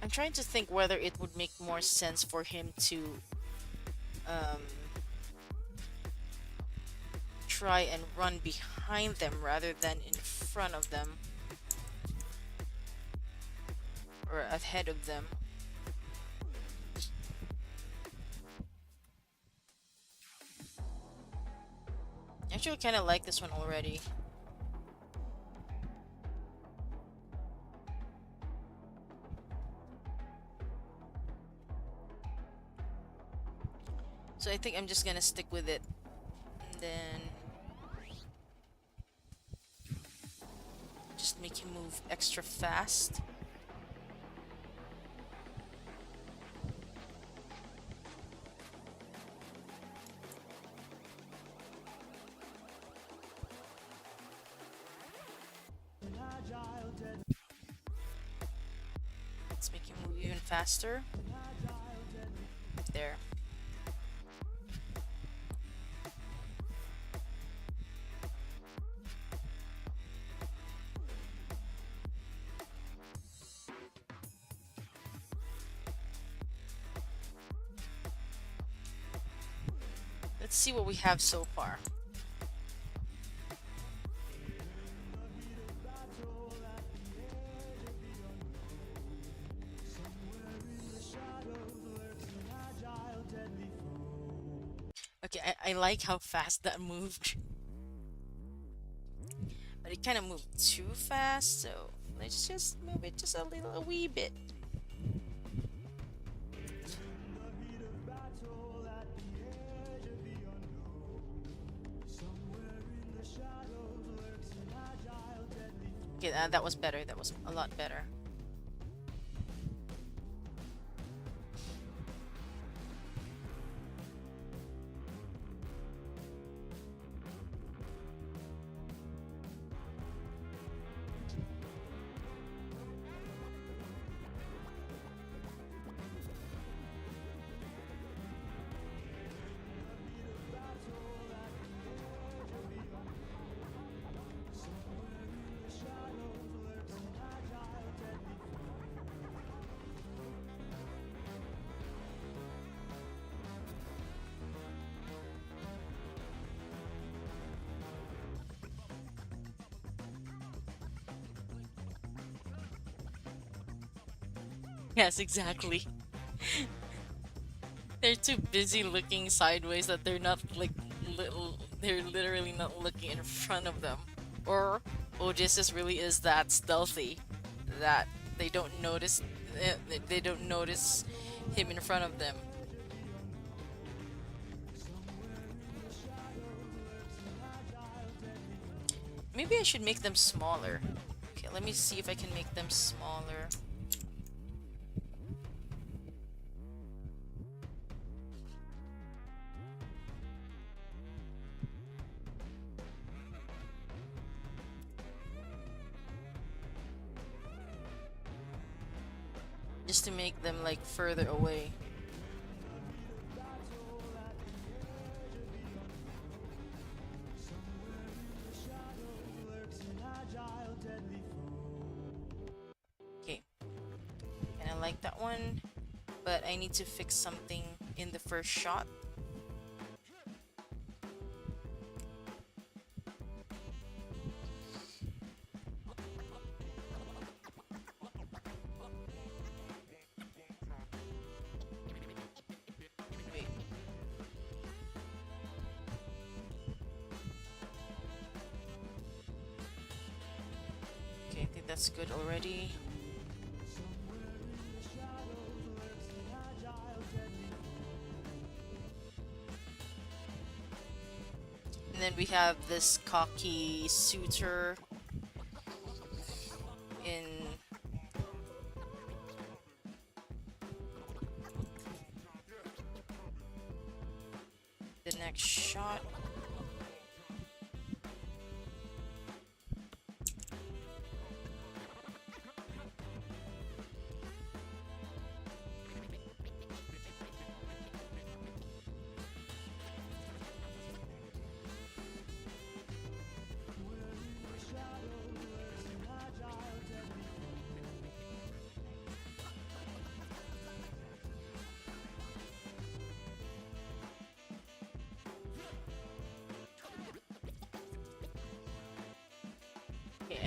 I'm trying to think whether it would make more sense for him to um, try and run behind them rather than in front of them or ahead of them. Actually, I kind of like this one already. So I think I'm just gonna stick with it. And then just make him move extra fast. Let's make him move even faster. There. Let's see what we have so far. Okay, I like how fast that moved. But it kind of moved too fast, so let's just move it just a wee bit. Okay, that was better. That was a lot better. Yes, exactly. They're too busy looking sideways that they're not like little. They're literally not looking in front of them. Or Odysseus really is that stealthy that they don't notice. They don't notice him in front of them. Maybe I should make them smaller. Okay, let me see if I can make them smaller. Just to make them like further away. Okay, and I like that one, but I need to fix something in the first shot. Wait. Okay, I think that's good already. And then we have this cocky suitor in the next shot.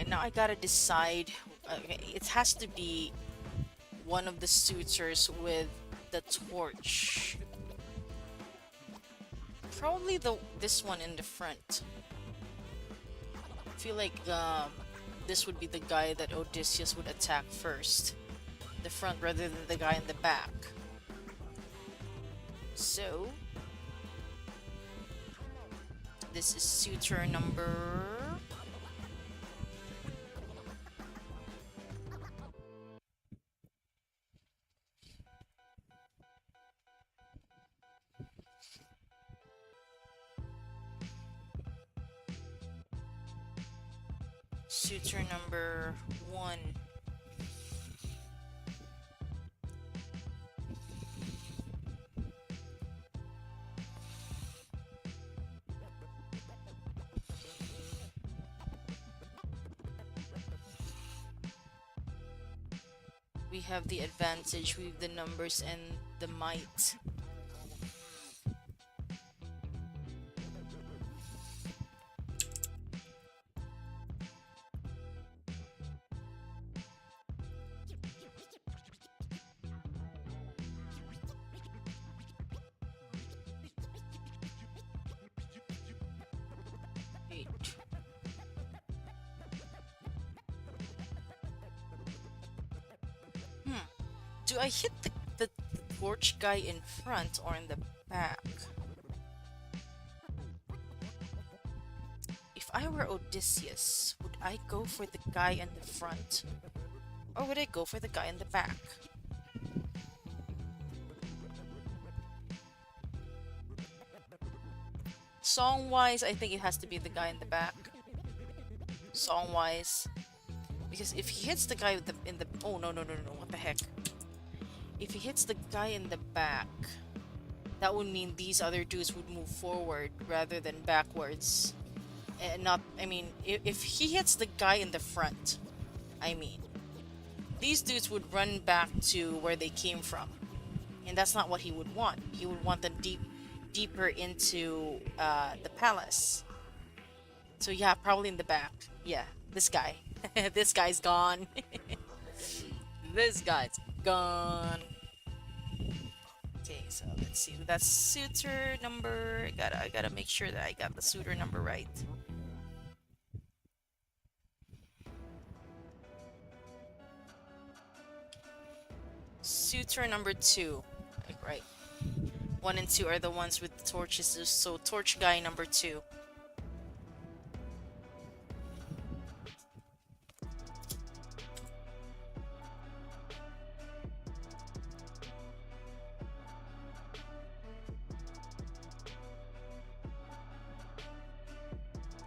And now I gotta decide. Okay, it has to be one of the suitors with the torch. Probably this one in the front. I feel like this would be the guy that Odysseus would attack first. The front rather than the guy in the back. So, this is suitor number... Suitor number 1. We have the advantage with the numbers and the might. Eight. Do I hit the torch guy in front or in the back? If I were Odysseus, would I go for the guy in the front? Or would I go for the guy in the back? Song-wise, I think it has to be the guy in the back. Song-wise. Because if he hits the guy with in the... Oh, no, what the heck? If he hits the guy in the back, that would mean these other dudes would move forward rather than backwards. And not... I mean, if he hits the guy in the front, I mean, these dudes would run back to where they came from. And that's not what he would want. He would want them deeper into the palace. So yeah, probably in the back. Yeah, this guy. This guy's gone. This guy's gone. Okay, so let's see. That's suitor number. I gotta make sure that I got the suitor number right. Suitor number 2. Like, right. 1 and 2 are the ones with the torches, so torch guy number 2.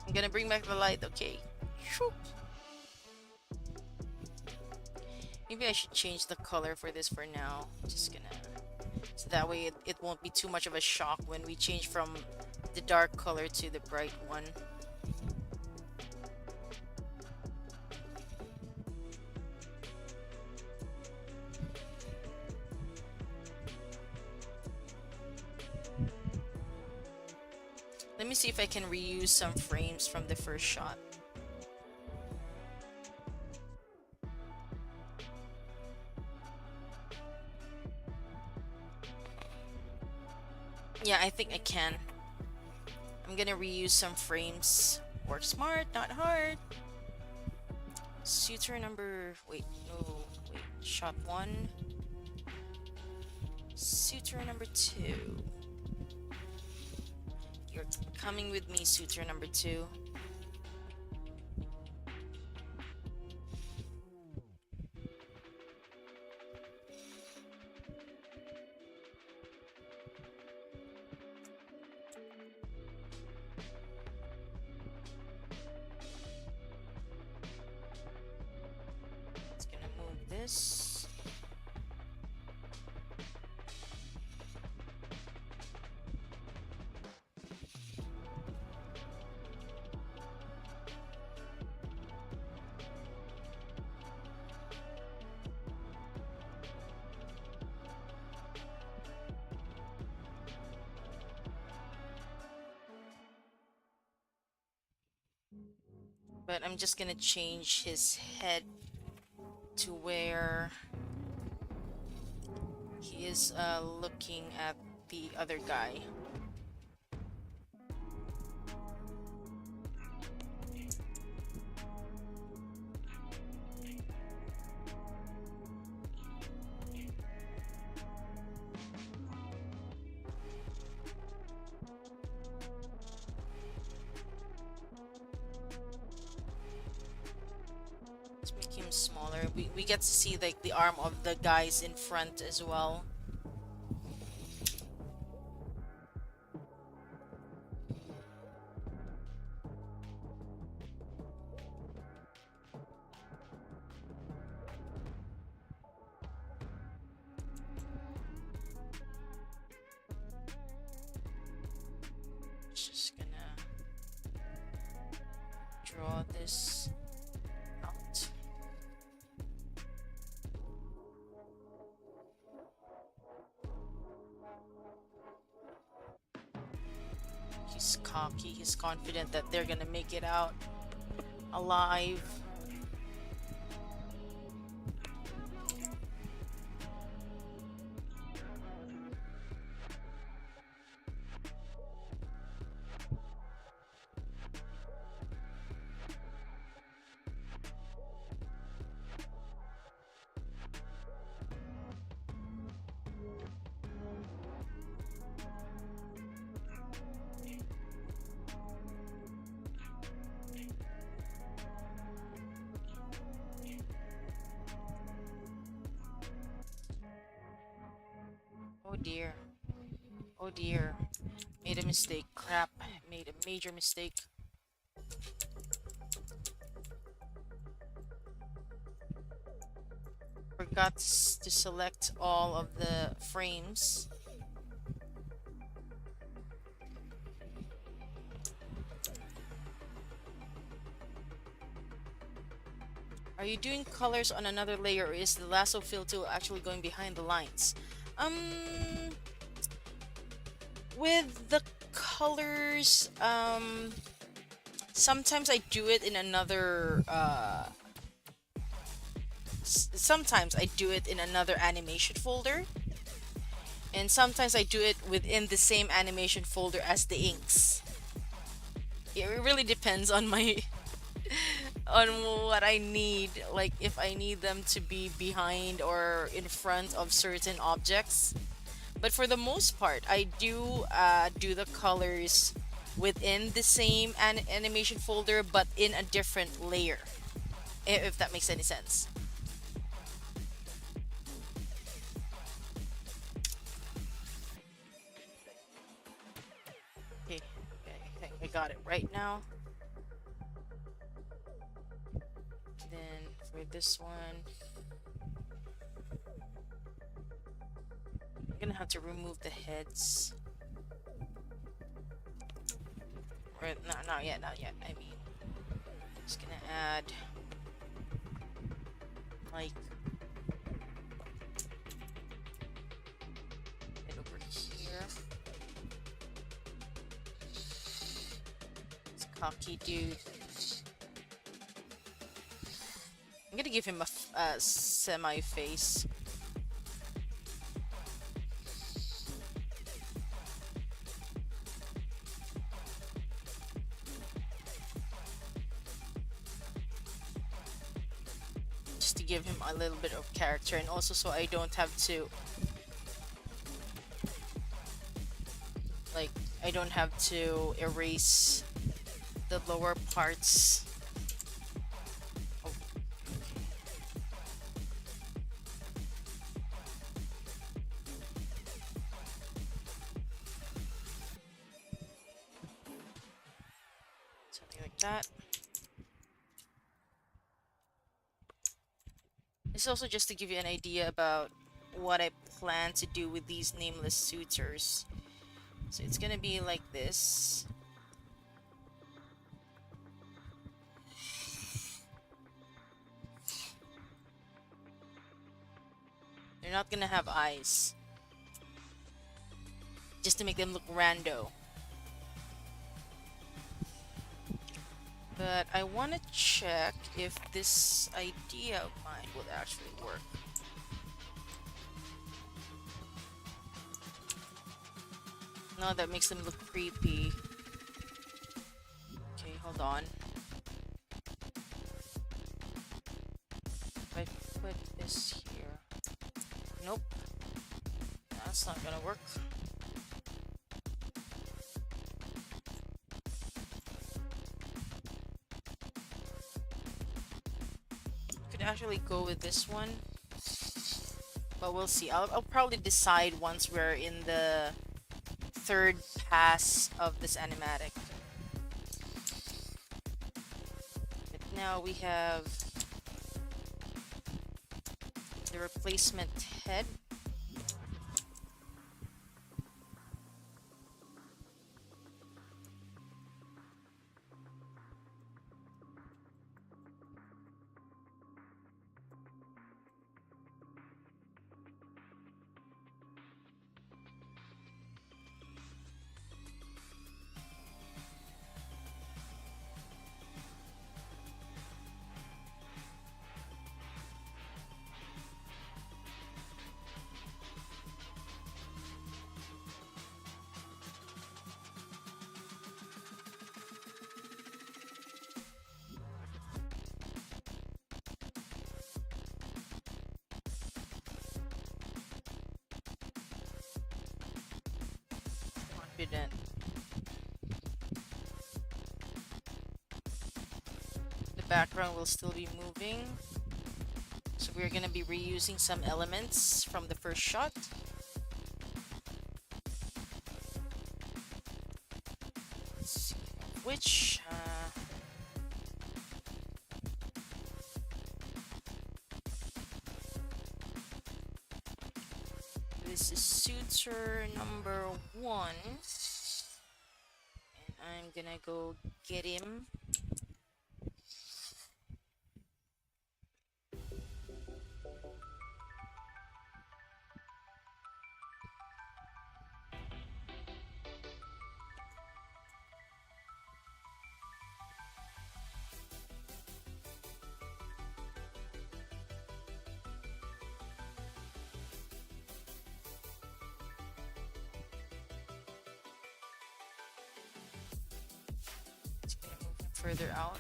I'm gonna bring back the light, okay. Shoop. Maybe I should change the color for this for now. Just gonna... So that way it won't be too much of a shock when we change from the dark color to the bright one. Let me see if I can reuse some frames from the first shot. Yeah, I think I can. I'm gonna reuse some frames. Work smart, not hard. Suitor number... Wait, no. Wait. Shot 1. Suitor number 2. You're coming with me, suitor number 2. It's gonna move this. But I'm just gonna change his head to where he is looking at the other guy. Let's make him smaller. We get to see like the arm of the guys in front as well. Just gonna draw this out. He's cocky, he's confident that they're gonna make it out alive. Oh dear. Oh dear. Made a mistake. Crap. Made a major mistake. Forgot to select all of the frames. Are you doing colors on another layer, or is the lasso fill tool actually going behind the lines? Um, with the colors, sometimes I do it in another, sometimes I do it in another animation folder, and sometimes I do it within the same animation folder as the inks. It really depends on my on what I need, like if I need them to be behind or in front of certain objects. But for the most part, I do the colors within the same animation folder, but in a different layer, if that makes any sense. Okay, okay, I think I got it right now. Then for this one, I'm gonna have to remove the heads. Or no, not yet, not yet. I mean, just gonna add like it over here. This cocky dude. I'm gonna give him a semi face. Just to give him a little bit of character, and also so I don't have to like I don't have to erase the lower parts. Oh, something like that. It's also just to give you an idea about what I plan to do with these nameless suitors. So it's gonna be like this. They're not gonna have eyes. Just to make them look rando. But I want to check if this idea of mine would actually work. No, that makes them look creepy. Okay, hold on. If I put this here. Nope, that's not gonna work. Could actually go with this one, but we'll see. I'll probably decide once we're in the third pass of this animatic. But now we have the replacement head. Confident. The background will still be moving. So we're gonna be reusing some elements from the first shot. Let's see which. This is suitor number 1. And I'm gonna go get him. It's gonna move him further out.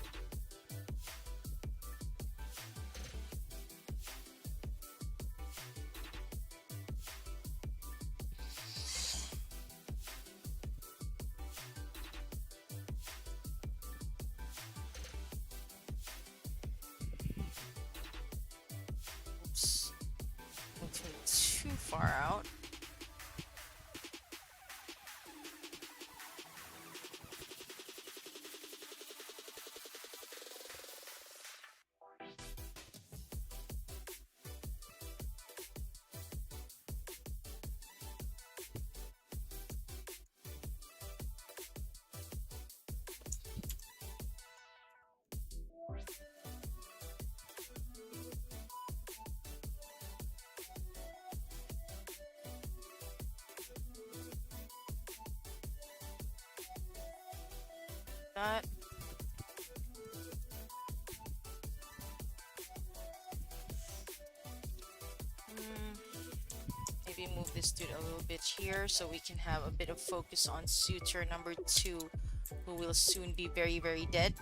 Oops. Moved him too far out. That. Maybe move this dude a little bit here so we can have a bit of focus on suitor number 2, who will soon be very, very dead.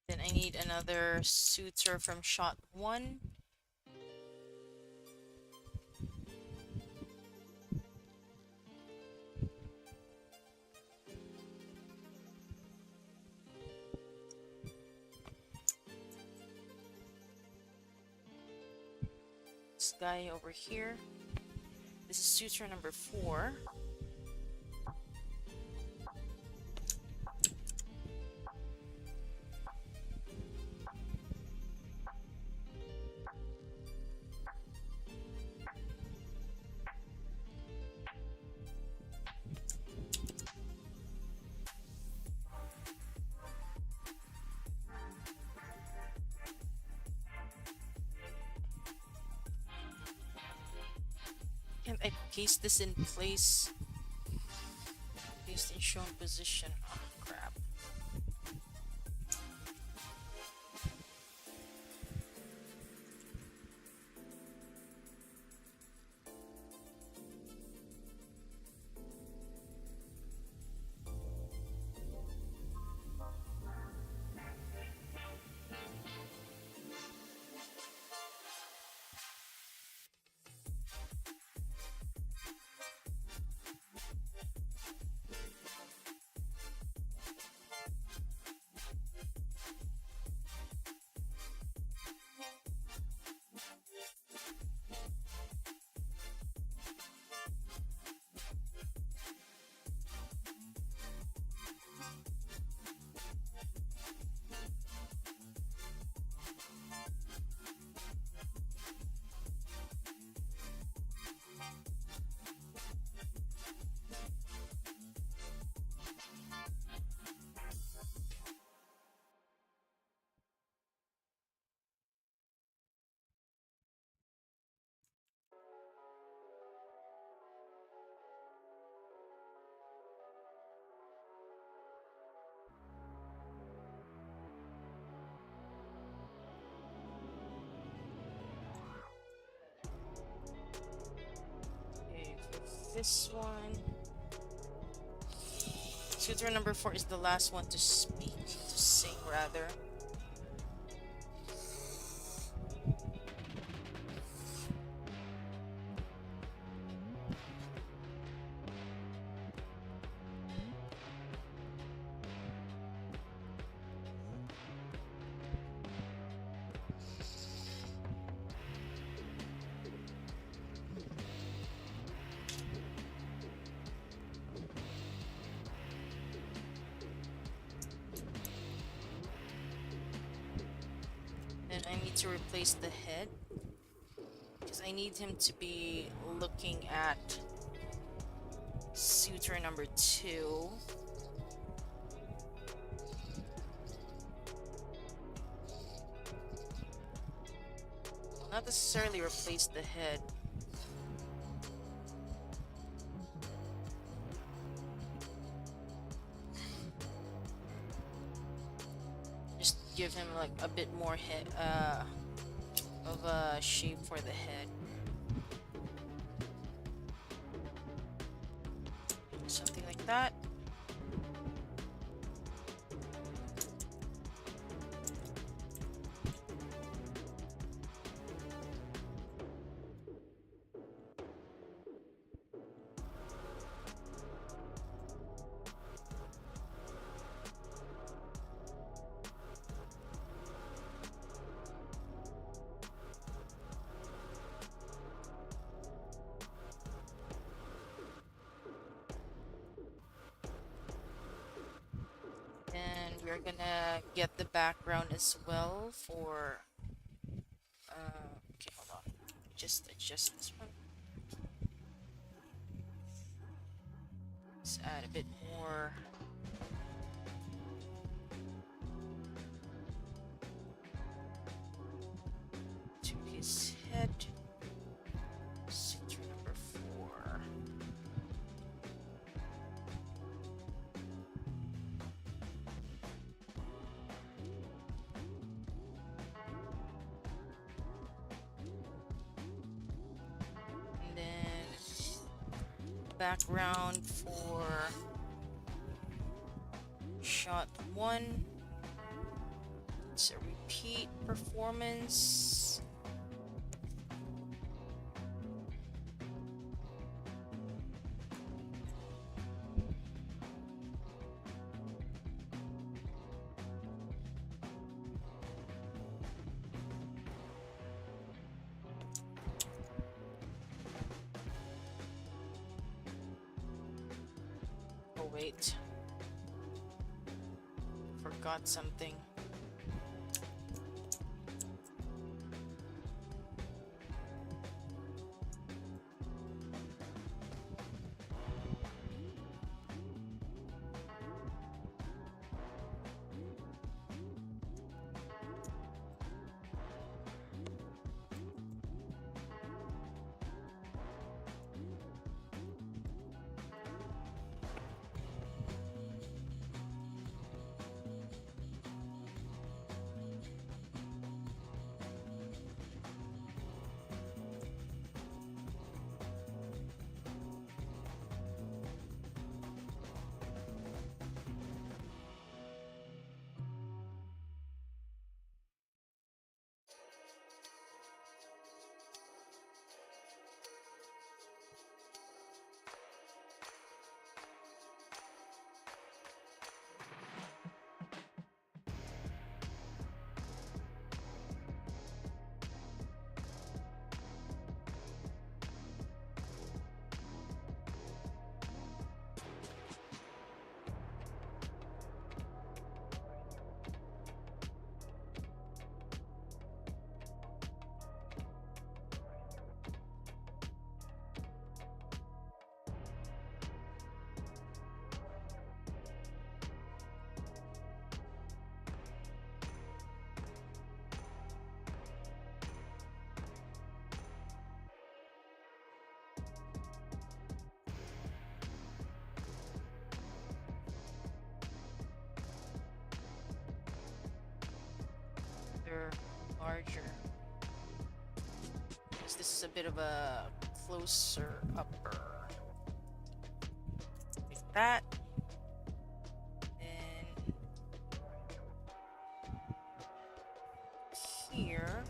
Then I need another suitor from shot 1. This guy over here. This is suitor number 4. Paste this in place. Paste in shown position. Oh, crap. Okay, for this one. Suitor number 4 is the last one to speak, to sing rather. Then I need to replace the head because I need him to be looking at suitor number 2. Well, not necessarily replace the head. Just give him like a bit more head of a shape for the head. Something like that. And we're gonna get the background as well for okay, hold on. Just adjust this one. Let's add a bit more. To his head. Suture number 4. And then background for shot 1. It's a repeat performance. Oh wait, forgot something. larger. Because this is a bit of a closer upper. Like that. And here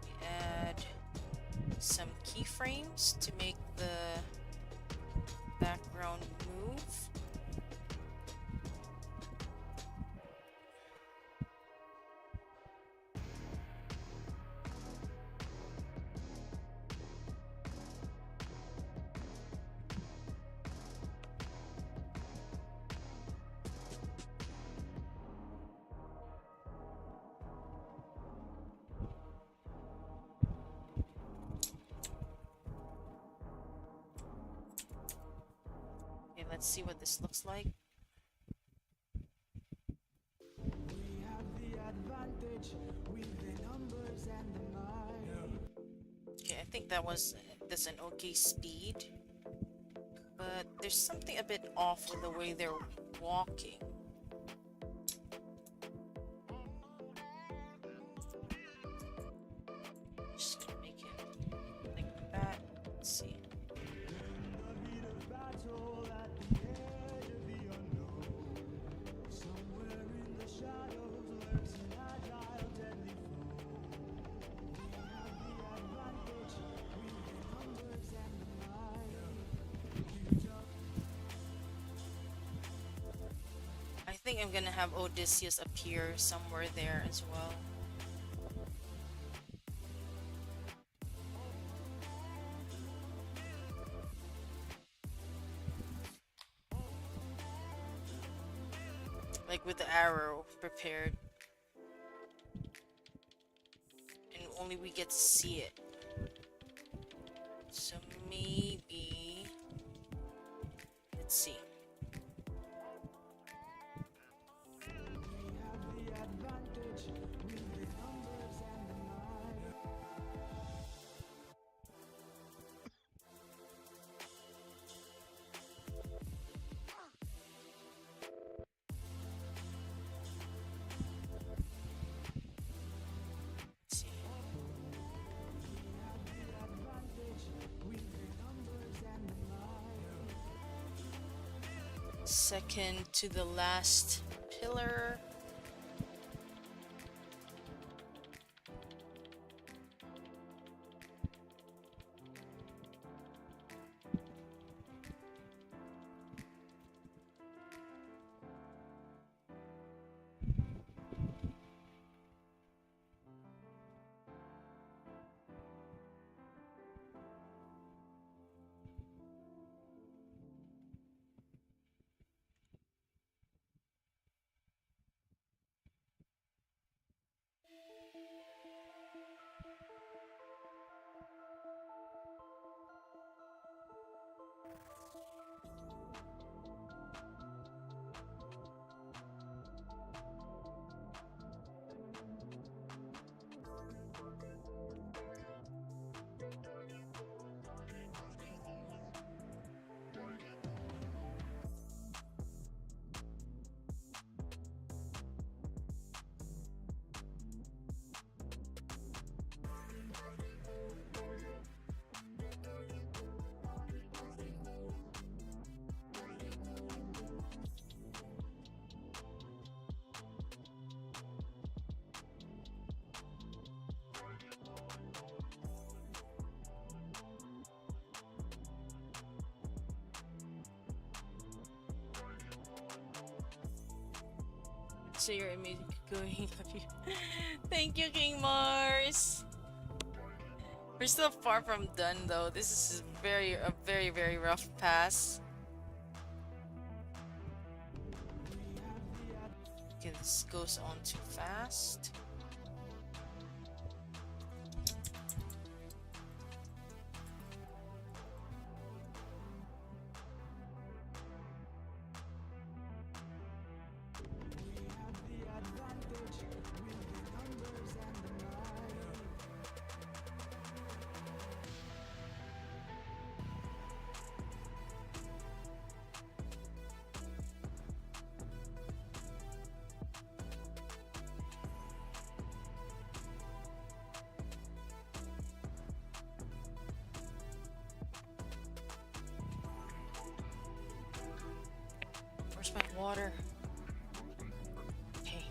we add some keyframes to make the background move. Okay, let's see what this looks like. We have the advantage with the numbers and the mind. Okay, I think that's an okay speed. But there's something a bit off with the way they're walking. Just gonna make it like that. Let's see. In the heat of battle at the edge of the unknown, somewhere in the shadows lurks an agile, deadly foe. We have the advantage with the numbers and the mind. I think I'm gonna have Odysseus appear somewhere there as well. Like with the arrow prepared. And only we get to see it. So maybe... Let's see. We have the advantage with the numbers and the mind. Let's see. We have the advantage with the numbers and the mind. Second to the last pillar. So your image going. Thank you, King Mars. We're still far from done though. This is a very rough pass. Okay, this goes on too fast. We have the advantage with the numbers and the mind. my water? Okay.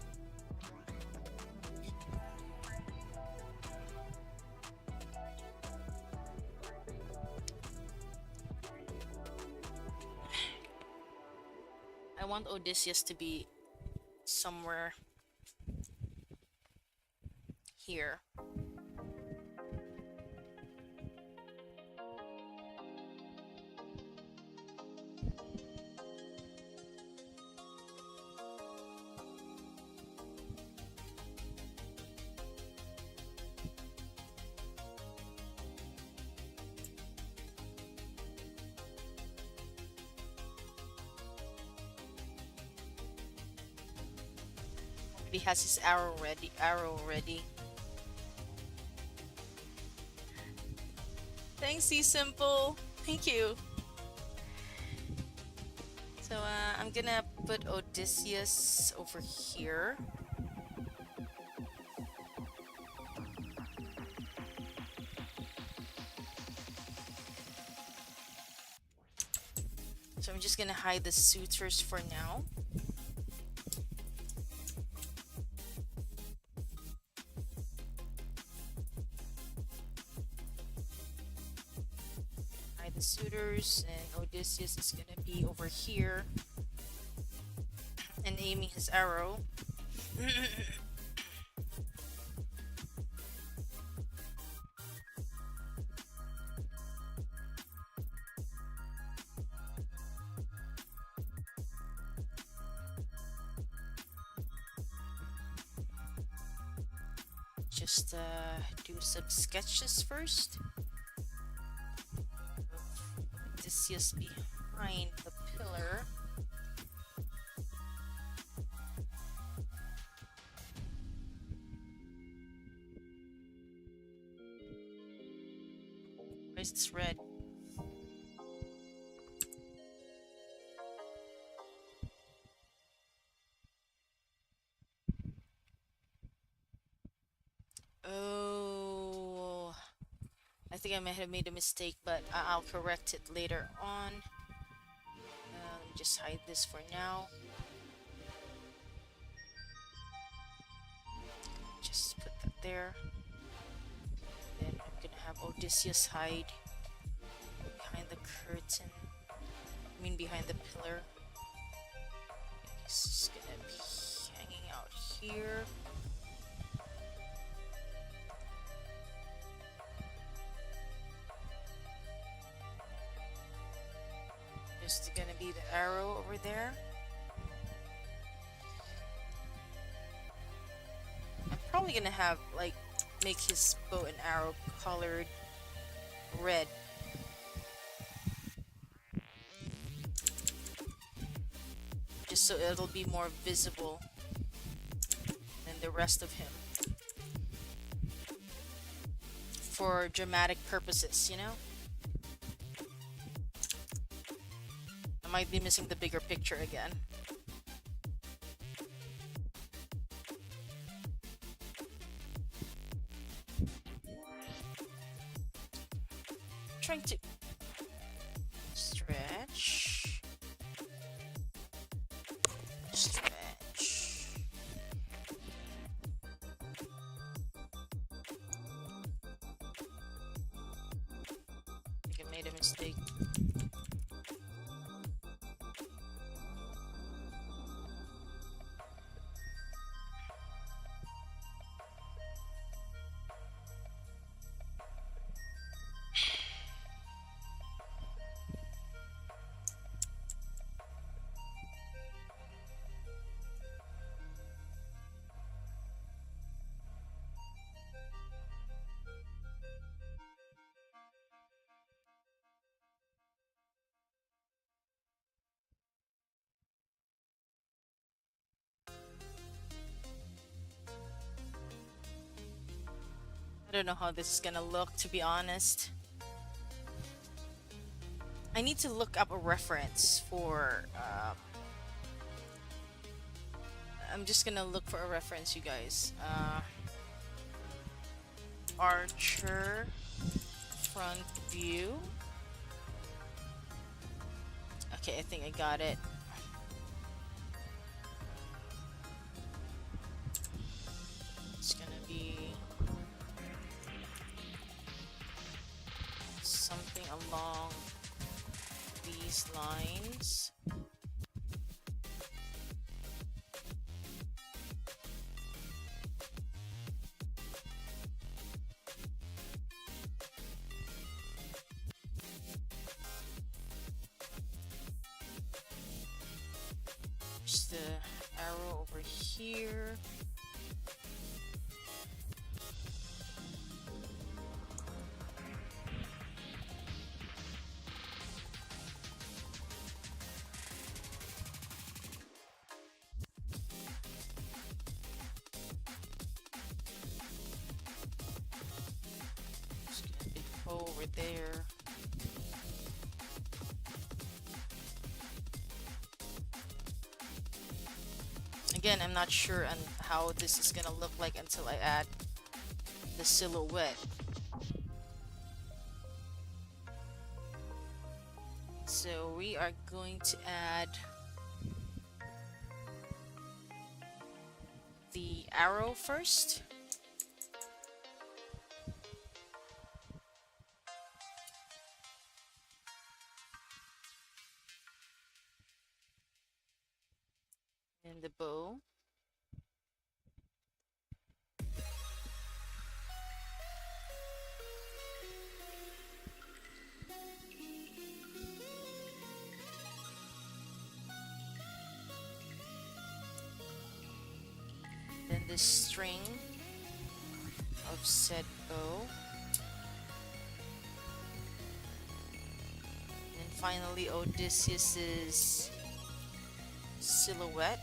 I want Odysseus to be somewhere here. He has his arrow ready. Arrow ready. Thanks, C Simple. Thank you. So I'm gonna put Odysseus over here. So I'm just gonna hide the suitors for now. Hide the suitors, and Odysseus is gonna be over here and aiming his arrow. Just do some sketches first. Odysseus behind the pillar. Where's this red? Oh, I think I might have made a mistake, but I'll correct it later on. Let me just hide this for now. Just put that there. Then I'm gonna have Odysseus hide behind the curtain. I mean, behind the pillar. He's just gonna be hanging out here. Just gonna be the arrow over there. I'm probably gonna have, like, make his bow and arrow colored red. Just so it'll be more visible than the rest of him. For dramatic purposes, you know? I might be missing the bigger picture again. Trying to stretch. Stretch. I think I made a mistake. I don't know how this is gonna look, to be honest. I need to look up a reference for I'm just gonna look for a reference, you guys. Archer front view. Okay, I think I got it. along these lines. There's the arrow over here. Just gonna big hole over there. Again, I'm not sure on how this is gonna look like until I add the silhouette. So we are going to add the arrow first. And the bow. Then the string of said bow. And finally Odysseus's silhouette.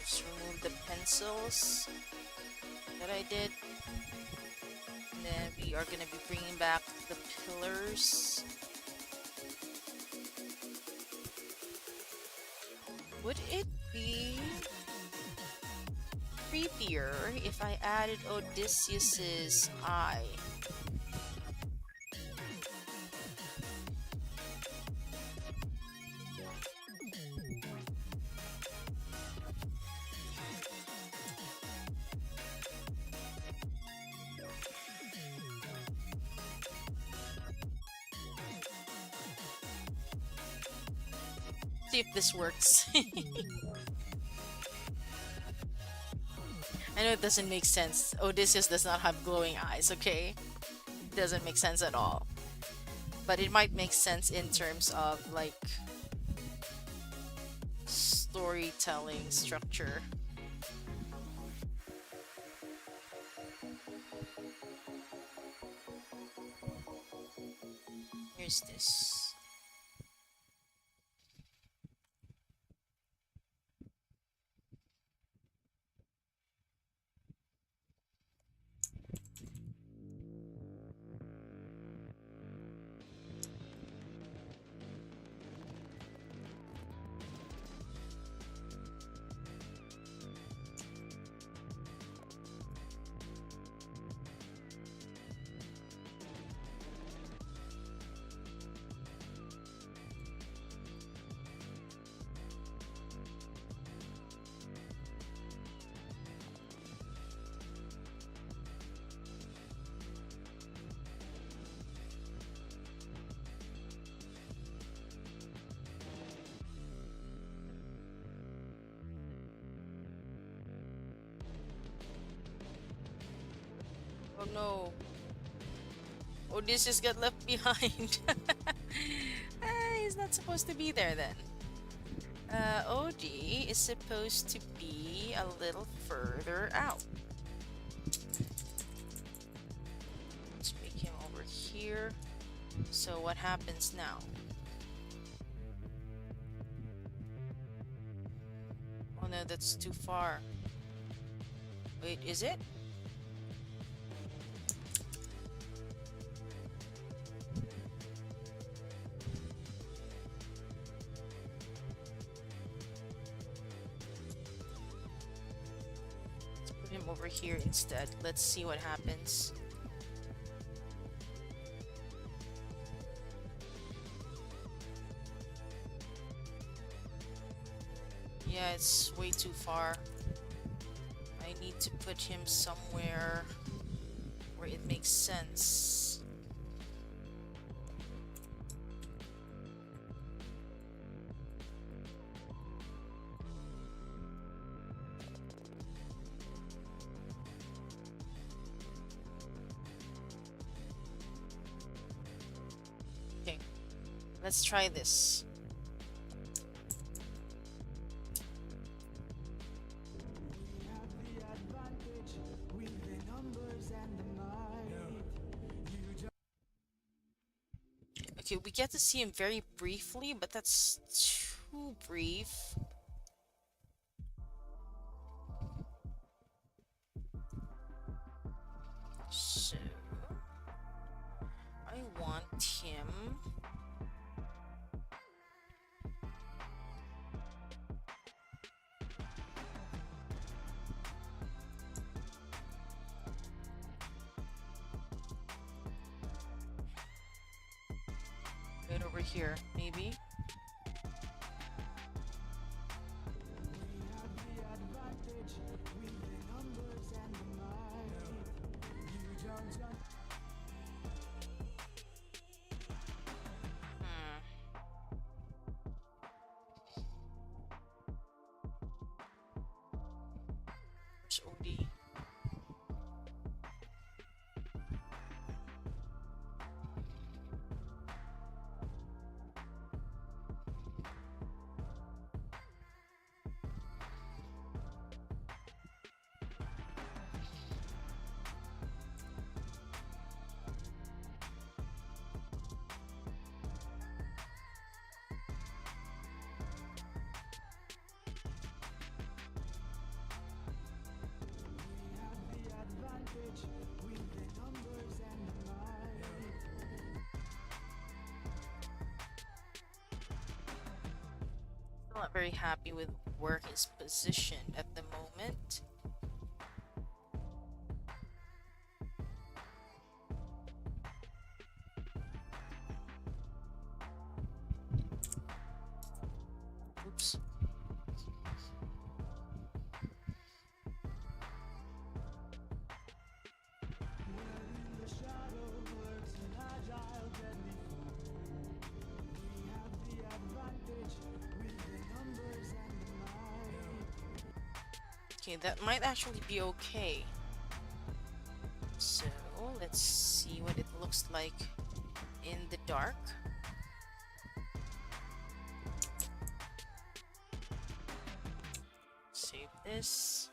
Just remove the pencils that I did. And then we are going to be bringing back the pillars. Would it be creepier if I added Odysseus's eye? See if this works. I know it doesn't make sense. Odysseus does not have glowing eyes, okay? It doesn't make sense at all. But it might make sense in terms of, like, storytelling structure. Here's this. Oh no. Odysseus got left behind. He's not supposed to be there then. Odie is supposed to be a little further out. Let's make him over here. So what happens now? Oh no, that's too far. Wait, is it? over here instead. Let's see what happens. Yeah, it's way too far. I need to put him somewhere where it makes sense. Okay, let's try this. Okay, we get to see him very briefly, but that's too brief. So, I want him. Right over here, maybe. There's OD. Still not very happy with where he's positioned at the moment. Oops. Okay, that might actually be okay. So, let's see what it looks like in the dark. Save this.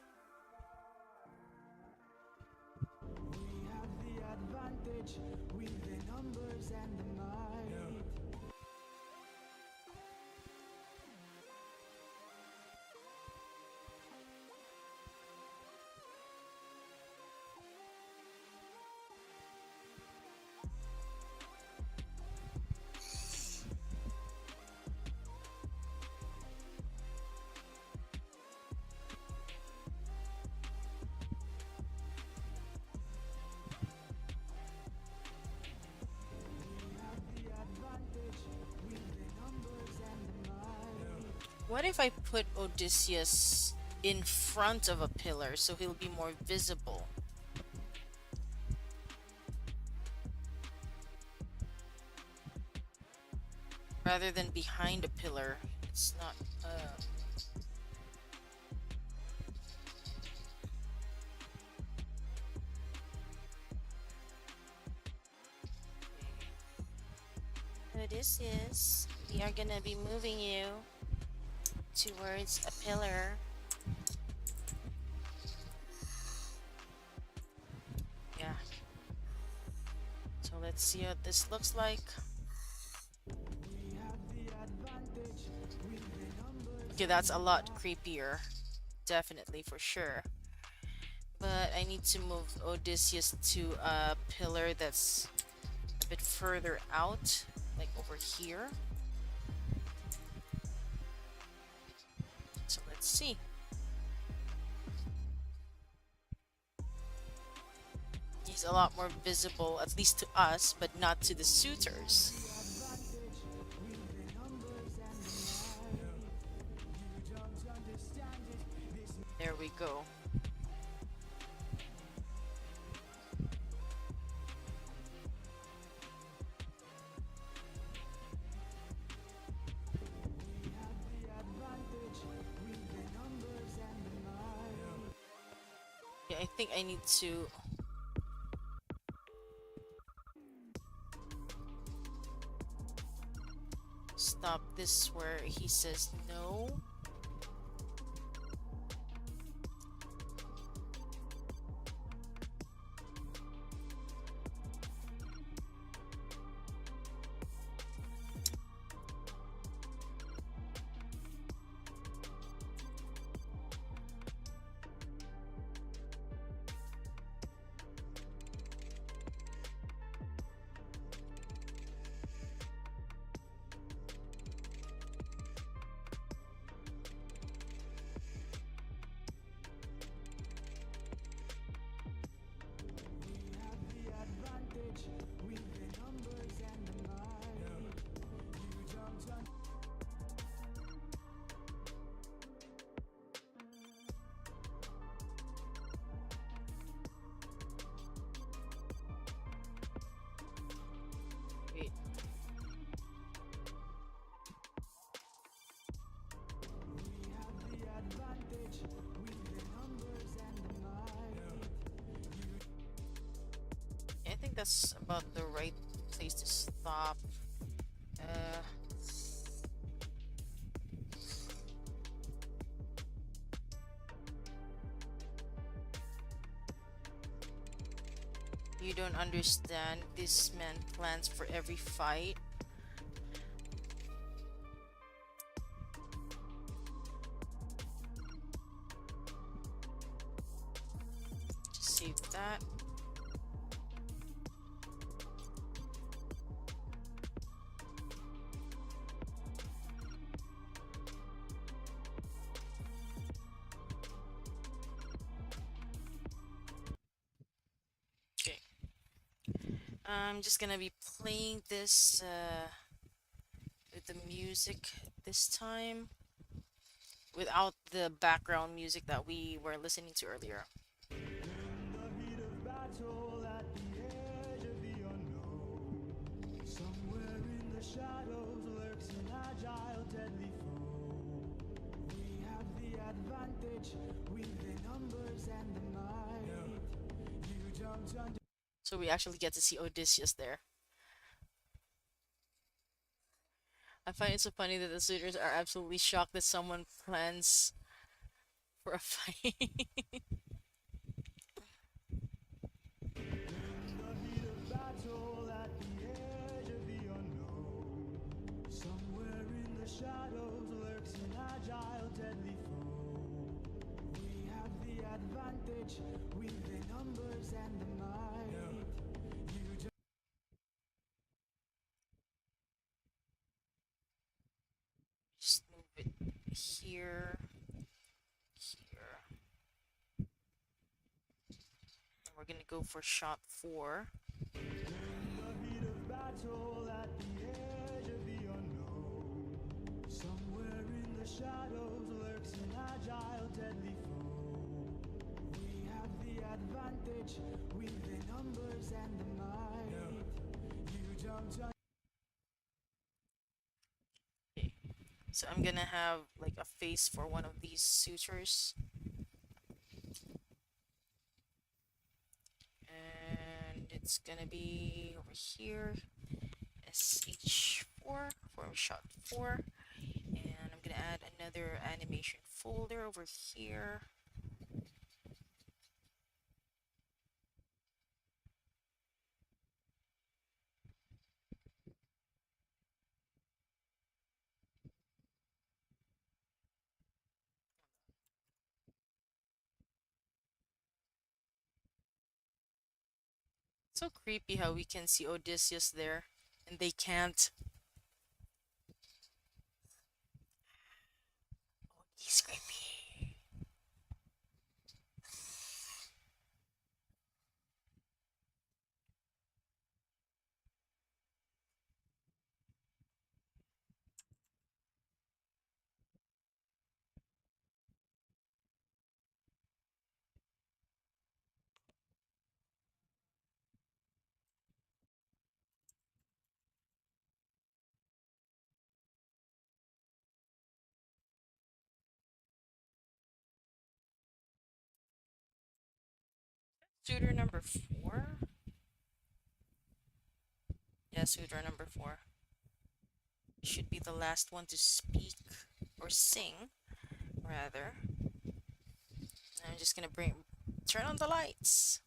What if I put Odysseus in front of a pillar so he'll be more visible? Rather than behind a pillar. It's not, Odysseus, we are gonna be moving you towards a pillar. Yeah. So let's see what this looks like. Okay, that's a lot creepier. Definitely, for sure. But I need to move Odysseus to a pillar that's a bit further out, like over here. So let's see. He's a lot more visible, at least to us, but not to the suitors. There we go. Yeah, I think I need to stop this where he says no. Wait. I think that's about the right place to stop. Uh, you don't understand. This man plans for every fight. Just save that. Okay. I'm just gonna be playing this with the music this time, without the background music that we were listening to earlier. In the heat of battle at the edge of the unknown, somewhere in the shadows lurks an agile, deadly foe. We have the advantage with the numbers and the might. You jumped under. So we actually get to see Odysseus there. I find it so funny that the suitors are absolutely shocked that someone plans for a fight. In the heat of battle at the edge of the unknown, somewhere in the shadows lurks an agile, deadly foe. We have the advantage with the numbers and the might. You Just move it here, here. And we're gonna go for shot 4. in the heat of battle at the edge of the unknown, somewhere in the shadows lurks an agile, deadly foe. We have the advantage with the numbers and the might. You jumped on. Okay. So I'm gonna have like a face for one of these suitors. And it's gonna be over here. SH4 for shot 4. And I'm gonna add another animation folder over here. So creepy how we can see Odysseus there and they can't. Oh, he's creepy. Suitor number four? Yeah, suitor number four. Should be the last one to speak or sing, rather. I'm just gonna turn on the lights.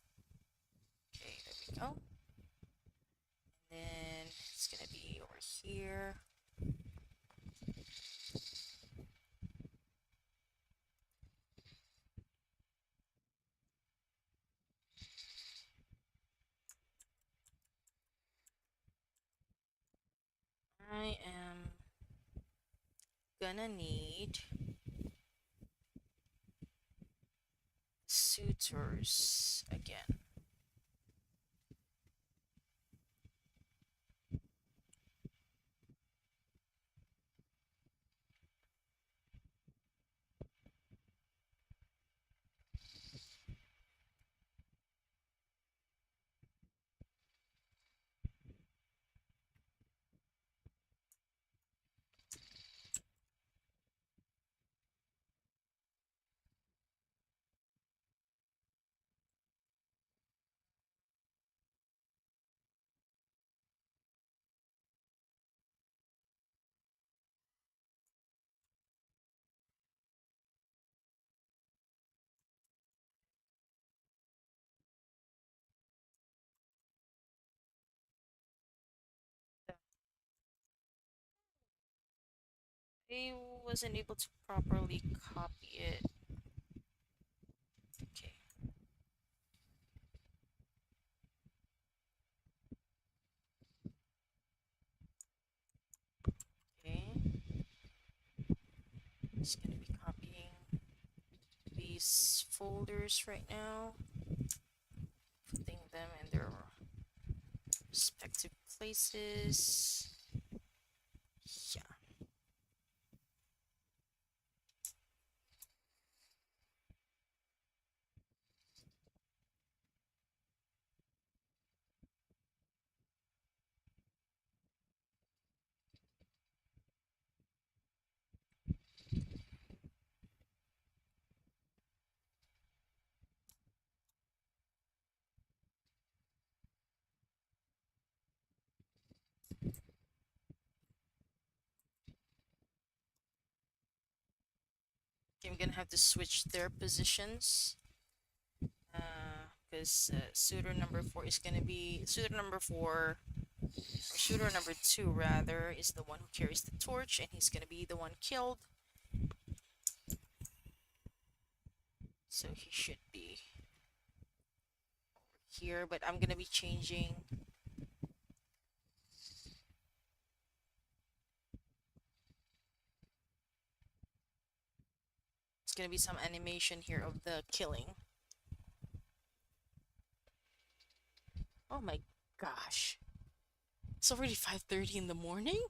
Okay, there we go. And then it's gonna be over here. I am gonna need suitors again. I wasn't able to properly copy it. Okay. Okay. Just gonna be copying these folders right now, putting them in their respective places. Yeah. Okay, I'm gonna have to switch their positions. Because suitor number four is gonna be suitor number four, or shooter number two rather, is the one who carries the torch, and he's gonna be the one killed. So he should be here, but I'm gonna be changing. It's gonna be some animation here of the killing. Oh my gosh. It's already 5:30 in the morning?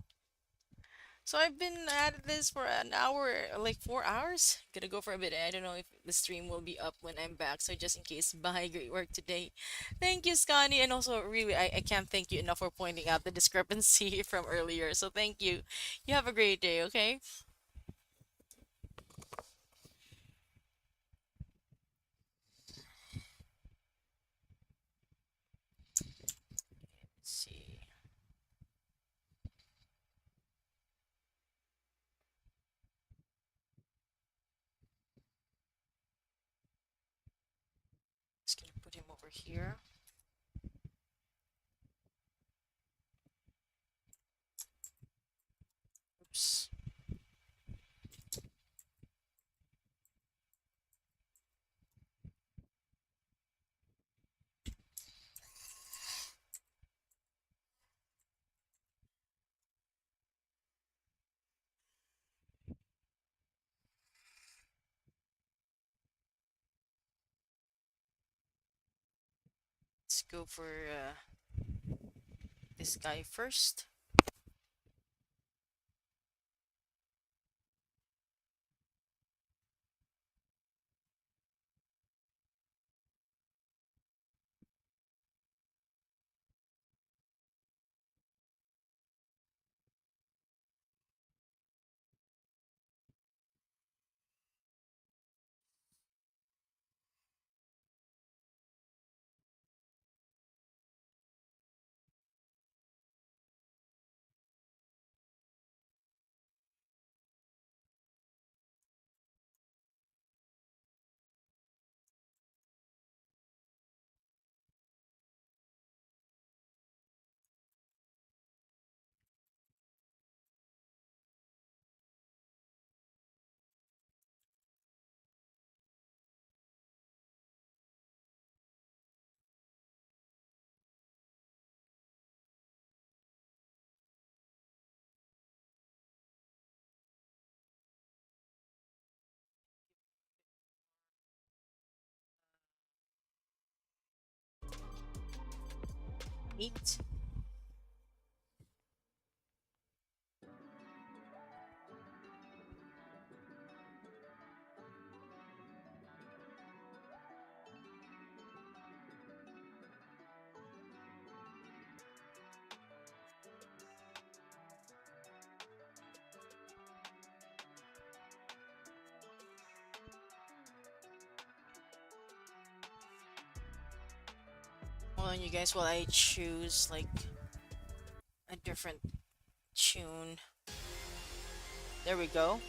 So I've been at this for an hour, like 4 hours. Gonna go for a bit. I don't know if the stream will be up when I'm back. So just in case, bye. Great work today. Thank you, Scotty. And also, really, I can't thank you enough for pointing out the discrepancy from earlier. So thank you. You have a great day, okay? Let's see. Just gonna put him over here. Oops. Let's go for this guy first. 8. Hold on, you guys, while I choose like a different tune. There we go.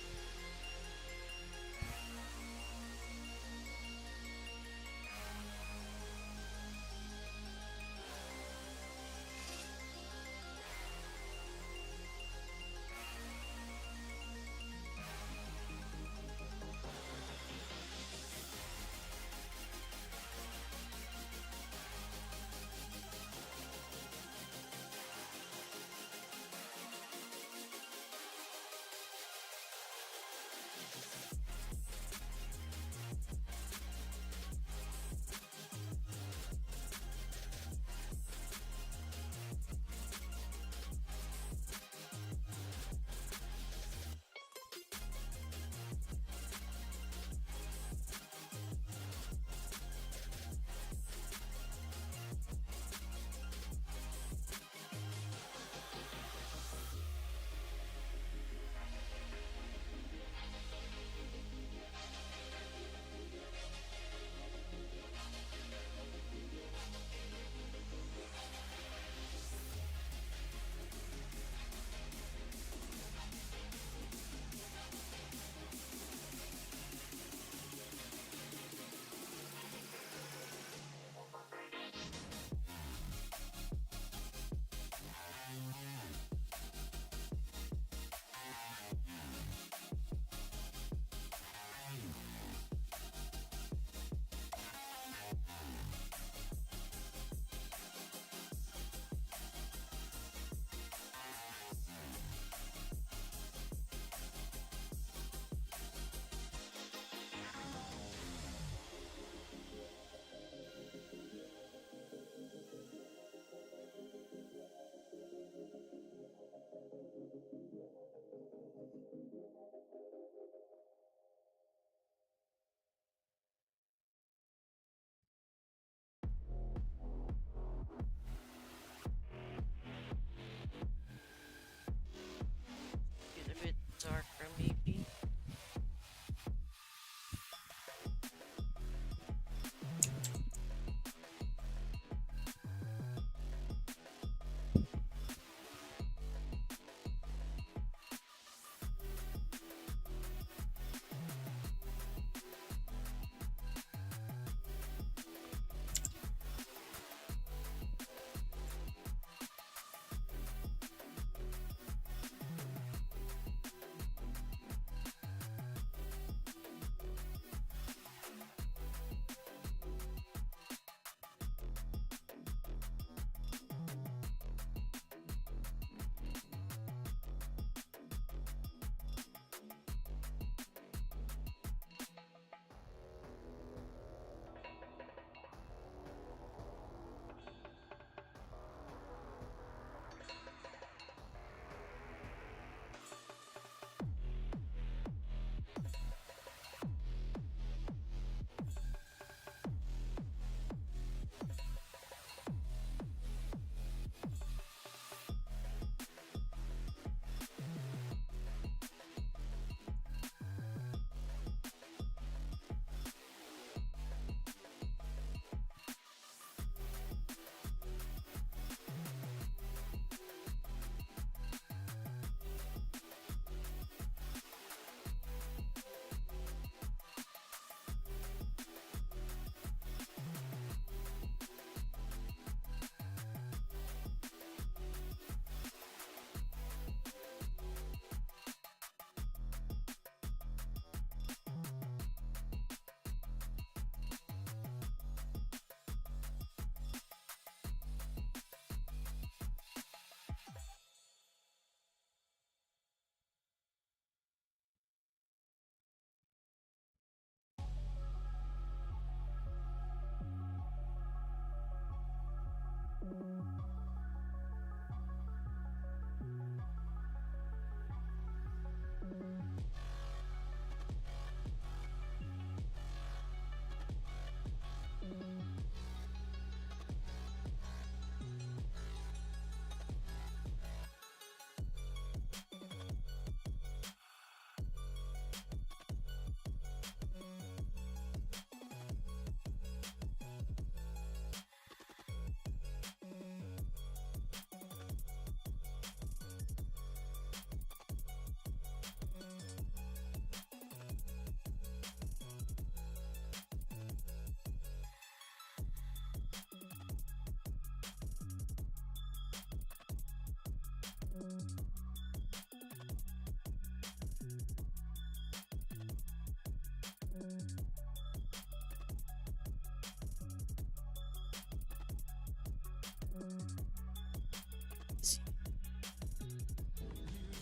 See.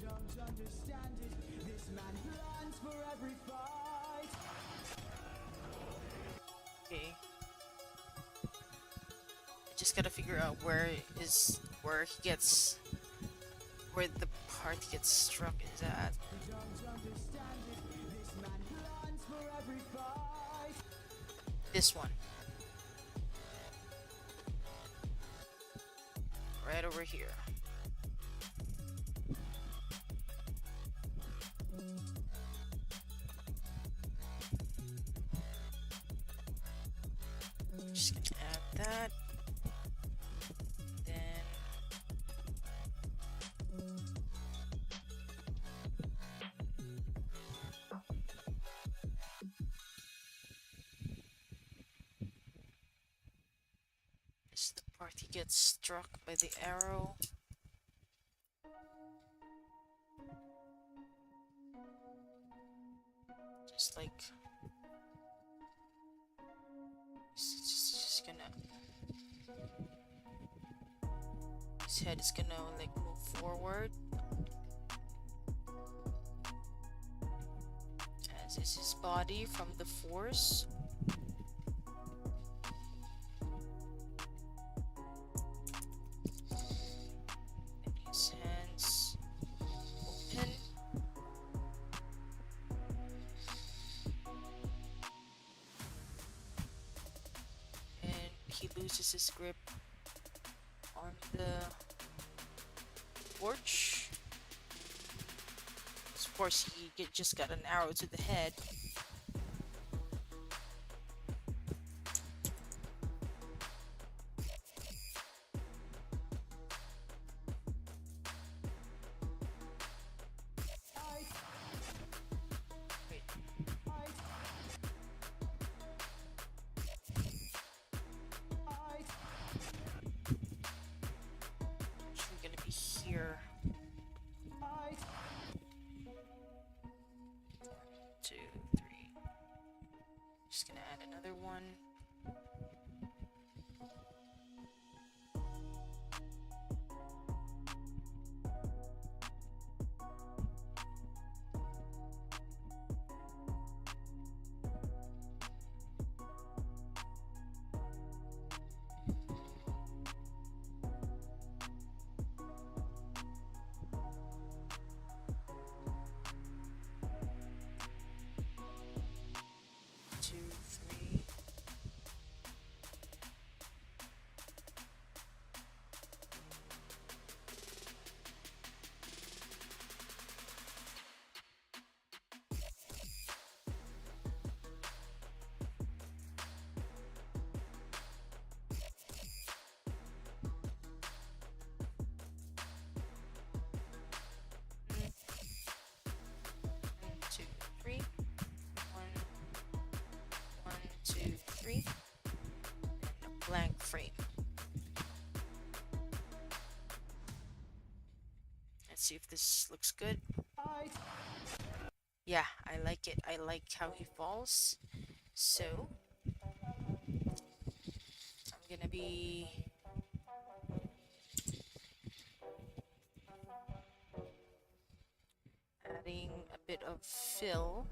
You don't understand it. This man plans for every fight. Okay. I just gotta figure out where the part he gets struck is at. You don't understand it. This man plans for every fight. This one. Right over here. Just gonna add that. Then this is the part he gets struck by the arrow. Just like just gonna, his head is gonna like move forward, as is his body from the force. And his hands open. And he loses his grip on the torch. Of course, just got an arrow to the head. Wait. Actually gonna be here. 2, 3. Just gonna add another one. Two, three. 1, 2, 3. And a blank frame. Let's see if this looks good. Yeah, I like it. I like how he falls. So I'm gonna be adding a bit of fill.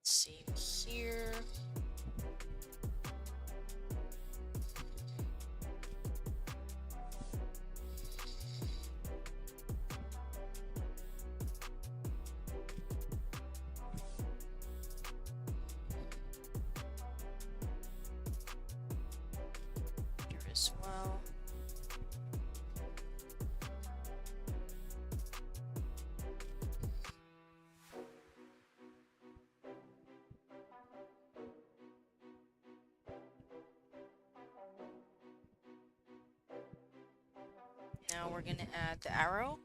Same here. Here as well. Now we're gonna add the arrow.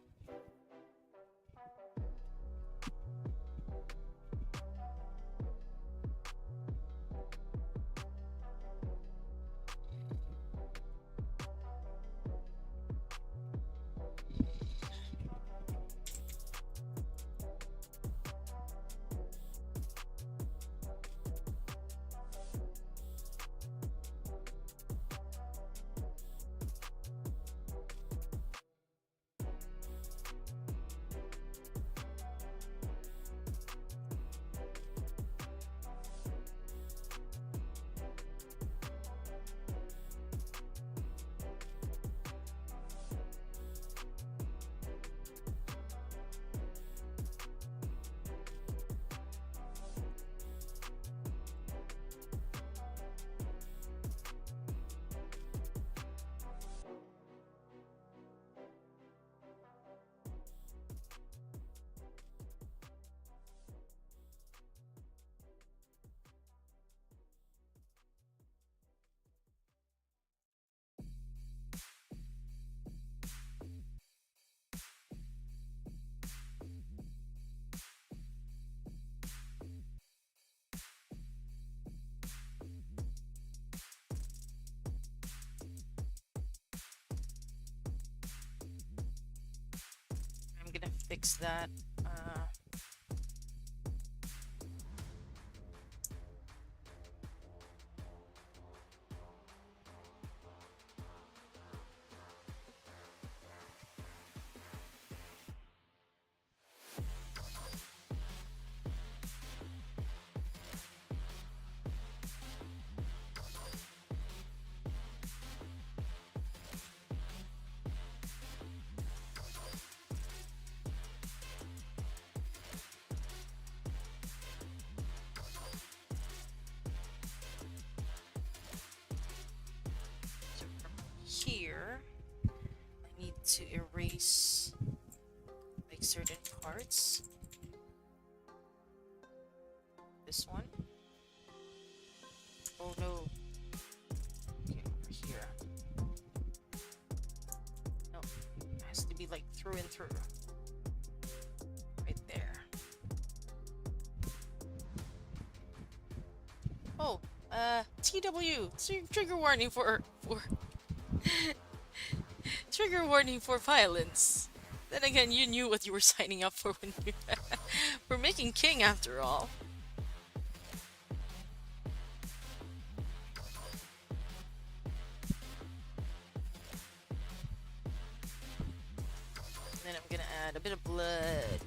I'm gonna fix that. So from here, I need to erase like certain parts. This one. Oh no. Okay, over here. No, it has to be like through and through. Right there. Oh, TW. Trigger warning for trigger warning for violence. Then again, you knew what you were signing up for when you for making king after all. Then I'm gonna add a bit of blood.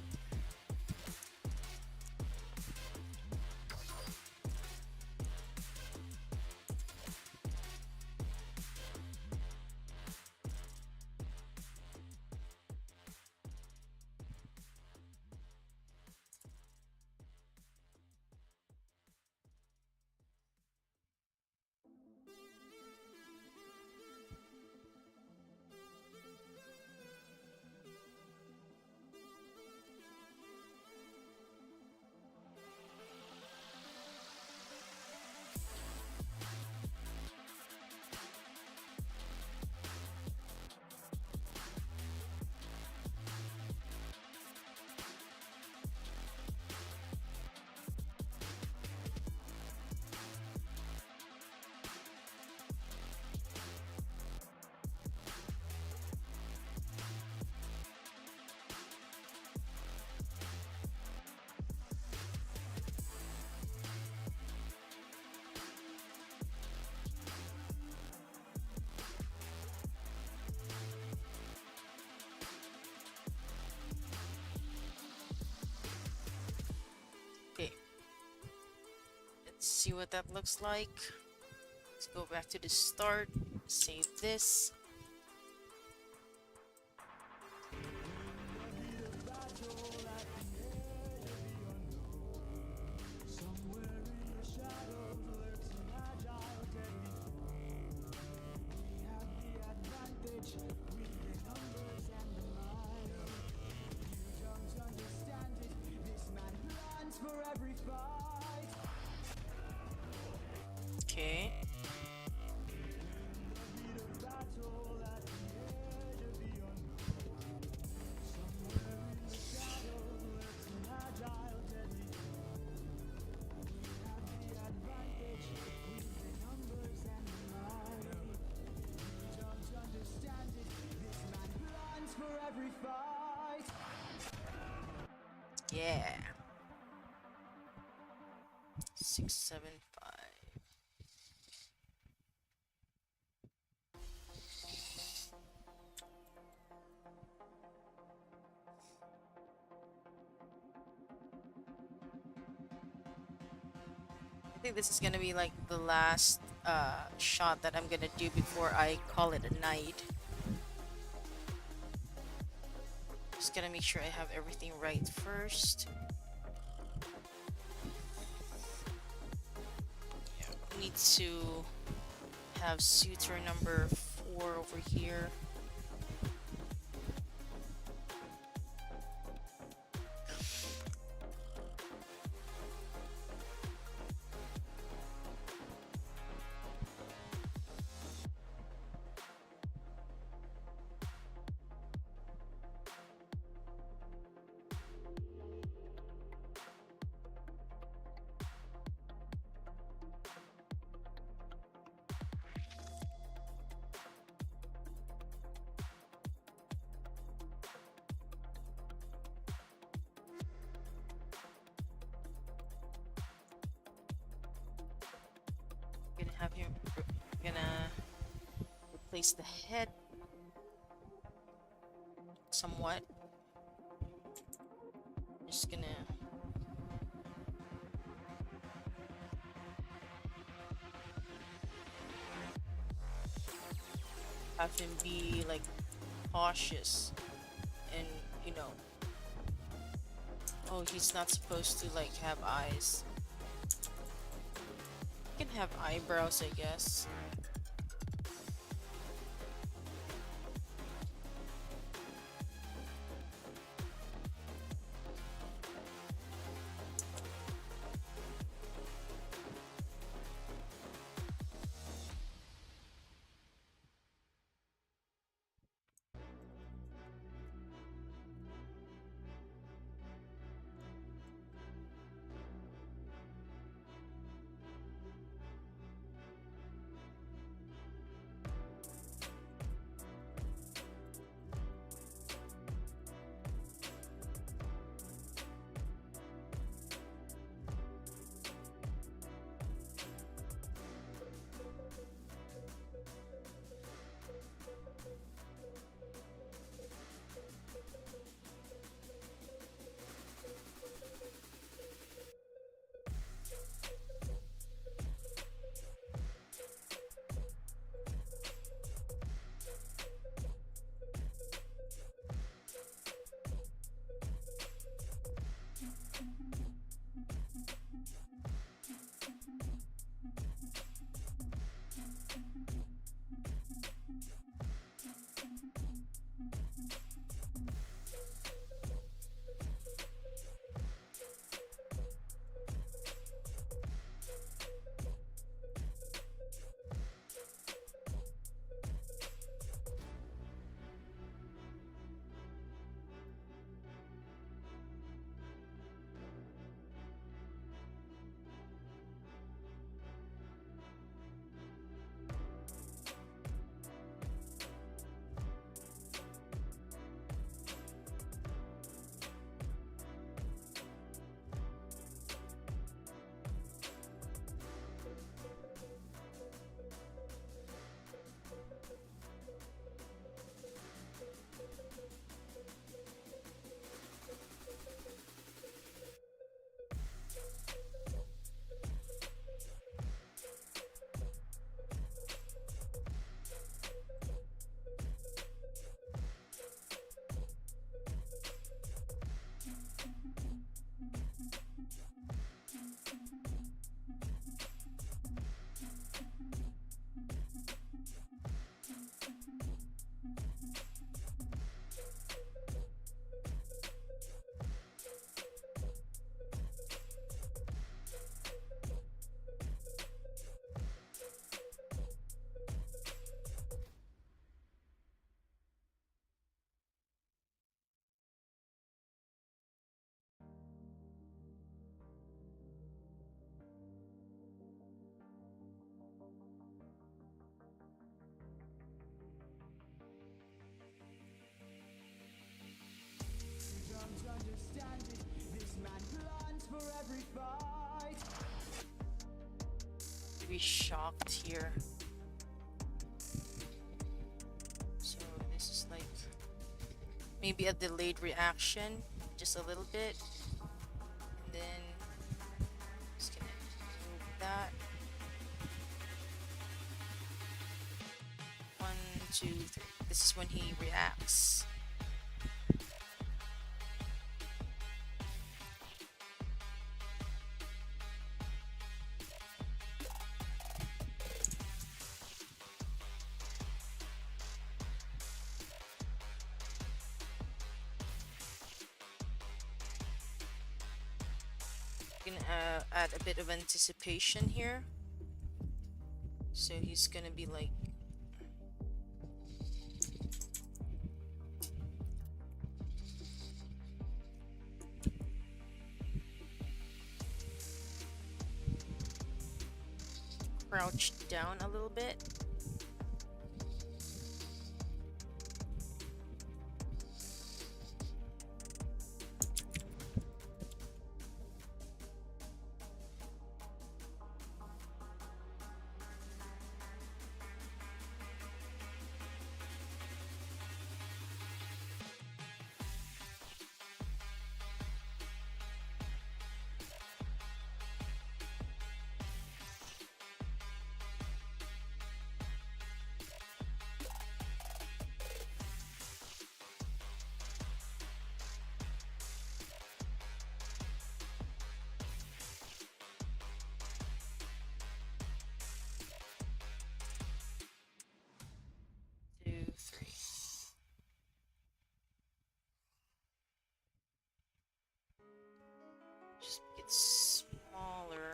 Okay. Let's see what that looks like. Let's go back to the start. Save this. Okay. fight. Yeah. 675. I think this is gonna be like the last shot that I'm gonna do before I call it a night. Just gotta make sure I have everything right first. Need to have suitor number 4 over here. Gonna have him gonna replace the head somewhat. Just gonna have him be like cautious and you know, oh, he's not supposed to like have eyes. He can have eyebrows, I guess. every fight. Be shocked here. So this is like maybe a delayed reaction, just a little bit, and then just gonna move that. 1, 2, 3. This is when he reacts. Gonna add a bit of anticipation here. So he's gonna be like crouched down a little bit. Two, three. Just make it smaller.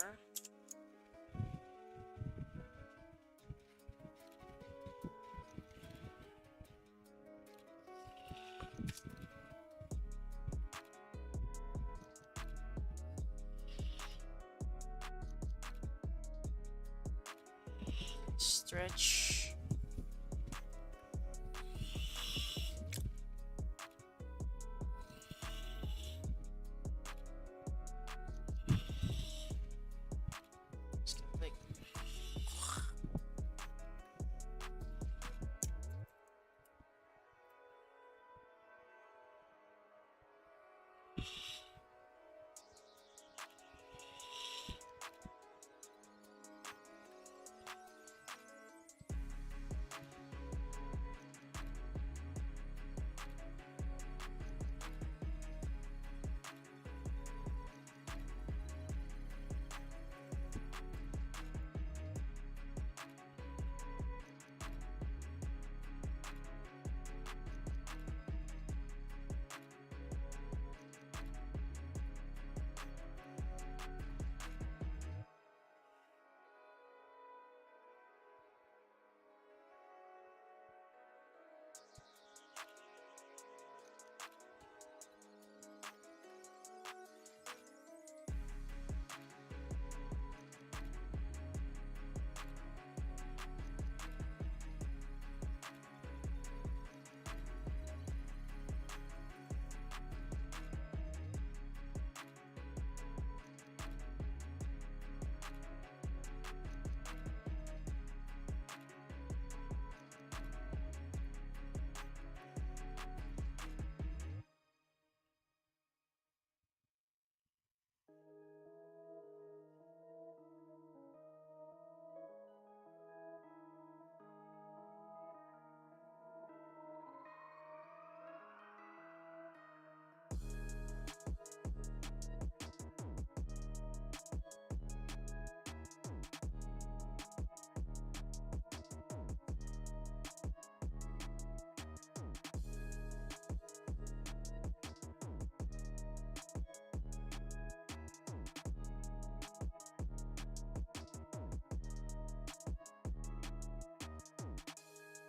Stretch. Just gonna like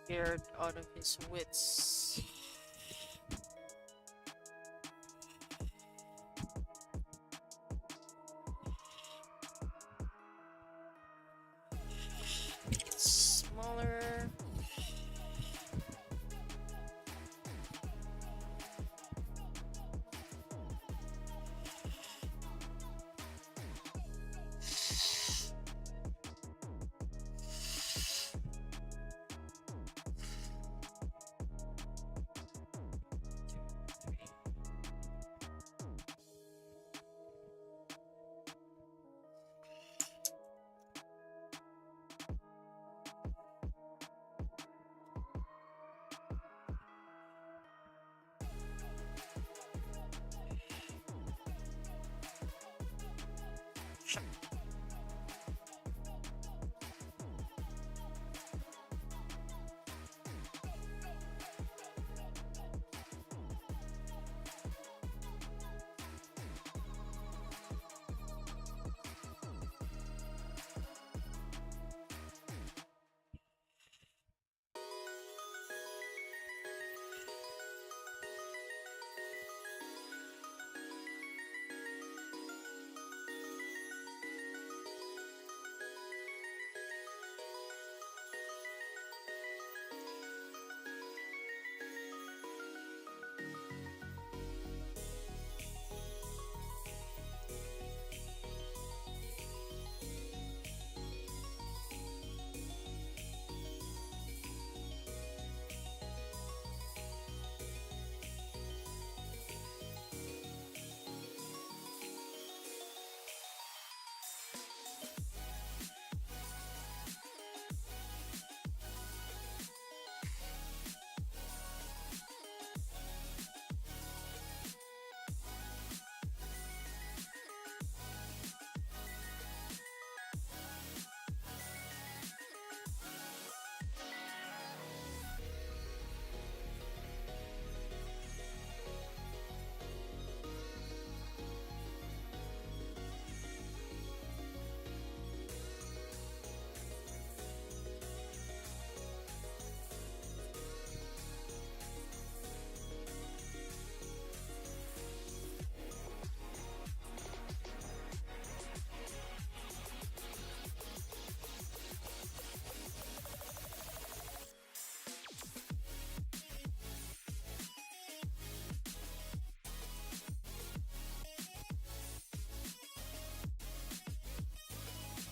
scared out of his wits. It's smaller.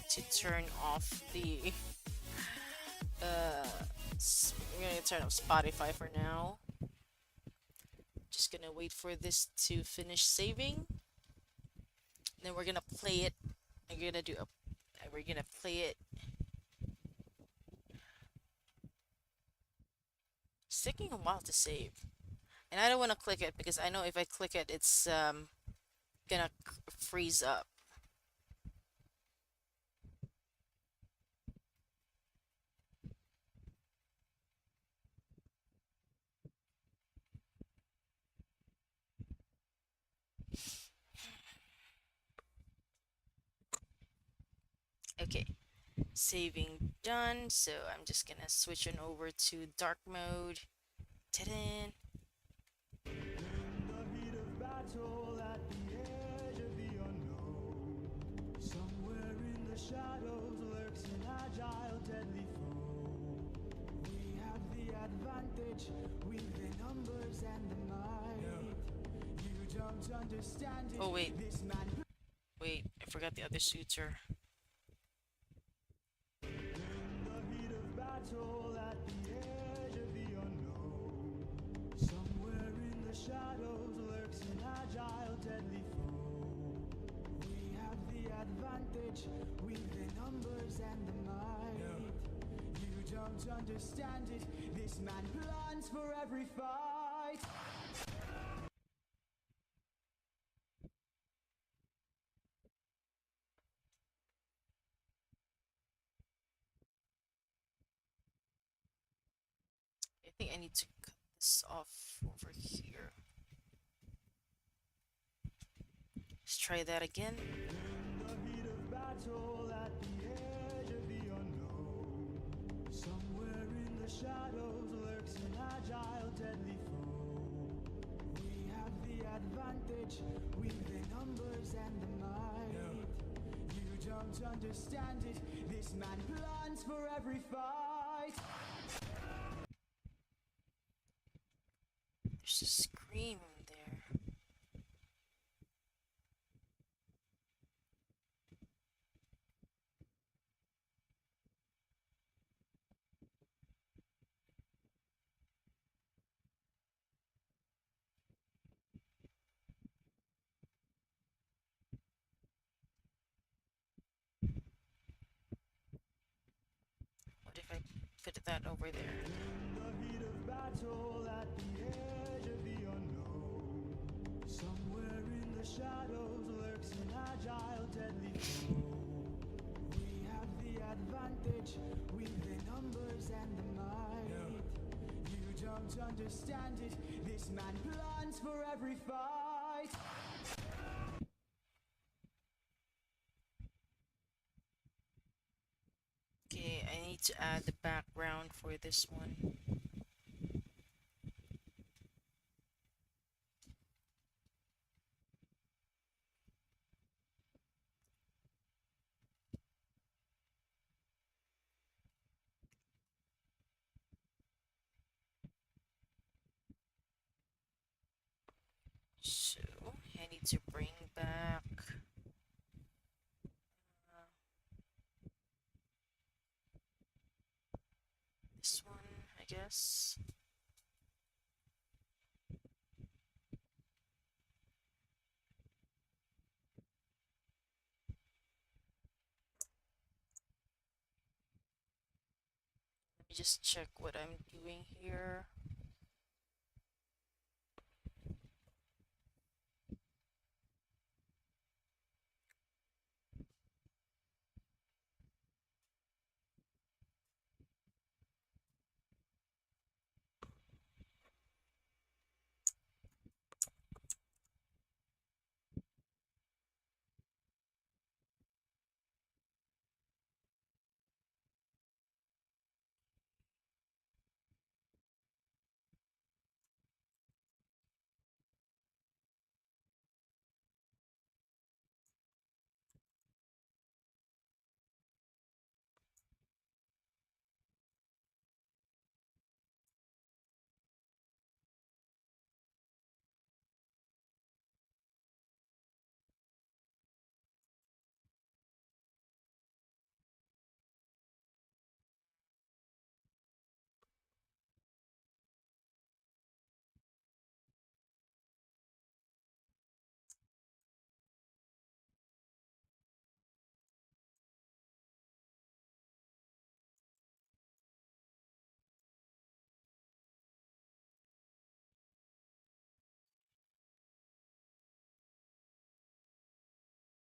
To turn off the uh I'm gonna turn off Spotify for now. Just gonna wait for this to finish saving. Then we're gonna play it. We're gonna do a we're gonna play it. It's taking a while to save. And I don't wanna click it because I know if I click it it's gonna freeze up. Okay, saving done. So I'm just gonna switch on over to dark mode. Ta-da! In the heat of battle at the edge of the unknown, somewhere in the shadows lurks an agile, deadly foe. We have the advantage with the numbers and the might. You don't understand it. Oh wait, This man. wait, I forgot the other suitor. In the heat of battle at the edge of the unknown, somewhere in the shadows lurks an agile, deadly foe. We have the advantage with the numbers and the might. You don't understand it. This man plans for every fight. I think I need to cut this off over here. Let's try that again. In the heat of battle at the edge of the unknown, somewhere in the shadows lurks an agile, deadly foe. We have the advantage with the numbers and the might. You don't understand it. This man plans for every fight. There's a scream there. What if I put that over there? In the heat of battle at the edge of the unknown, somewhere in the shadows lurks an agile, deadly foe. age with the numbers and the might. You don't understand it. This man plans for every fight. Okay, I need to add the background for this one. So I need to bring back uh, this one, I guess. Let me just check what I'm doing here.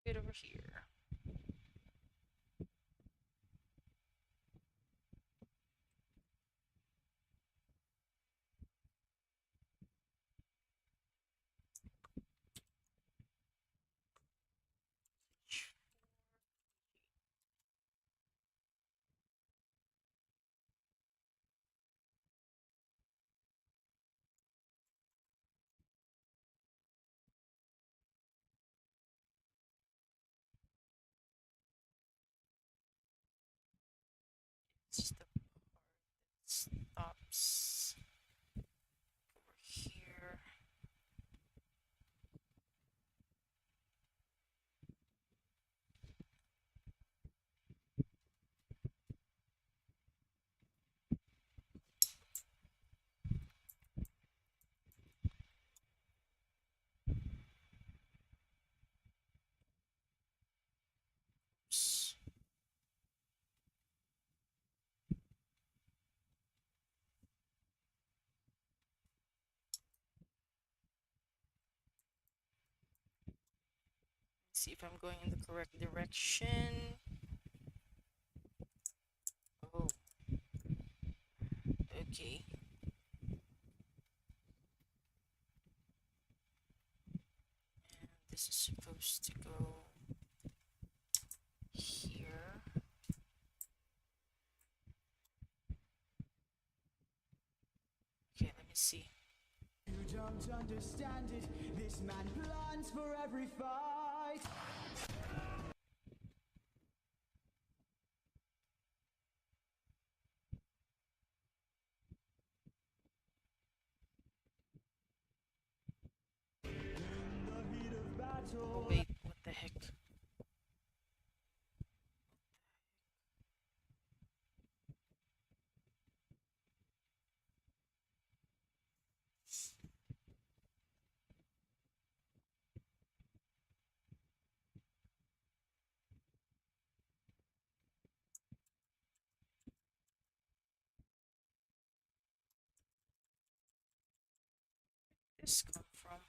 Right over here. It's the part that stops over here. Oops. See if I'm going in the correct direction. Oh, okay. And this is supposed to go here. Okay, let me see. You don't understand it. This man plans for every fight. In the heat of Oh, battle. wait, what the heck? This come from?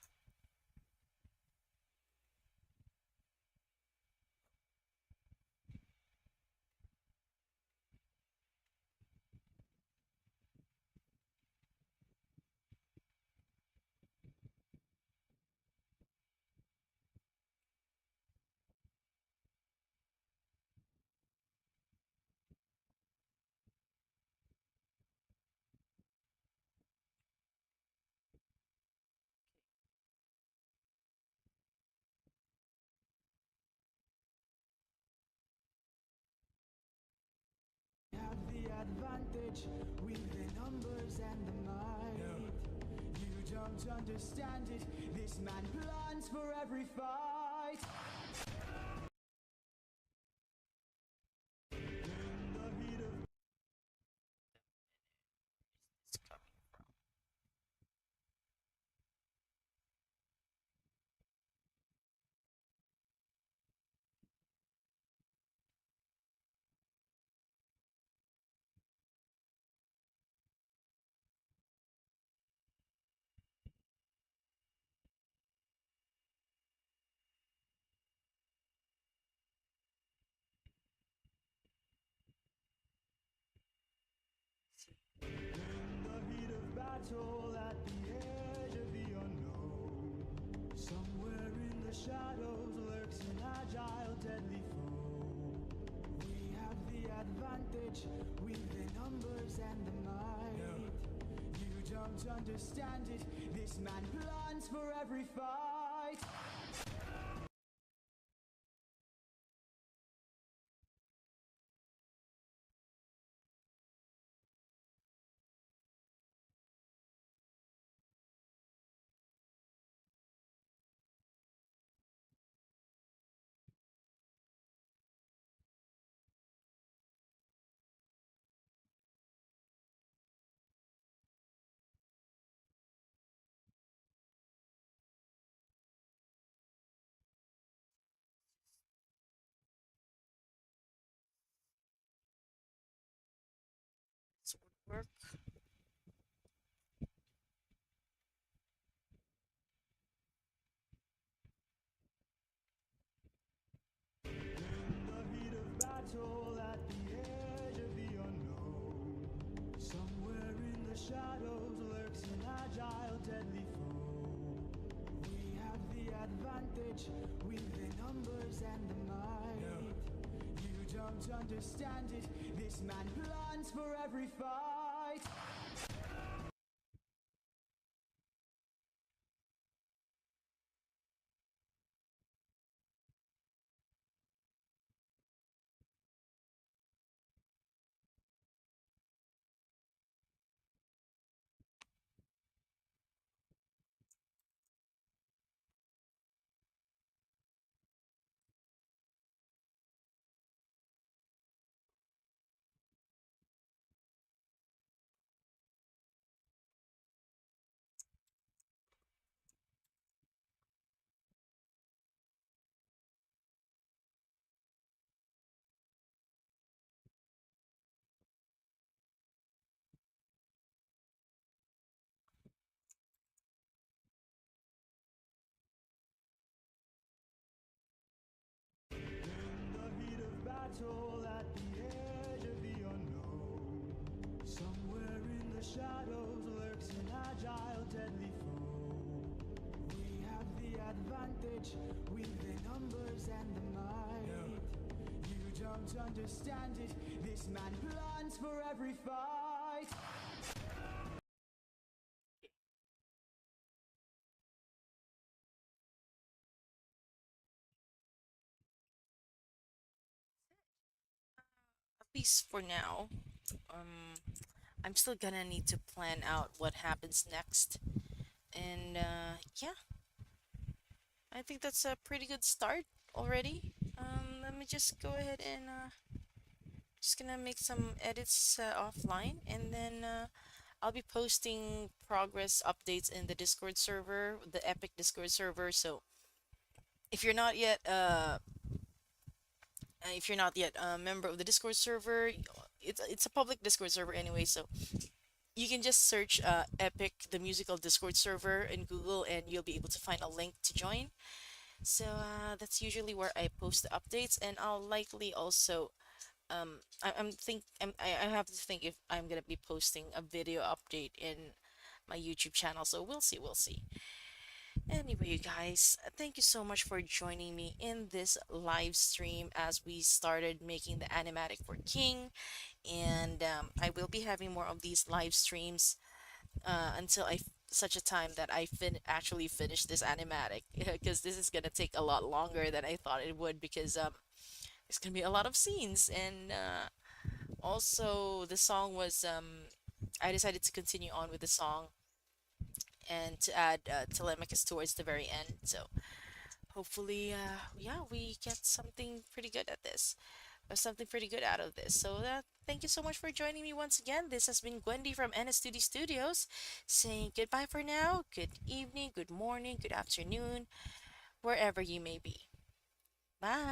advantage with the numbers and the might. You don't understand it. This man plans for every fight. In the heat of It's coming from. See. the heat of battle at the edge of the unknown. Somewhere in the shadows lurks an agile, deadly foe. We have the advantage with the numbers and the might. You don't understand it. This man plans for every fight. This would work. The heat of battle at the edge of the unknown. Somewhere in the shadows lurks an agile, deadly foe. We have the advantage with the numbers and the might. You don't understand it. This man plans for every fight. The heat of battle at the edge of the unknown. Somewhere in the shadows lurks an agile, deadly foe. We have the advantage with the numbers and the might. You don't understand it. This man plans for every fight. At least for now. Um, I'm still gonna need to plan out what happens next. And yeah, I think that's a pretty good start already. Let me just go ahead and just gonna make some edits offline, and then I'll be posting progress updates in the Discord server, the Epic Discord server. So if you're not yet if you're not yet a member of the Discord server, it's a public Discord server anyway. So you can just search Epic the musical Discord server in Google, and you'll be able to find a link to join. So that's usually where I post the updates, and I'll likely also I have to think if I'm gonna be posting a video update in my YouTube channel. So we'll see, we'll see. Anyway, you guys, thank you so much for joining me in this live stream as we started making the animatic for King. And I will be having more of these live streams until such a time that I actually finish this animatic, because this is gonna take a lot longer than I thought it would, because there's gonna be a lot of scenes, and Also, the song was I decided to continue on with the song and to add Telemachus towards the very end. So hopefully, yeah, we get something pretty good at this, or something pretty good out of this. So thank you so much for joining me once again. This has been Gwendy from NSTD Studios, saying goodbye for now. Good evening, good morning, good afternoon, wherever you may be. Bye.